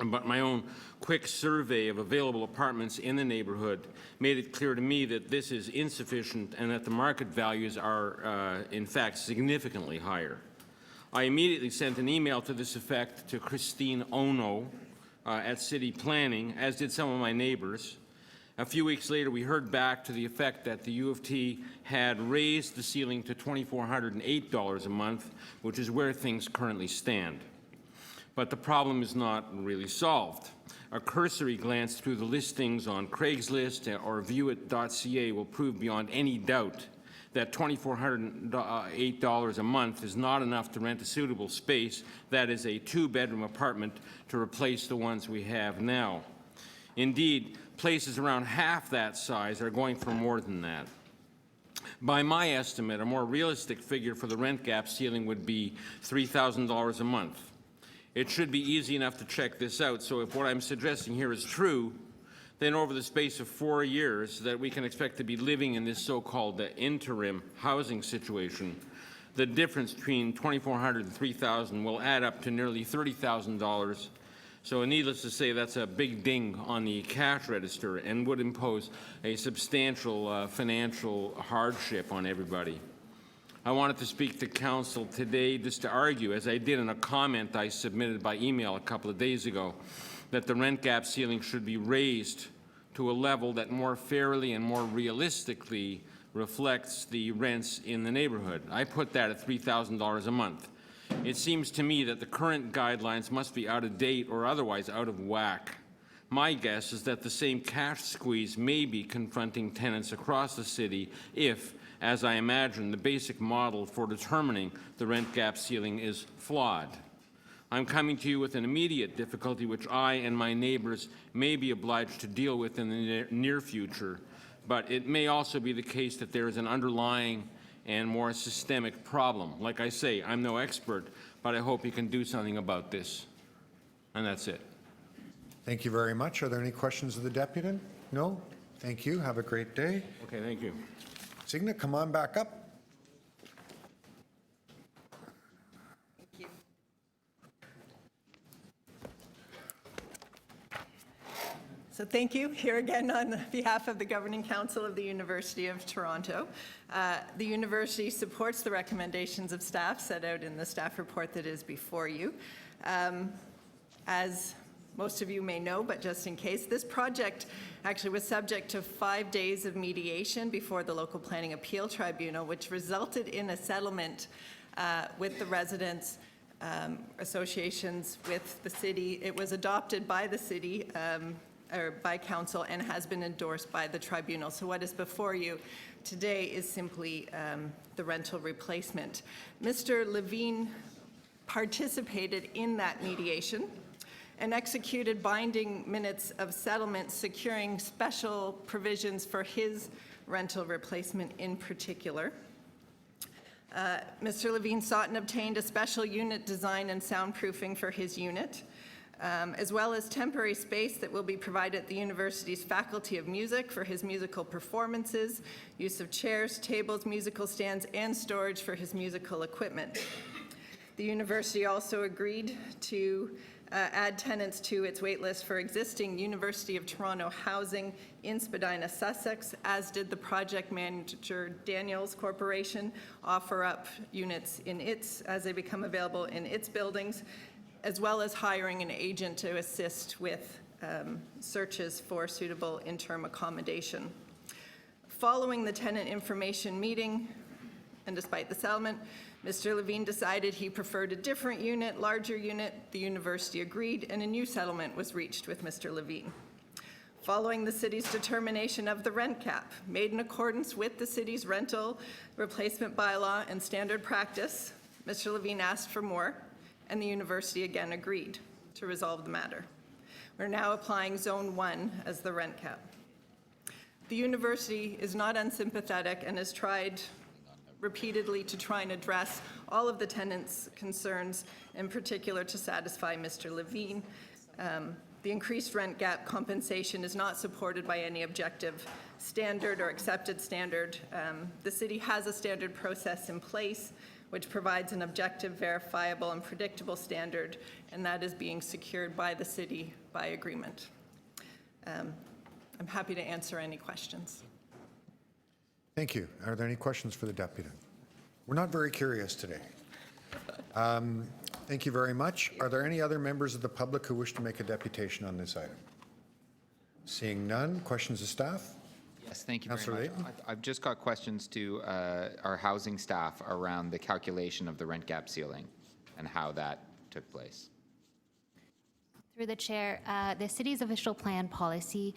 but my own quick survey of available apartments in the neighborhood made it clear to me that this is insufficient and that the market values are, in fact, significantly higher. I immediately sent an email to this effect to Christine Ono at City Planning, as did some of my neighbors. A few weeks later, we heard back to the effect that the U of T had raised the ceiling to $2,408 a month, which is where things currently stand. But the problem is not really solved. A cursory glance through the listings on Craigslist or viewit.ca will prove beyond any doubt that $2,408 a month is not enough to rent a suitable space that is a two-bedroom apartment to replace the ones we have now. Indeed, places around half that size are going for more than that. By my estimate, a more realistic figure for the rent gap ceiling would be $3,000 a month. It should be easy enough to check this out, so if what I'm suggesting here is true, then over the space of 4 years that we can expect to be living in this so-called interim housing situation, the difference between $2,400 and $3,000 will add up to nearly $30,000. So needless to say, that's a big ding on the cash register and would impose a substantial financial hardship on everybody. I wanted to speak to Council today just to argue, as I did in a comment I submitted by email a couple of days ago, that the rent gap ceiling should be raised to a level that more fairly and more realistically reflects the rents in the neighborhood. I put that at $3,000 a month. It seems to me that the current guidelines must be out of date or otherwise out of whack. My guess is that the same cash squeeze may be confronting tenants across the city if, as I imagine, the basic model for determining the rent gap ceiling is flawed. I'm coming to you with an immediate difficulty which I and my neighbors may be obliged to deal with in the near future, but it may also be the case that there is an underlying and more systemic problem. Like I say, I'm no expert, but I hope you can do something about this. And that's it. Thank you very much. Are there any questions of the deputant? No? Thank you. Have a great day. Okay, thank you. Signa, come on back up. So thank you here again on behalf of the Governing Council of the University of Toronto. The university supports the recommendations of staff set out in the staff report that is before you. As most of you may know, but just in case, this project actually was subject to 5 days of mediation before the Local Planning Appeal Tribunal, which resulted in a settlement with the residents, associations with the city. It was adopted by the city or by council and has been endorsed by the tribunal. So what is before you today is simply the rental replacement. Mr. Levine participated in that mediation and executed binding minutes of settlement securing special provisions for his rental replacement in particular. Mr. Levine sought and obtained a special unit design and soundproofing for his unit, as well as temporary space that will be provided at the university's Faculty of Music for his musical performances, use of chairs, tables, musical stands, and storage for his musical equipment. The university also agreed to add tenants to its waitlist for existing University of Toronto housing in Spadina, Sussex, as did the project manager Daniels Corporation offer up units in its, as they become available in its buildings, as well as hiring an agent to assist with searches for suitable interim accommodation. Following the tenant information meeting, and despite the settlement, Mr. Levine decided he preferred a different unit, larger unit. The university agreed, and a new settlement was reached with Mr. Levine. Following the city's determination of the rent cap, made in accordance with the city's rental replacement bylaw and standard practice, Mr. Levine asked for more, and the university again agreed to resolve the matter. We're now applying Zone 1 as the rent cap. The university is not unsympathetic and has tried repeatedly to try and address all of the tenants' concerns, in particular to satisfy Mr. Levine. The increased rent gap compensation is not supported by any objective standard or accepted standard. The city has a standard process in place which provides an objective, verifiable, and predictable standard, and that is being secured by the city by agreement. I'm happy to answer any questions. Thank you. Are there any questions for the deputy? We're not very curious today. Thank you very much. Are there any other members of the public who wish to make a deputation on this item? Seeing none, questions of staff? Yes, thank you Councillor very much. Layton? I've just got questions to our housing staff around the calculation of the rent gap ceiling and how that took place. Through the chair, the city's official plan policy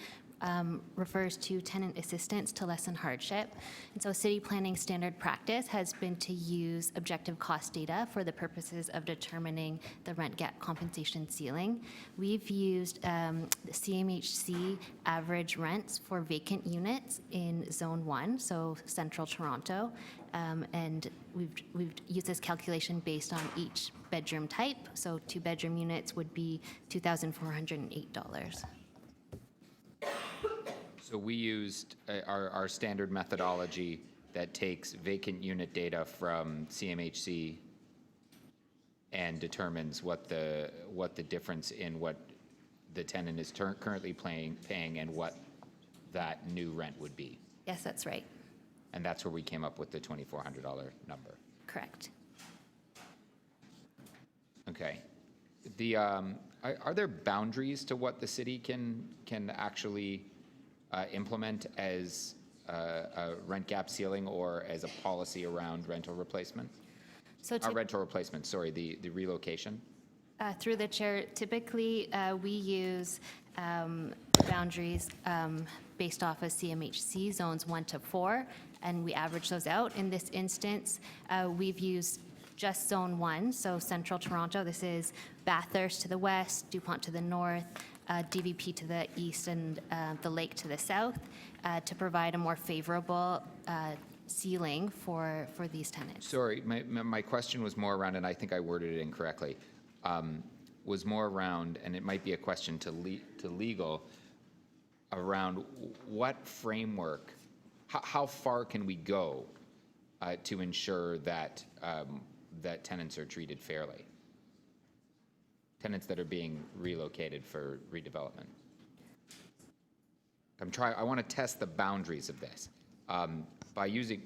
refers to tenant assistance to lessen hardship. And so city planning standard practice has been to use objective cost data for the purposes of determining the rent gap compensation ceiling. We've used the CMHC average rents for vacant units in Zone 1, so Central Toronto, and we've used this calculation based on each bedroom type. So 2-bedroom units would be $2,408. So we used our standard methodology that takes vacant unit data from CMHC and determines what the difference in what the tenant is currently paying and what that new rent would be. Yes, that's right. And that's where we came up with the $2,400 number. Correct. Okay. Are there boundaries to what the city can actually implement as a rent gap ceiling or as a policy around rental replacement? So Rental replacement, sorry, the relocation? through the chair, typically we use boundaries based off of CMHC zones 1 to 4, and we average those out. In this instance, we've used just Zone 1, so Central Toronto. This is Bathurst to the west, DuPont to the north, DVP to the east, and the lake to the south, to provide a more favorable ceiling for these tenants. Sorry, my question was more around, and I think I worded it incorrectly, was more around, and it might be a question to legal, around what framework, how far can we go to ensure that that tenants are treated fairly? Tenants that are being relocated for redevelopment. I want to test the boundaries of this.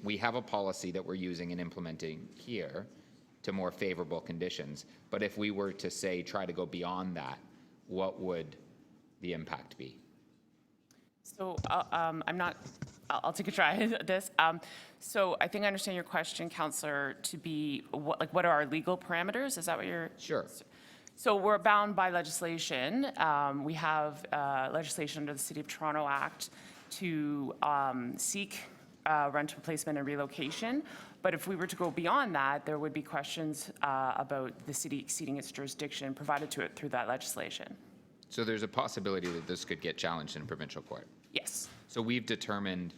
We have a policy that we're using and implementing here to more favorable conditions, but if we were to say, try to go beyond that, what would the impact be? So I'll take a try at this. So I think I understand your question, Councillor, to be what are our legal parameters? Is that what you're? Sure. So we're bound by legislation. We have legislation under the City of Toronto Act to seek rental replacement and relocation. But if we were to go beyond that, there would be questions about the city exceeding its jurisdiction provided to it through that legislation. So there's a possibility that this could get challenged in provincial court. Yes. So we've determined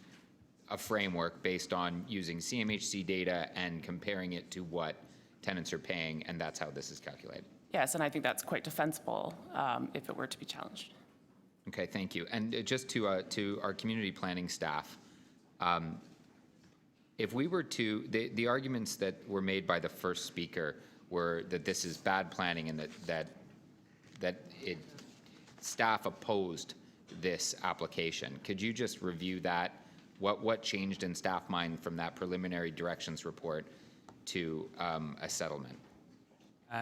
a framework based on using CMHC data and comparing it to what tenants are paying, and that's how this is calculated. Yes, and I think that's quite defensible if it were to be challenged. Okay, thank you. And just to our community planning staff, if we were to, the arguments that were made by the first speaker were that this is bad planning and that staff opposed this application. Could you just review that? What changed in staff mind from that preliminary directions report to a settlement?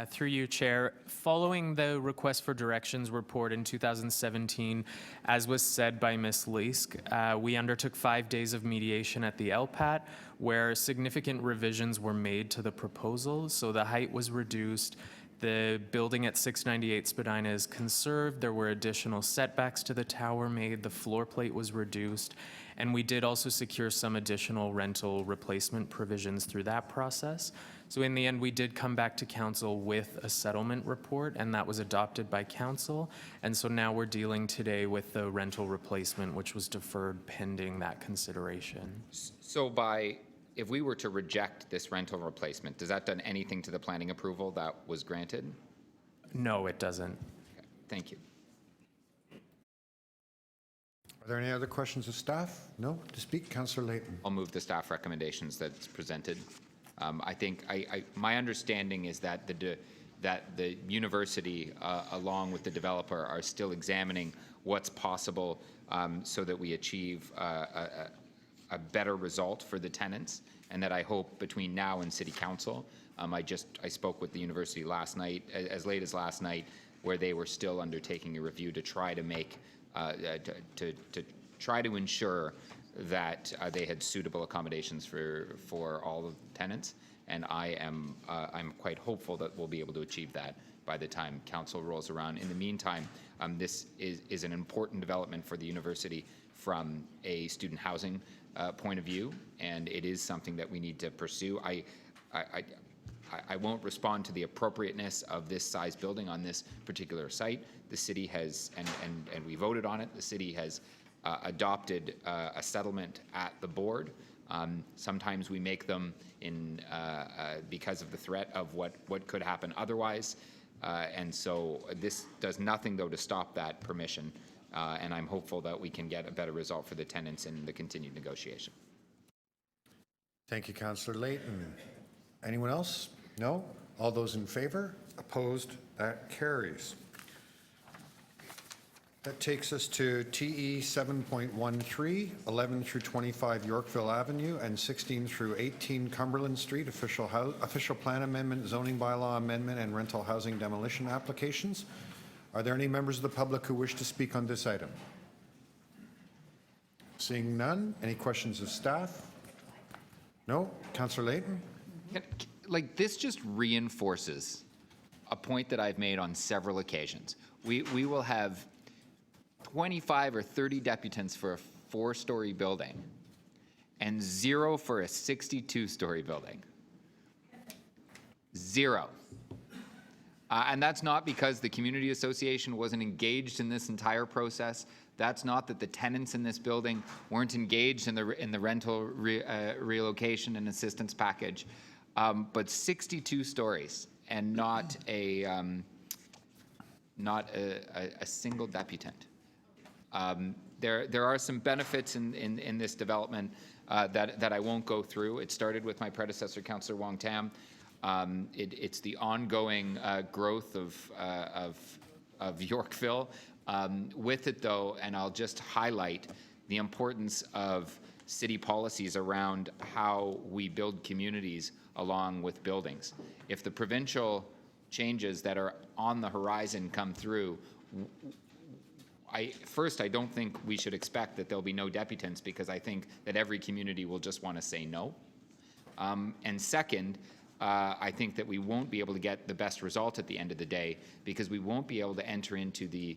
Through you, Chair. Following the request for directions report in 2017, as was said by Ms. Leask, we undertook 5 days of mediation at the LPAT, where significant revisions were made to the proposal. So the height was reduced. The building at 698 Spadina is conserved. There were additional setbacks to the tower made. The floor plate was reduced. And we did also secure some additional rental replacement provisions through that process. So in the end, we did come back to council with a settlement report, and that was adopted by council. And so now we're dealing today with the rental replacement, which was deferred pending that consideration. So if we were to reject this rental replacement, does that done anything to the planning approval that was granted? No, it doesn't. Okay, thank you. Are there any other questions of staff? No? To speak, Councillor Layton. I'll move the staff recommendations that's presented. I think my understanding is that the university, along with the developer, are still examining what's possible so that we achieve a better result for the tenants, and that I hope between now and City Council. I spoke with the university last night, as late as last night, where they were still undertaking a review to try to make to try to ensure that they had suitable accommodations for all of the tenants, and I'm quite hopeful that we'll be able to achieve that by the time council rolls around. In the meantime, this is an important development for the university from a student housing point of view, and it is something that we need to pursue. I won't respond to the appropriateness of this size building on this particular site. The city has, and we voted on it, the city has adopted a settlement at the board. Sometimes we make them because of the threat of what could happen otherwise. And so this does nothing, though, to stop that permission. And I'm hopeful that we can get a better result for the tenants in the continued negotiation. Thank you, Councillor Layton. Anyone else? No? All those in favor? Opposed? That carries. That takes us to TE 7.13, 11 through 25 Yorkville Avenue, and 16 through 18 Cumberland Street, official plan amendment, zoning bylaw amendment, and rental housing demolition applications. Are there any members of the public who wish to speak on this item? Seeing none, any questions of staff? No? Councillor Layton? Like, this just reinforces a point that I've made on several occasions. We will have 25 or 30 deputants for a 4-story building and 0 for a 62-story building. 0. And that's not because the community association wasn't engaged in this entire process. That's not that the tenants in this building weren't engaged in the rental relocation and assistance package. But 62 stories and not a single deputant. There are some benefits in this development that I won't go through. It started with my predecessor, Councillor Wong Tam. It's the ongoing growth of Yorkville. With it, though, and I'll just highlight the importance of city policies around how we build communities along with buildings. If the provincial changes that are on the horizon come through, first, I don't think we should expect that there'll be no deputants, because I think that every community will just want to say no. And second, I think that we won't be able to get the best result at the end of the day, because we won't be able to enter into the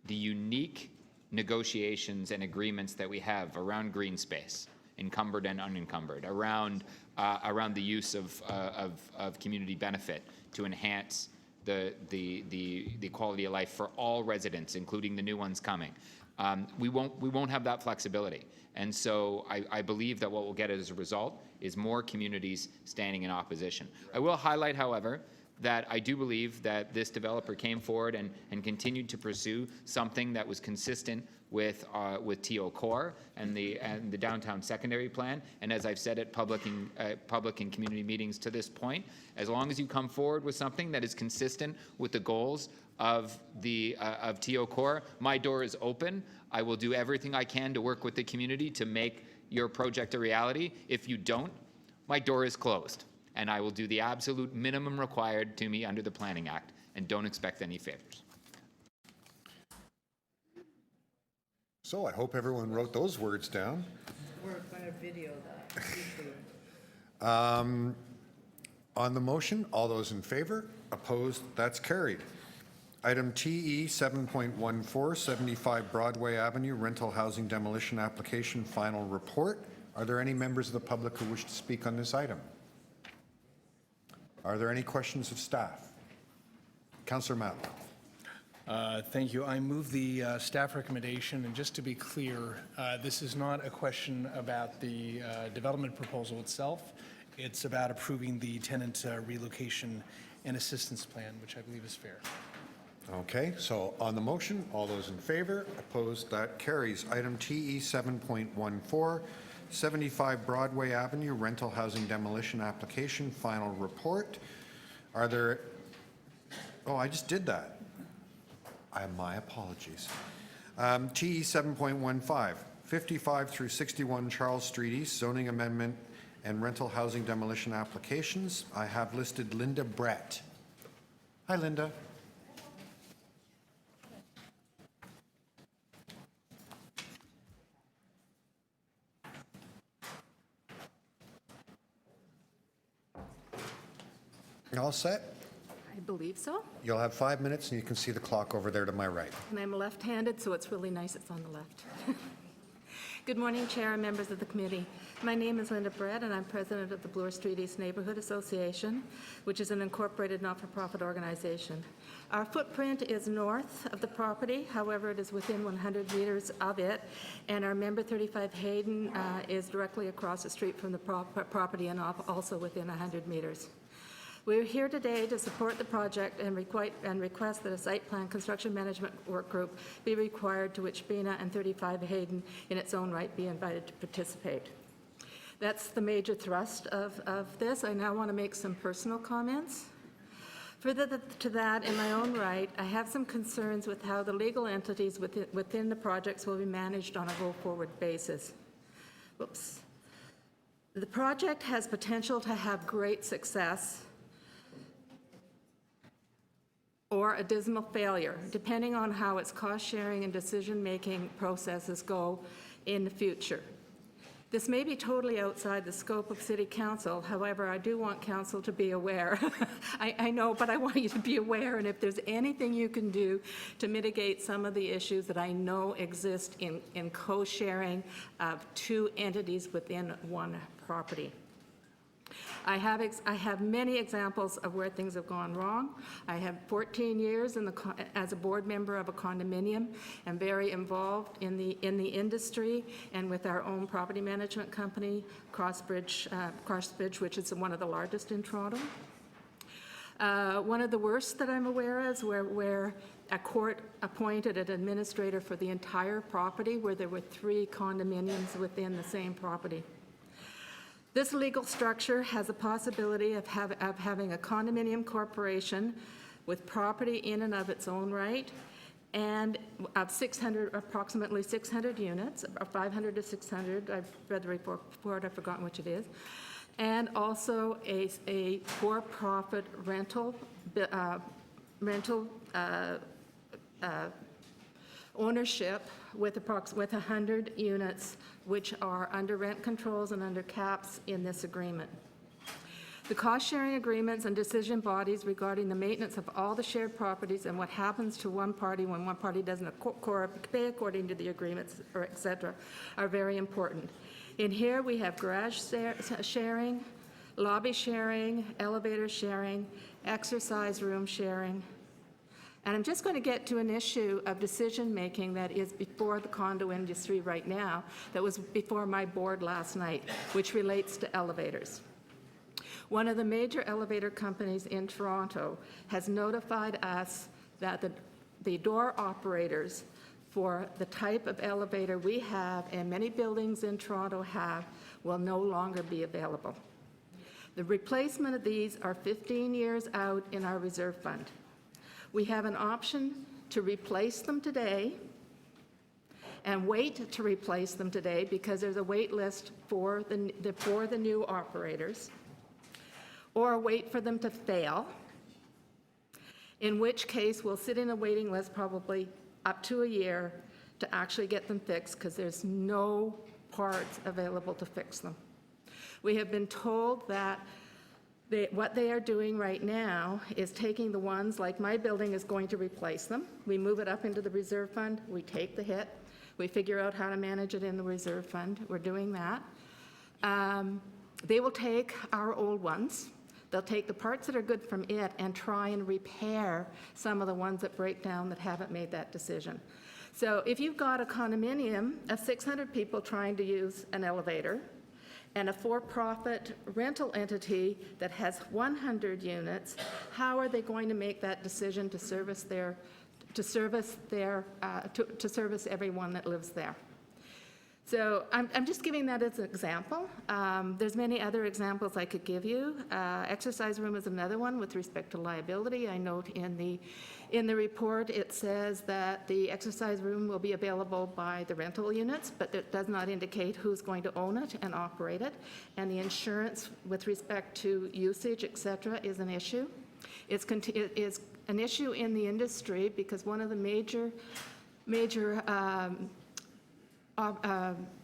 unique negotiations and agreements that we have around green space, encumbered and unencumbered, around the use of community benefit to enhance the quality of life for all residents, including the new ones coming. We won't have that flexibility. And so I believe that what we'll get as a result is more communities standing in opposition. I will highlight, however, that I do believe that this developer came forward and continued to pursue something that was consistent with TO Core and the downtown secondary plan. And as I've said at public and community meetings to this point, as long as you come forward with something that is consistent with the goals of TO Core, my door is open. I will do everything I can to work with the community to make your project a reality. If you don't, my door is closed, and I will do the absolute minimum required to me under the Planning Act, and don't expect any favors. So I hope everyone wrote those words down. We're going to video that. On the motion, all those in favor? Opposed? That's carried. Item TE 7.14, 75 Broadway Avenue, rental housing demolition application, final report. Are there any members of the public who wish to speak on this item? Are there any questions of staff? Councillor Matlow. Thank you. I move the staff recommendation, and just to be clear, this is not a question about the development proposal itself. It's about approving the tenant relocation and assistance plan, which I believe is fair. Okay, so on the motion, all those in favor? Opposed? That carries. Item TE 7.14, 75 Broadway Avenue, rental housing demolition application, final report. Are there... Oh, I just did that. My apologies. TE 7.15, 55 through 61 Charles Street East, zoning amendment and rental housing demolition applications. I have listed Linda Brett. Hi, Linda. You all set? I believe so. You'll have 5 minutes, and you can see the clock over there to my right. And I'm left-handed, so it's really nice it's on the left. Good morning, Chair and members of the committee. My name is Linda Brett, and I'm president of the Bloor Street East Neighborhood Association, which is an incorporated not-for-profit organization. Our footprint is north of the property, however, it is within 100 meters of it, and our member 35 Hayden is directly across the street from the property and also within 100 meters. We're here today to support the project and request that a site plan construction management work group be required, to which BINA and 35 Hayden in its own right be invited to participate. That's the major thrust of this. I now want to make some personal comments. Further to that, in my own right, I have some concerns with how the legal entities within the projects will be managed on a go-forward basis. Whoops. The project has potential to have great success or a dismal failure, depending on how its cost-sharing and decision-making processes go in the future. This may be totally outside the scope of City Council. However, I do want Council to be aware. I know, but I want you to be aware, and if there's anything you can do to mitigate some of the issues that I know exist in co-sharing of two entities within one property. I have many examples of where things have gone wrong. I have 14 years as a board member of a condominium and very involved in the industry and with our own property management company, Crossbridge, which is one of the largest in Toronto. One of the worst that I'm aware of is where a court appointed an administrator for the entire property, where there were 3 condominiums within the same property. This legal structure has a possibility of having a condominium corporation with property in and of its own right, and of approximately 600 units, 500 to 600. I've read the report, I've forgotten which it is, and also a for-profit rental ownership with 100 units, which are under rent controls and under caps in this agreement. The cost-sharing agreements and decision bodies regarding the maintenance of all the shared properties and what happens to one party when one party doesn't pay according to the agreements, or et cetera, are very important. In here, we have garage sharing, lobby sharing, elevator sharing, exercise room sharing. And I'm just going to get to an issue of decision-making that is before the condo industry right now, that was before my board last night, which relates to elevators. One of the major elevator companies in Toronto has notified us that the door operators for the type of elevator we have and many buildings in Toronto have will no longer be available. The replacement of these are 15 years out in our reserve fund. We have an option to replace them today and wait to replace them today because there's a wait list for the new operators, or wait for them to fail, in which case we'll sit in a waiting list probably up to a year to actually get them fixed because there's no parts available to fix them. We have been told that what they are doing right now is taking the ones, like my building is going to replace them. We move it up into the reserve fund, we take the hit, we figure out how to manage it in the reserve fund. We're doing that. They will take our old ones. They'll take the parts that are good from it and try and repair some of the ones that break down that haven't made that decision. So if you've got a condominium of 600 people trying to use an elevator and a for-profit rental entity that has 100 units, how are they going to make that decision to service everyone that lives there? So I'm just giving that as an example. There's many other examples I could give you. Exercise room is another one with respect to liability. I note in the report it says that the exercise room will be available by the rental units, but it does not indicate who's going to own it and operate it. And the insurance with respect to usage, et cetera, is an issue. It is an issue in the industry because one of the major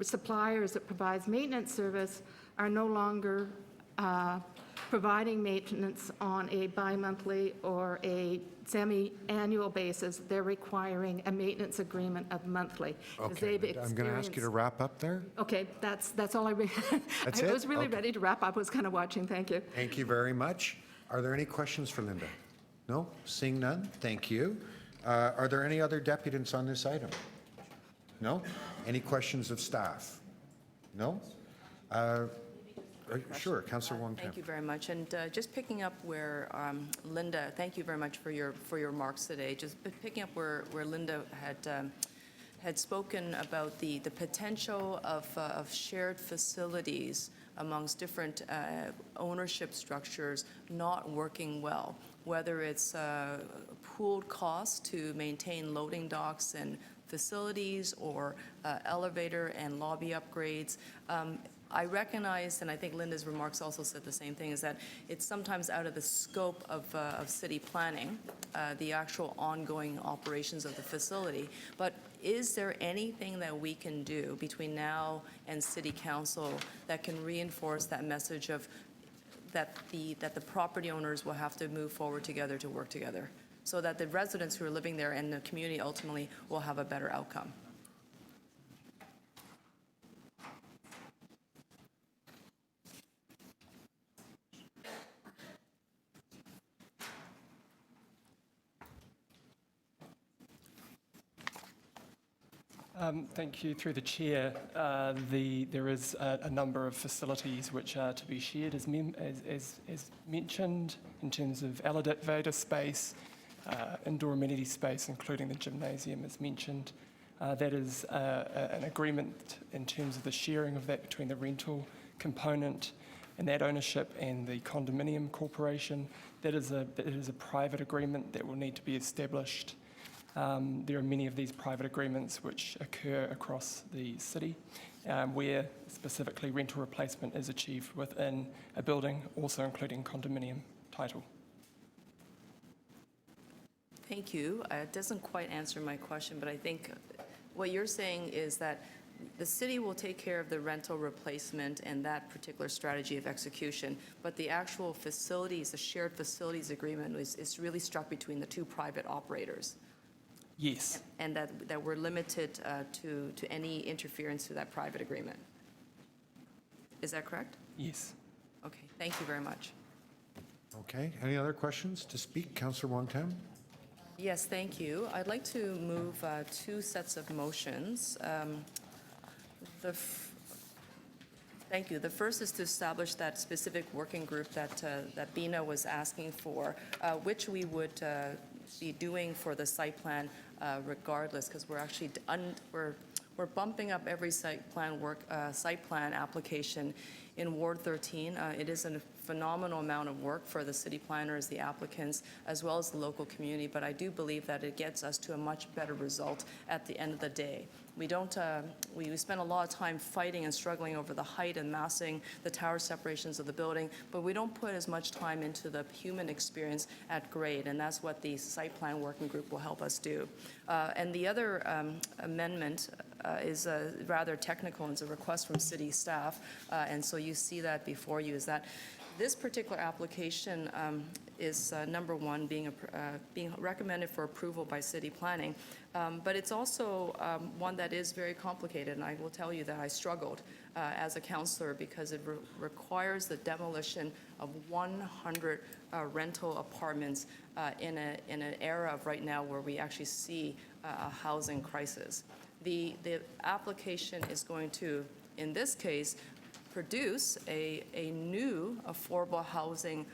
suppliers that provides maintenance service are no longer providing maintenance on a bi-monthly or a semi-annual basis. They're requiring a maintenance agreement of monthly. Okay, I'm going to ask you to wrap up there. Okay, that's all I That's I it? was really Okay. ready to wrap up. I was kind of watching. Thank you. Thank you very much. Are there any questions for Linda? No? Seeing none? Thank you. Are there any other deputants on this item? No? Any questions of staff? No? Sure, Councillor Wong Tam. Thank you very much. And just picking up where Linda, thank you very much for your remarks today. Just picking up where Linda had spoken about the potential of shared facilities amongst different ownership structures not working well, whether it's pooled costs to maintain loading docks and facilities or elevator and lobby upgrades. I recognize, and I think Linda's remarks also said the same thing, is that it's sometimes out of the scope of city planning, the actual ongoing operations of the facility. But is there anything that we can do between now and City Council that can reinforce that message of that the property owners will have to move forward together to work together, so that the residents who are living there and the community ultimately will have a better outcome? Thank you. Through the chair, there is a number of facilities which are to be shared, as mentioned, in terms of elevator space, indoor amenity space, including the gymnasium, as mentioned. That is an agreement in terms of the sharing of that between the rental component and that ownership and the condominium corporation. That is a private agreement that will need to be established. There are many of these private agreements which occur across the city, where specifically rental replacement is achieved within a building, also including condominium title. Thank you. It doesn't quite answer my question, but I think what you're saying is that The city will take care of the rental replacement and that particular strategy of execution, but the actual facilities, the shared facilities agreement is really struck between the two private operators. Yes. And that we're limited to any interference to that private agreement. Is that correct? Yes. Okay, thank you very much. Okay, any other questions to speak? Councillor Wong-Tam? Yes, thank you. I'd like to move two sets of motions. Thank you. The first is to establish that specific working group that Bina was asking for, which we would be doing for the site plan regardless, because we're actually we're bumping up every site plan application in Ward 13. It is a phenomenal amount of work for the city planners, the applicants, as well as the local community, but I do believe that it gets us to a much better result at the end of the day. We don't, we spend a lot of time fighting and struggling over the height and massing, the tower separations of the building, but we don't put as much time into the human experience at grade, and that's what the site plan working group will help us do. And the other amendment is rather technical, and it's a request from city staff, and so you see that before you, is that this particular application is, number one, being recommended for approval by city planning, but it's also one that is very complicated, and I will tell you that I struggled as a councillor because it requires the demolition of 100 rental apartments in an era of right now where we actually see a housing crisis. The application is going to, in this case, produce a new affordable housing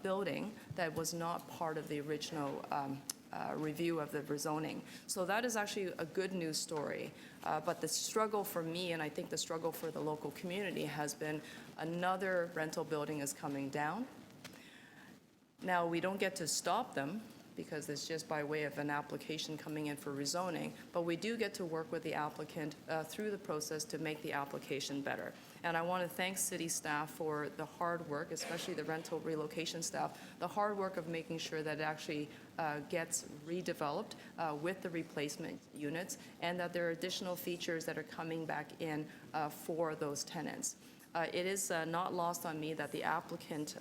building that was not part of the original review of the rezoning. So that is actually a good news story. But the struggle for me, and I think the struggle for the local community, has been another rental building is coming down. Now, we don't get to stop them because it's just by way of an application coming in for rezoning, but we do get to work with the applicant through the process to make the application better. And I want to thank city staff for the hard work, especially the rental relocation staff, the hard work of making sure that it actually gets redeveloped with the replacement units, and that there are additional features that are coming back in for those tenants. It is not lost on me that the applicant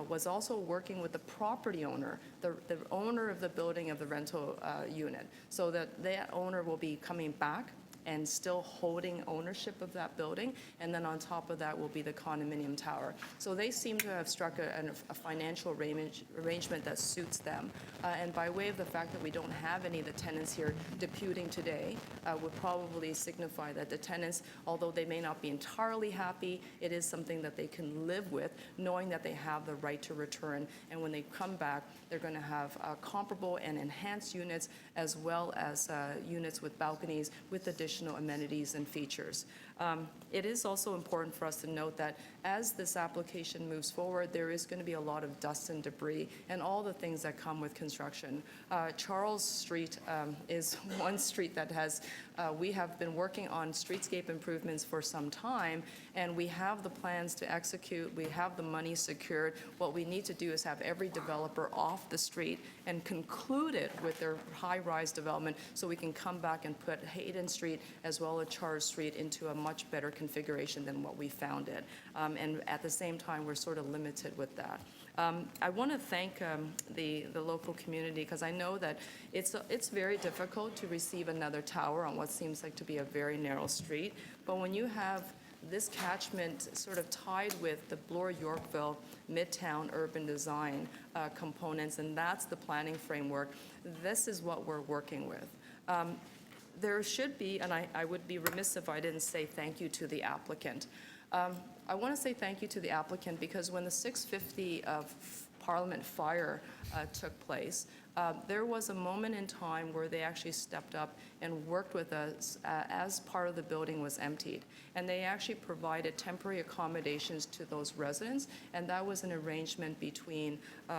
was also working with the property owner, the owner of the building of the rental unit, so that owner will be coming back and still holding ownership of that building, and then on top of that will be the condominium tower. So they seem to have struck a financial arrangement that suits them. And by way of the fact that we don't have any of the tenants here deputing today, would probably signify that the tenants, although they may not be entirely happy, it is something that they can live with, knowing that they have the right to return. And when they come back, they're going to have comparable and enhanced units, as well as units with balconies with additional amenities and features. It is also important for us to note that as this application moves forward, there is going to be a lot of dust and debris and all the things that come with construction. Charles Street is one street that has, we have been working on streetscape improvements for some time, and we have the plans to execute, we have the money secured. What we need to do is have every developer off the street and conclude it with their high-rise development, so we can come back and put Hayden Street as well as Charles Street into a much better configuration than what we found it. And at the same time, we're sort of limited with that. I want to thank the local community, because I know that it's very difficult to receive another tower on what seems like to be a very narrow street. But when you have this catchment sort of tied with the Bloor-Yorkville Midtown urban design components, and that's the planning framework, this is what we're working with. There should be, and I would be remiss if I didn't say thank you to the applicant. I want to say thank you to the applicant because when the 650 Parliament fire took place, there was a moment in time where they actually stepped up and worked with us as part of the building was emptied. And they actually provided temporary accommodations to those residents, and that was an arrangement between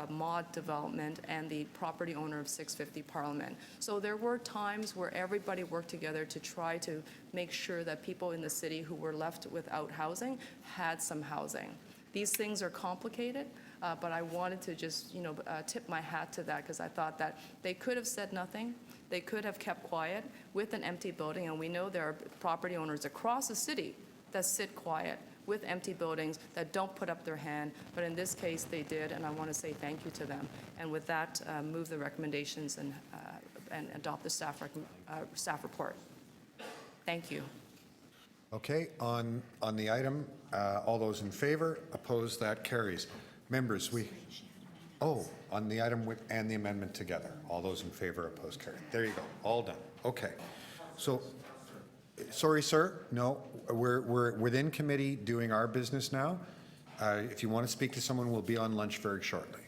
Mod Development and the property owner of 650 Parliament. So there were times where everybody worked together to try to make sure that people in the city who were left without housing had some housing. These things are complicated. But I wanted to just, tip my hat to that, because I thought that they could have said nothing. They could have kept quiet with an empty building, and we know there are property owners across the city that sit quiet with empty buildings that don't put up their hand, but in this case, they did, and I want to say thank you to them. And with that, move the recommendations and adopt the staff report. Thank you. Okay, on the item, all those in favor, opposed, that carries. Members, on the item and the amendment together, all those in favor, opposed, carried. There you go, all done. Okay, so, sorry, sir, no, we're within committee doing our business now. If you want to speak to someone, we'll be on lunch very shortly.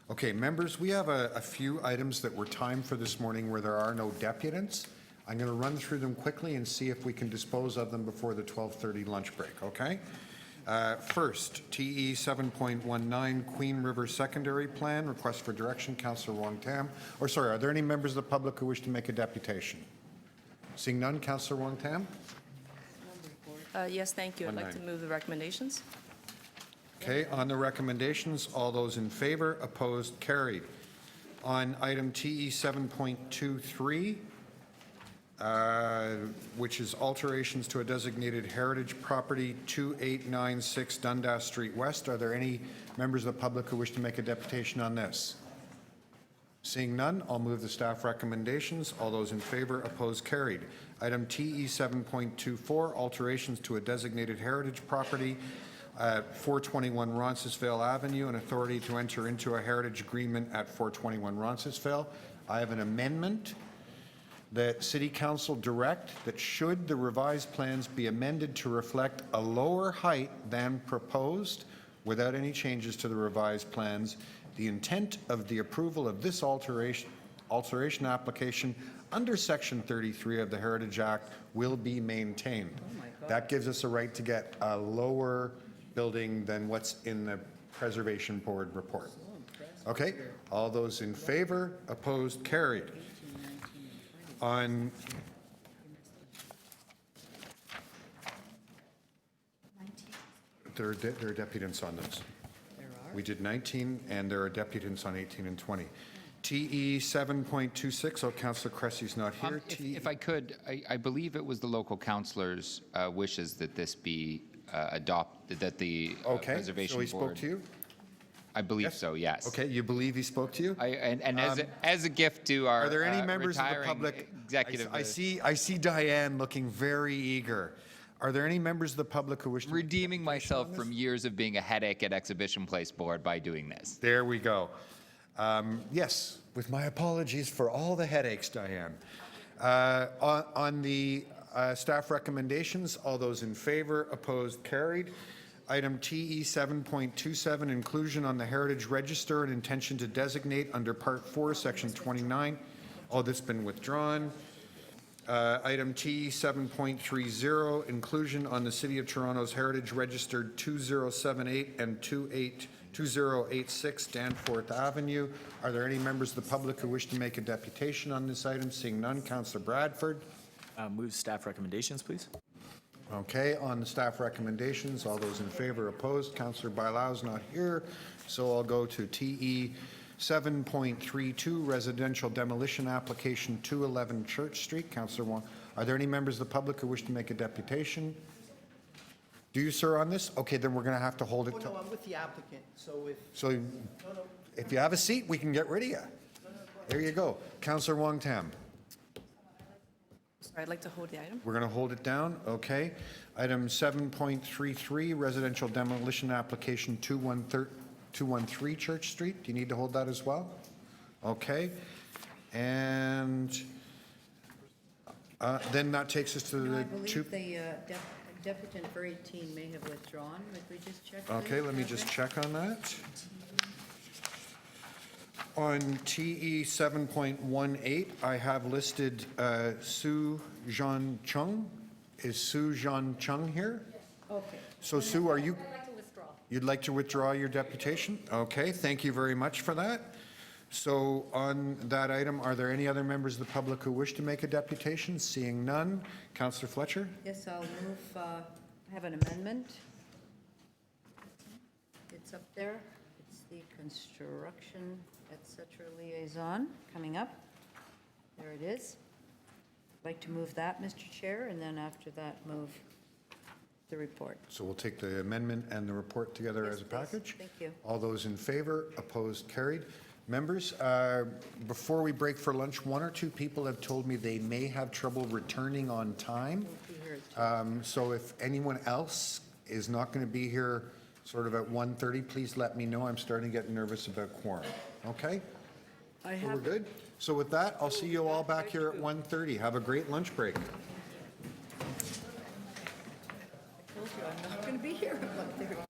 Okay, members, we have a few items that were timed for this morning where there are no deputants. I'm going to run through them quickly and see if we can dispose of them before the 12:30 lunch break, okay? First, TE 7.19 Queen River Secondary Plan, request for direction, Councillor Wong Tam. Or sorry, are there any members of the public who wish to make a deputation? Seeing none, Councillor Wong Tam? Yes, thank you. I'd like to move the recommendations. Okay, on the recommendations, all those in favor, opposed, carried. On item TE 7.23, which is alterations to a designated heritage property, 2896 Dundas Street West. Are there any members of the public who wish to make a deputation on this? Seeing none, I'll move the staff recommendations. All those in favor, opposed, carried. Item TE 7.24, alterations to a designated heritage property, 421 Roncesvalles Avenue, and authority to enter into a heritage agreement at 421 Roncesvalles. I have an amendment that City Council direct that should the revised plans be amended to reflect a lower height than proposed without any changes to the revised plans, the intent of the approval of this alteration application under Section 33 of the Heritage Act will be maintained. That gives us a right to get a lower building than what's in the Preservation Board report. Okay, all those in favor, opposed, carried. On there are deputants on those. We did 19, and there are deputants on 18 and 20. TE 7.26, oh, Councillor Cressy's not here. If I could, I believe it was the local councillor's wishes that this be adopted, that the Preservation so he Board... spoke to you? I believe so, yes. Okay, you believe he spoke to you? As a gift to our Are there any members of the public? Executive... I see Diane looking very eager. Are there any members of the public who wish to... Redeeming myself from years of being a headache at Exhibition Place Board by doing this. There we go. Yes, with my apologies for all the headaches, Diane. On the staff recommendations, all those in favor, opposed, carried. Item TE 7.27, inclusion on the Heritage Register and intention to designate under Part 4, Section 29. Oh, that's been withdrawn. Item TE 7.30, inclusion on the City of Toronto's Heritage Register 2078 and 2086 Danforth Avenue. Are there any members of the public who wish to make a deputation on this item? Seeing none, Councillor Bradford. Move staff recommendations, please. Okay, on the staff recommendations, all those in favor, opposed. Councillor Bailau's not here, so I'll go to TE 7.32, residential demolition application 211 Church Street. Councillor Wong, are there any members of the public who wish to make a deputation? Do you, sir, on this? Okay, then we're going to have to hold it. No, I'm with the applicant, so if... So if you have a seat, we can get rid of you. There you go. Councillor Wong Tam. Sorry, I'd like to hold the item. We're going to hold it down, okay. Item 7.33, residential demolition application 213 Church Street. Do you need to hold that as well? Okay. And then that takes us to No, the I believe the deputant for 18 may have withdrawn. Would we just check? Okay, let me just check on that. On TE 7.18, I have listed Sue Jean Chung. Is Sue Jean Chung here? Okay. So Sue, are you? I'd like to withdraw. You'd like to withdraw your deputation? Okay, thank you very much for that. So on that item, are there any other members of the public who wish to make a deputation? Seeing none, Councillor Fletcher? Yes, I'll move, I have an amendment. It's up there. It's the construction, etc. liaison coming up. There it is. I'd like to move that, Mr. Chair, and then after that, move the report. So we'll take the amendment and the report together Yes, as a please. package? Thank you. All those in favor, opposed, carried. Members, before we break for lunch, one or two people have told me they may have trouble returning on time. So if anyone else is not going to be here sort of at 1:30, please let me know. I'm starting to get nervous about quorum. Okay? I So we're have, good? So with that, I'll see you all back here at 1:30. Have a great lunch break. I told you I'm not going to be here at 1:30.